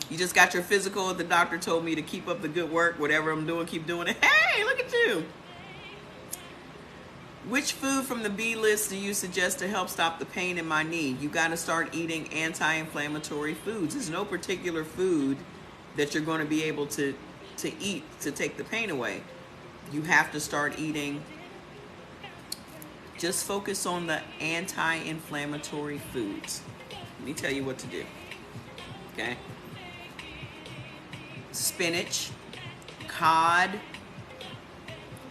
You just got your physical. The doctor told me to keep up the good work. Whatever I'm doing, keep doing it. Hey, look at you. Which food from the B list do you suggest to help stop the pain in my knee? You got to start eating anti-inflammatory foods. There's no particular food that you're going to be able to eat to take the pain away. You have to start eating. Just focus on the anti-inflammatory foods. Let me tell you what to do. Okay? Spinach, cod,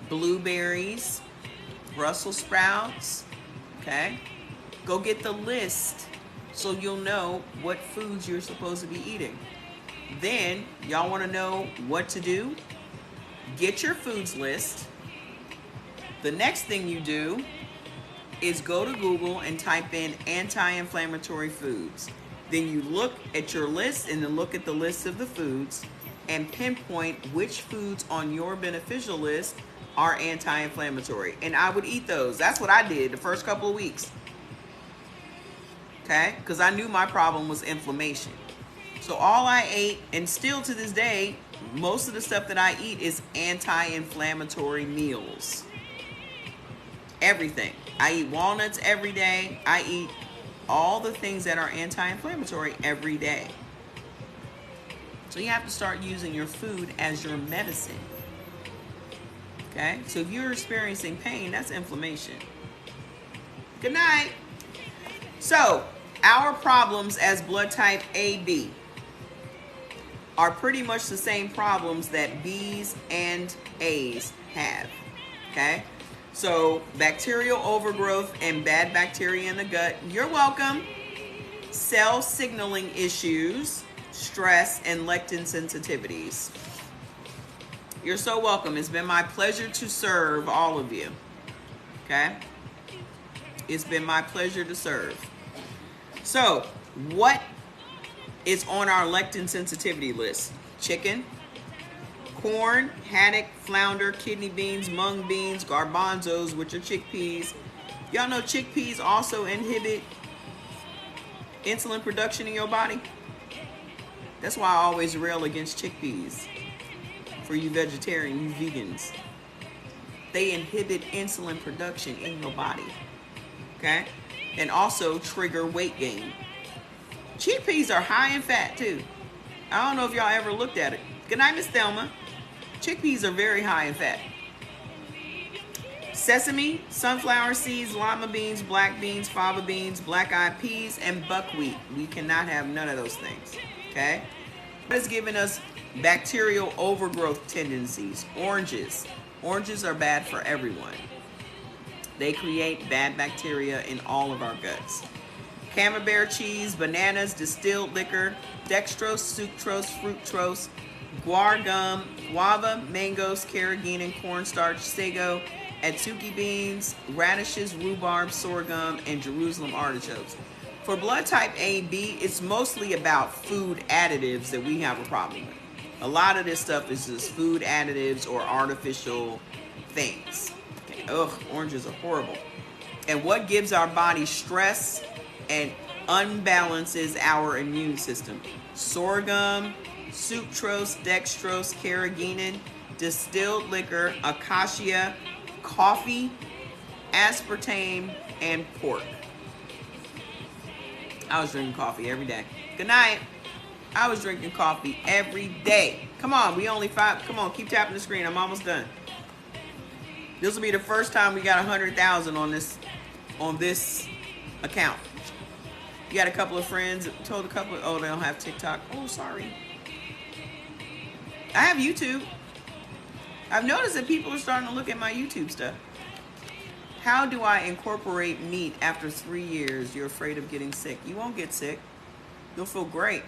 blueberries, Brussels sprouts. Okay? Go get the list so you'll know what foods you're supposed to be eating. Then, y'all want to know what to do? Get your foods list. The next thing you do is go to Google and type in anti-inflammatory foods. Then you look at your list and then look at the list of the foods and pinpoint which foods on your beneficial list are anti-inflammatory. And I would eat those. That's what I did the first couple of weeks. Okay? Because I knew my problem was inflammation. So all I ate, and still to this day, most of the stuff that I eat is anti-inflammatory meals. Everything. I eat walnuts every day. I eat all the things that are anti-inflammatory every day. So you have to start using your food as your medicine. Okay? So if you're experiencing pain, that's inflammation. Good night. So, our problems as blood type AB are pretty much the same problems that B's and A's have. Okay? So, bacterial overgrowth and bad bacteria in the gut, you're welcome. Cell signaling issues, stress, and lectin sensitivities. You're so welcome. It's been my pleasure to serve all of you. Okay? It's been my pleasure to serve. So, what is on our lectin sensitivity list? Chicken, corn, haddock, flounder, kidney beans, mung beans, garbanzos, which are chickpeas. Y'all know chickpeas also inhibit insulin production in your body? That's why I always rail against chickpeas. For you vegetarian, you vegans. They inhibit insulin production in your body. Okay? And also trigger weight gain. Chickpeas are high in fat too. I don't know if y'all ever looked at it. Good night, Miss Thelma. Chickpeas are very high in fat. Sesame, sunflower seeds, lima beans, black beans, fava beans, black-eyed peas, and buckwheat. We cannot have none of those things. Okay? What is giving us bacterial overgrowth tendencies? Oranges. Oranges are bad for everyone. They create bad bacteria in all of our guts. Camembert cheese, bananas, distilled liquor, dextrose, sucrose, fructose, guar gum, guava, mangoes, carrageenan, cornstarch, sago, atsuki beans, radishes, rhubarb, sorghum, and Jerusalem artichokes. For blood type AB, it's mostly about food additives that we have a problem with. A lot of this stuff is just food additives or artificial things. Okay. Ugh, oranges are horrible. And what gives our body stress and unbalances our immune system? Sorghum, sucrose, dextrose, carrageenan, distilled liquor, acacia, coffee, aspartame, and pork. I was drinking coffee every day. Good night. I was drinking coffee every day. Come on, we only 5. Come on, keep tapping the screen. I'm almost done. This will be the first time we got 100,000 on this account. You got a couple of friends, told a couple, oh, they don't have TikTok. Oh, sorry. I have YouTube. I've noticed that people are starting to look at my YouTube stuff. How do I incorporate meat after 3 years? You're afraid of getting sick. You won't get sick. You'll feel great.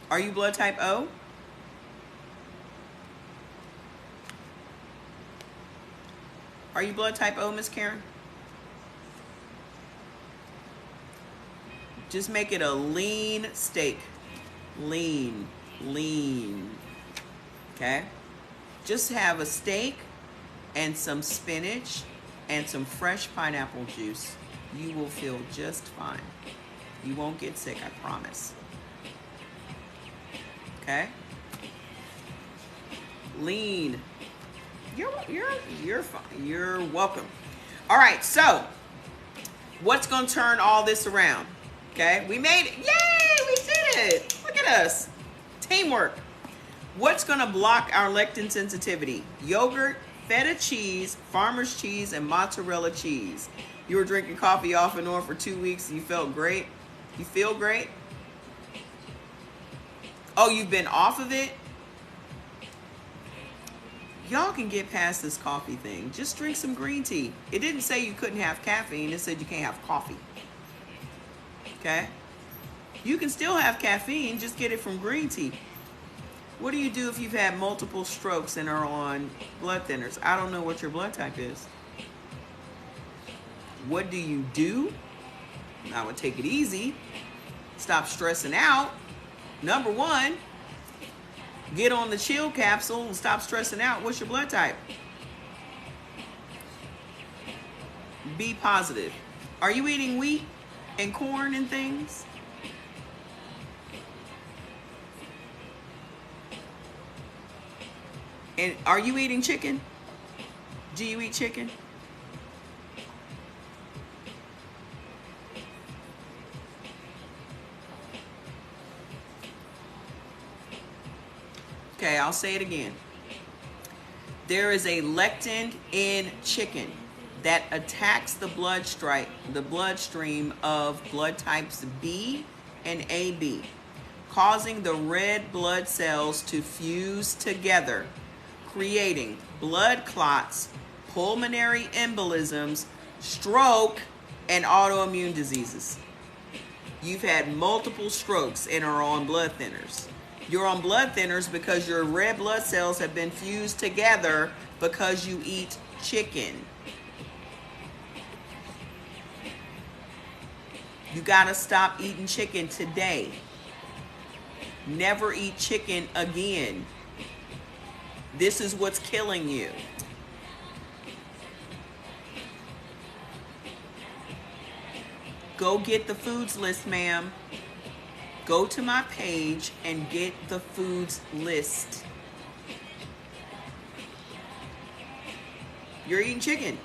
Are you blood type O? Are you blood type O, Miss Karen? Just make it a lean steak. Lean. Okay? Just have a steak and some spinach and some fresh pineapple juice. You will feel just fine. You won't get sick, I promise. Okay? Lean. You're fine. You're welcome. All right, so what's going to turn all this around? Okay? We made it. Yay! We did it. Look at us. Teamwork. What's going to block our lectin sensitivity? Yogurt, feta cheese, farmer's cheese, and mozzarella cheese. You were drinking coffee off and on for 2 weeks and you felt great? You feel great? Oh, you've been off of it? Y'all can get past this coffee thing. Just drink some green tea. It didn't say you couldn't have caffeine. It said you can't have coffee. Okay? You can still have caffeine. Just get it from green tea. What do you do if you've had multiple strokes and are on blood thinners? I don't know what your blood type is. What do you do? I would take it easy. Stop stressing out. Number one, get on the chill capsule and stop stressing out. What's your blood type? Be positive. Are you eating wheat and corn and things? And are you eating chicken? Do you eat chicken? Okay, I'll say it again. There is a lectin in chicken that attacks the bloodstream of blood types B and AB, causing the red blood cells to fuse together, creating blood clots, pulmonary embolisms, stroke, and autoimmune diseases. You've had multiple strokes and are on blood thinners. You're on blood thinners because your red blood cells have been fused together because you eat chicken. You gotta stop eating chicken today. Never eat chicken again. This is what's killing you. Go get the foods list, ma'am. Go to my page and get the foods list. You're eating chicken.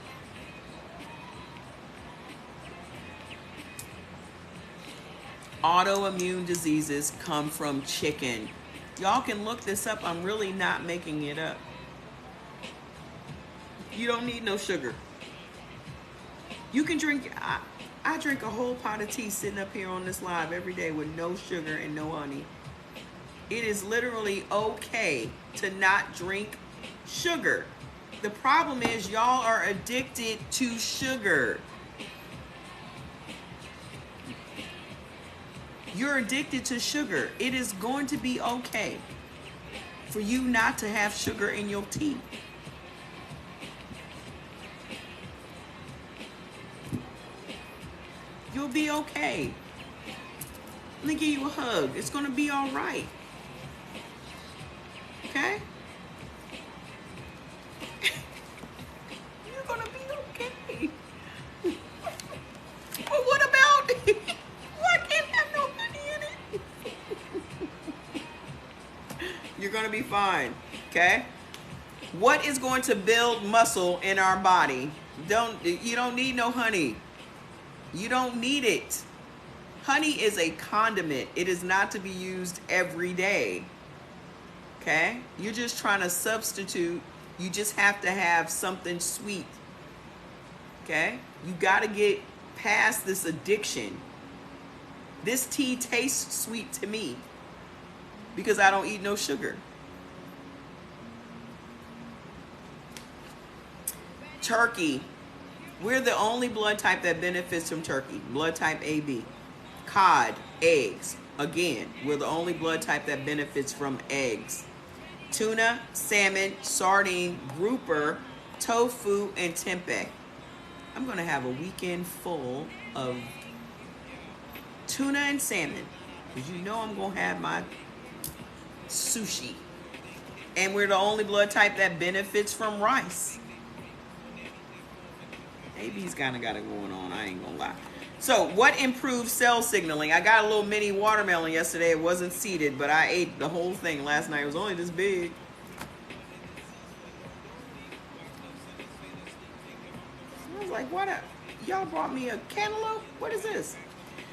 Autoimmune diseases come from chicken. Y'all can look this up. I'm really not making it up. You don't need no sugar. You can drink, I drink a whole pot of tea sitting up here on this live every day with no sugar and no honey. It is literally okay to not drink sugar. The problem is y'all are addicted to sugar. You're addicted to sugar. It is going to be okay for you not to have sugar in your tea. You'll be okay. Let me give you a hug. It's going to be all right. Okay? You're going to be okay. But what about... I can't have no honey in it. You're going to be fine. Okay? What is going to build muscle in our body? You don't need no honey. You don't need it. Honey is a condiment. It is not to be used every day. Okay? You're just trying to substitute. You just have to have something sweet. Okay? You got to get past this addiction. This tea tastes sweet to me because I don't eat no sugar. Turkey. We're the only blood type that benefits from turkey. Blood type AB. Cod, eggs. Again, we're the only blood type that benefits from eggs. Tuna, salmon, sardine, grouper, tofu, and tempeh. I'm going to have a weekend full of tuna and salmon, because you know I'm going to have my sushi. And we're the only blood type that benefits from rice. AB's kind of got it going on, I ain't going to lie. So, what improves cell signaling? I got a little mini watermelon yesterday. It wasn't seeded, but I ate the whole thing last night. It was only this big. I was like, what? Y'all brought me a cantaloupe? What is this?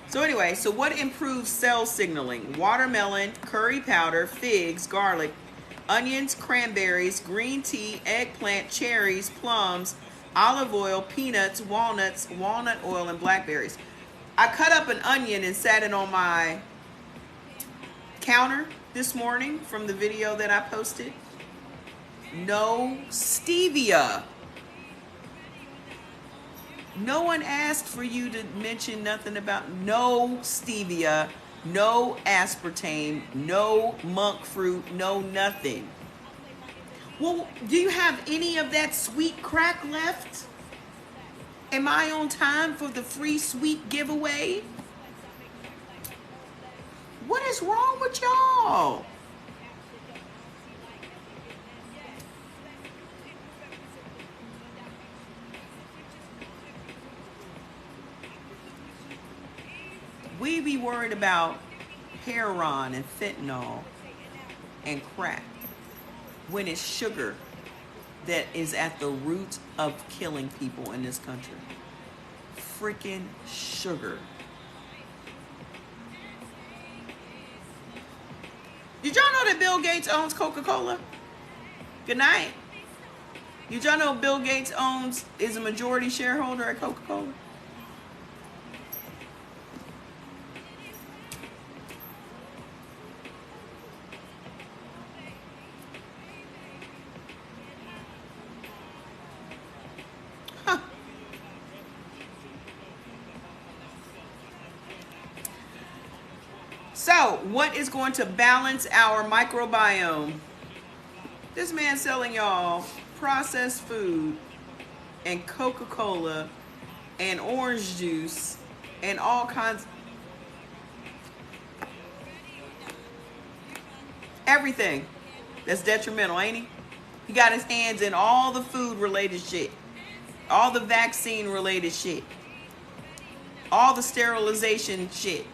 So anyway, so what improves cell signaling? Watermelon, curry powder, figs, garlic, onions, cranberries, green tea, eggplant, cherries, plums, olive oil, peanuts, walnuts, walnut oil, and blackberries. I cut up an onion and sat it on my counter this morning from the video that I posted. No stevia. No one asked for you to mention nothing about no stevia, no aspartame, no monk fruit, no nothing. Well, do you have any of that sweet crack left? Am I on time for the free sweet giveaway? What is wrong with y'all? We be worried about heroin and fentanyl and crack when it's sugar that is at the root of killing people in this country. Freaking sugar. Did y'all know that Bill Gates owns Coca-Cola? Good night. Did y'all know Bill Gates is a majority shareholder at Coca-Cola? So, what is going to balance our microbiome? This man selling y'all processed food and Coca-Cola and orange juice and all kinds. Everything that's detrimental, ain't he? He got his hands in all the food-related shit. All the vaccine-related shit. All the sterilization shit.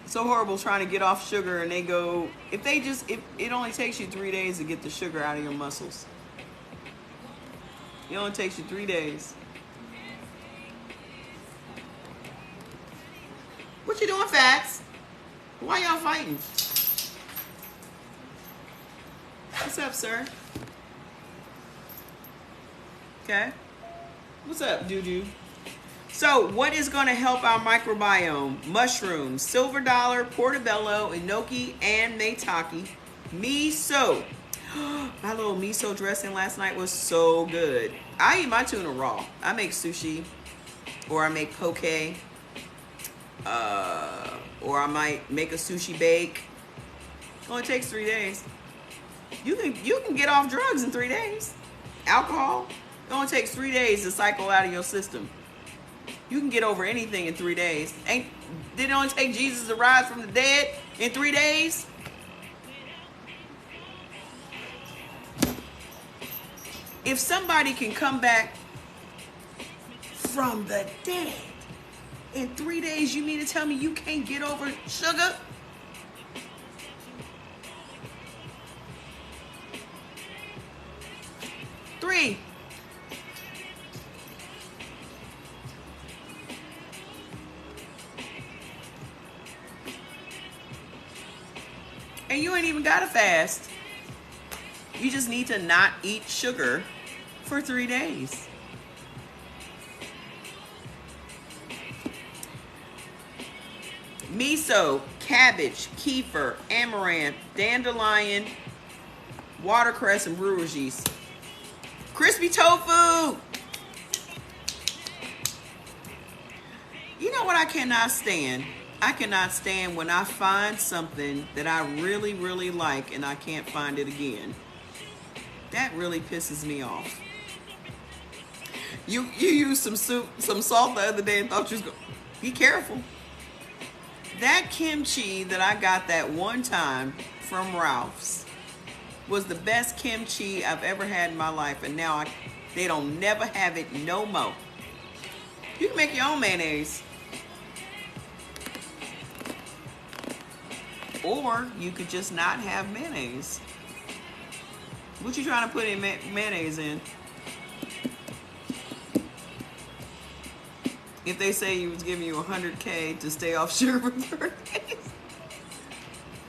So horrible trying to get off sugar, and they go, if it only takes you 3 days to get the sugar out of your muscles. It only takes you 3 days. What you doing, Fats? Why y'all fighting? What's up, sir? Okay. What's up, doo-doo? So, what is going to help our microbiome? Mushrooms, silver dollar, portobello, enoki, and maitake. Miso. My little miso dressing last night was so good. I eat my tuna raw. I make sushi, or I make poke, or I might make a sushi bake. It only takes 3 days. You can get off drugs in 3 days. Alcohol. It only takes 3 days to cycle out of your system. You can get over anything in 3 days. Did it only take Jesus to rise from the dead in 3 days? If somebody can come back from the dead in 3 days, you mean to tell me you can't get over sugar? Three. And you ain't even got to fast. You just need to not eat sugar for 3 days. miso, cabbage, kefir, amaranth, dandelion, watercress, and brewer's yeast. Crispy tofu. You know what I cannot stand? I cannot stand when I find something that I really, really like and I can't find it again. That really pisses me off. You used some salt the other day and thought you was going. Be careful. That kimchi that I got that one time from Ralph's was the best kimchi I've ever had in my life, and now they don't never have it no more. You can make your own mayonnaise. Or you could just not have mayonnaise. What you trying to put in mayonnaise in? If they say you was giving you $100K to stay off sugar for 30 days,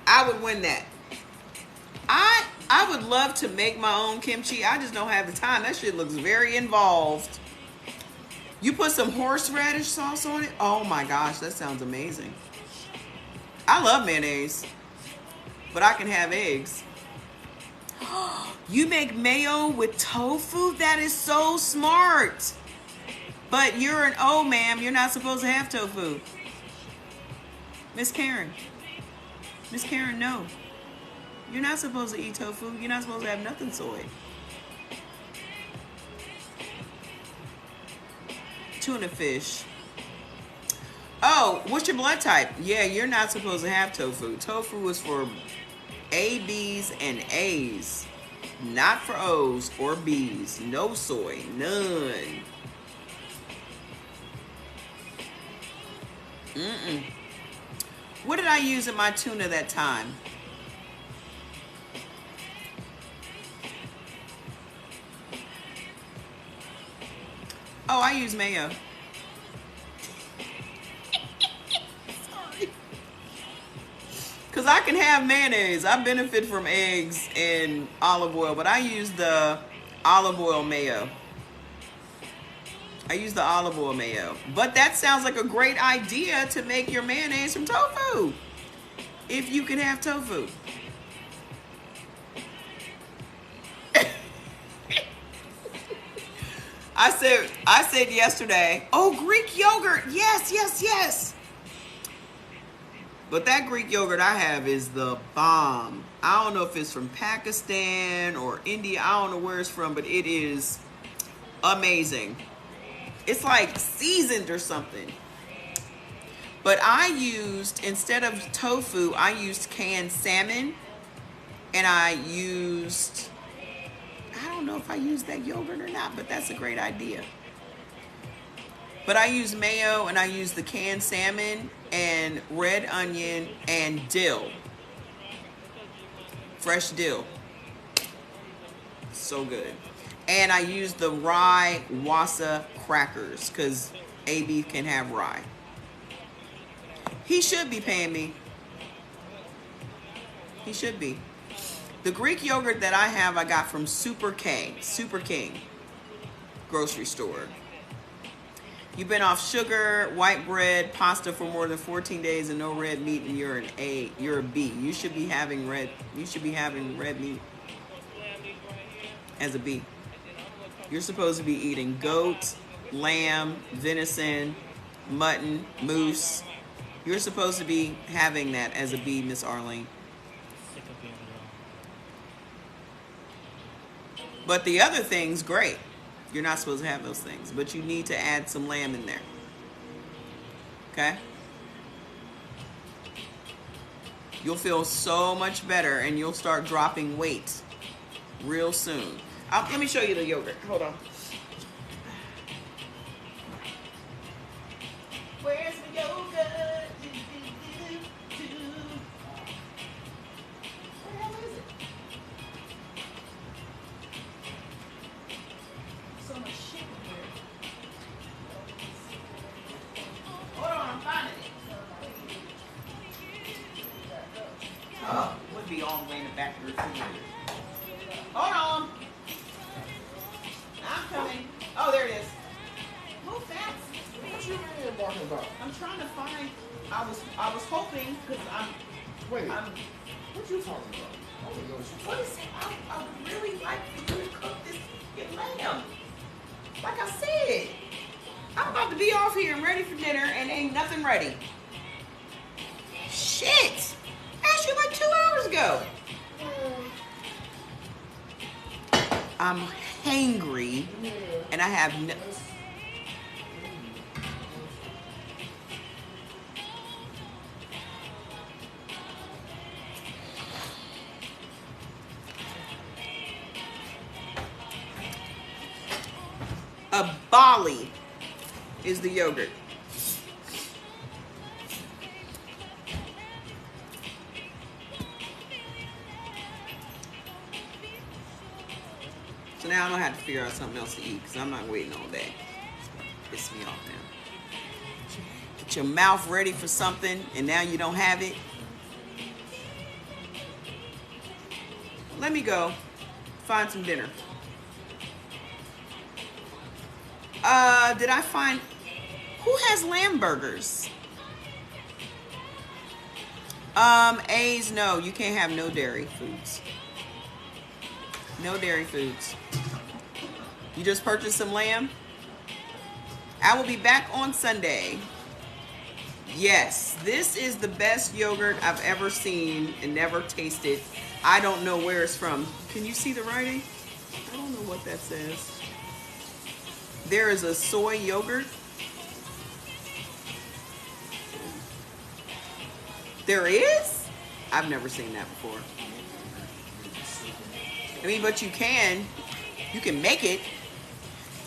I would win that. I would love to make my own kimchi. I just don't have the time. That shit looks very involved. You put some horseradish sauce on it. Oh my gosh, that sounds amazing. I love mayonnaise, but I can have eggs. You make mayo with tofu? That is so smart. But you're an O, ma'am. You're not supposed to have tofu. Miss Karen. Miss Karen, no. You're not supposed to eat tofu. You're not supposed to have nothing soy. Tuna fish. Oh, what's your blood type? Yeah, you're not supposed to have tofu. Tofu is for A, B's, and A's. Not for O's or B's. No soy. None. What did I use in my tuna that time? Oh, I use mayo. Sorry. Because I can have mayonnaise. I benefit from eggs and olive oil, but I use the olive oil mayo. I use the olive oil mayo. But that sounds like a great idea to make your mayonnaise from tofu. If you can have tofu. I said yesterday, oh, Greek yogurt. Yes, yes, yes. But that Greek yogurt I have is the bomb. I don't know if it's from Pakistan or India. I don't know where it's from, but it is amazing. It's like seasoned or something. But I used, instead of tofu, I used canned salmon. And I used, I don't know if I used that yogurt or not, but that's a great idea. But I used mayo and I used the canned salmon and red onion and dill. Fresh dill. So good. And I used the rye wasa crackers because AB can have rye. He should be paying me. He should be. The Greek yogurt that I have, I got from Super King grocery store. You've been off sugar, white bread, pasta for more than 14 days and no red meat, and you're a B. You should be having red meat as a B. You're supposed to be eating goat, lamb, venison, mutton, moose. You're supposed to be having that as a B, Miss Arlene. But the other things, great. You're not supposed to have those things, but you need to add some lamb in there. Okay? You'll feel so much better and you'll start dropping weight real soon. Let me show you the yogurt. Hold on. Where's the yogurt? Where the hell is it? So much shit in here. Hold on, I'm finding it. Oh, would be all the way in the back of the refrigerator. Hold on. I'm coming. Oh, there it is. Move fast. What you mean, talking about? I'm trying to find. I was hoping because Wait, I'm. what you talking about? I don't know what you What is it? I would really like for you to cook this fucking lamb. Like I said, I'm about to be off here and ready for dinner, and ain't nothing ready. Shit! I asked you like 2 hours ago. I'm hangry, and I have no. A Bali is the yogurt. So now I don't have to figure out something else to eat because I'm not waiting all day. Piss me off now. Get your mouth ready for something and now you don't have it. Let me go find some dinner. Did I find who has lamb burgers? A's, no, you can't have no dairy foods. No dairy foods. You just purchased some lamb? I will be back on Sunday. Yes, this is the best yogurt I've ever seen and never tasted. I don't know where it's from. Can you see the writing? I don't know what that says. There is a soy yogurt. There is? I've never seen that before. I mean, but you can make it.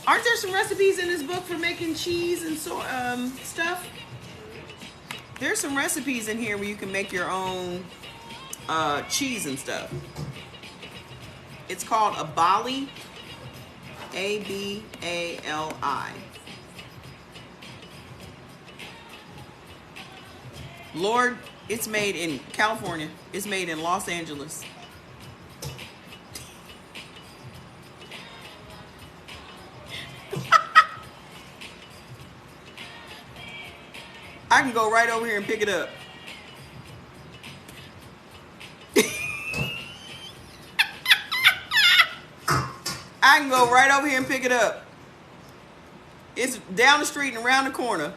Aren't there some recipes in this book for making cheese and stuff? There's some recipes in here where you can make your own cheese and stuff. It's called a Bali, A-B-A-L-I. Lord, it's made in California. It's made in Los Angeles. I can go right over here and pick it up. I can go right over here and pick it up. It's down the street and around the corner.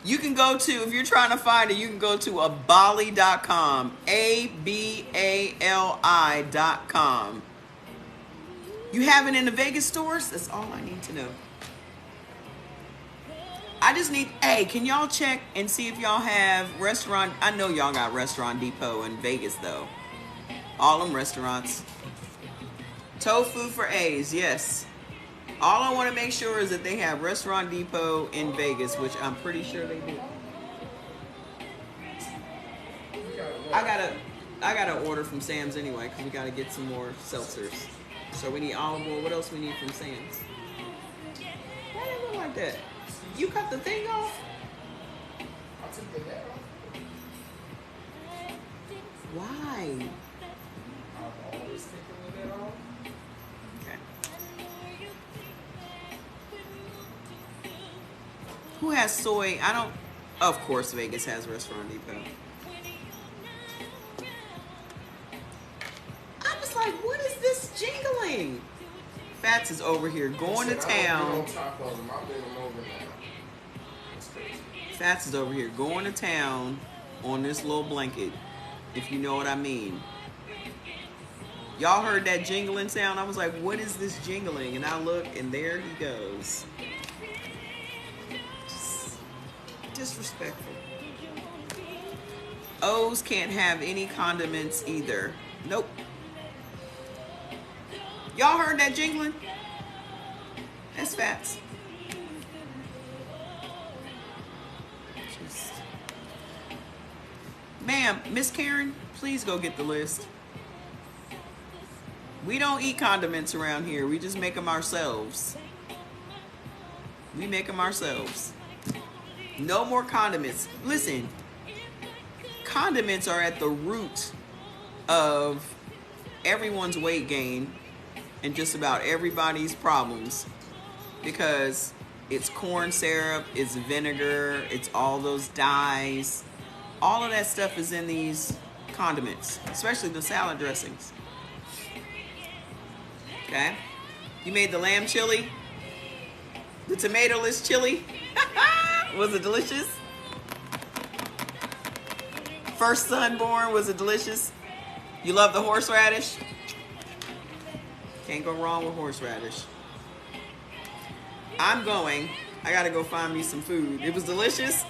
You can go to, if you're trying to find it, you can go to abali.com. ABALI.com. You have it in the Vegas stores? That's all I need to know. I just need, hey, can y'all check and see if y'all have restaurant, I know y'all got Restaurant Depot in Vegas though. All them restaurants. Tofu for A's, yes. All I want to make sure is that they have Restaurant Depot in Vegas, which I'm pretty sure they do. I gotta order from Sam's anyway, because we gotta get some more seltzers. So we need olive oil. What else we need from Sam's? Why do it look like that? You cut the thing off? I took the head off. Why? I'm always taking the head off. Okay. Who has soy? I don't. Of course, Vegas has Restaurant Depot. I was like, what is this jingling? Fats is over here going to town. Fats is over here going to town on this little blanket, if you know what I mean. Y'all heard that jingling sound? I was like, what is this jingling? And I look, and there he goes. Just disrespectful. O's can't have any condiments either. Nope. Y'all heard that jingling? That's Fats. Ma'am, Miss Karen, please go get the list. We don't eat condiments around here. We just make them ourselves. We make them ourselves. No more condiments. Listen, condiments are at the root of everyone's weight gain in just about everybody's problems because it's corn syrup, it's vinegar, it's all those dyes. All of that stuff is in these condiments, especially the salad dressings. Okay? You made the lamb chili, the tomato-less chili. Was it delicious? First son born, was it delicious? You love the horseradish? Can't go wrong with horseradish. I gotta go find me some food. It was delicious.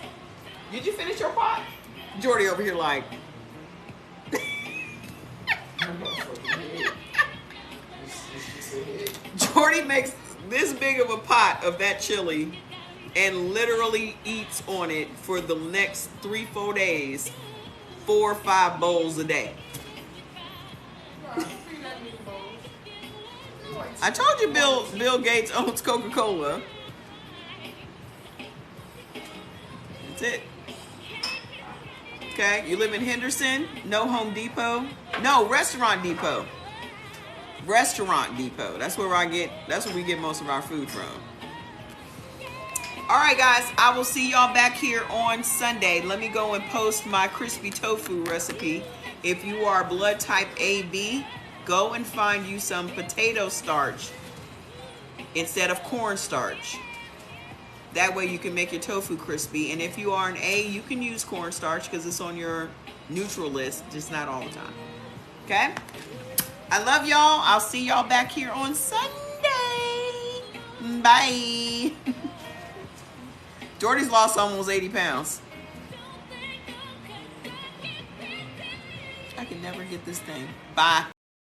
Did you finish your pot? Jordy over here like. Jordy makes this big of a pot of that chili and literally eats on it for the next 3-4 days, 4 or 5 bowls a day. I told you Bill Gates owns Coca-Cola. That's it. Okay, you live in Henderson? No Home Depot? No, Restaurant Depot. Restaurant Depot. That's where we get most of our food from. All right, guys, I will see y'all back here on Sunday. Let me go and post my crispy tofu recipe. If you are blood type AB, go and find you some potato starch instead of cornstarch. That way you can make your tofu crispy. And if you are an A, you can use cornstarch because it's on your neutral list, just not all the time. Okay? I love y'all. I'll see y'all back here on Sunday. Bye. Jordy's lost almost 80 pounds. I can never get this thing. Bye.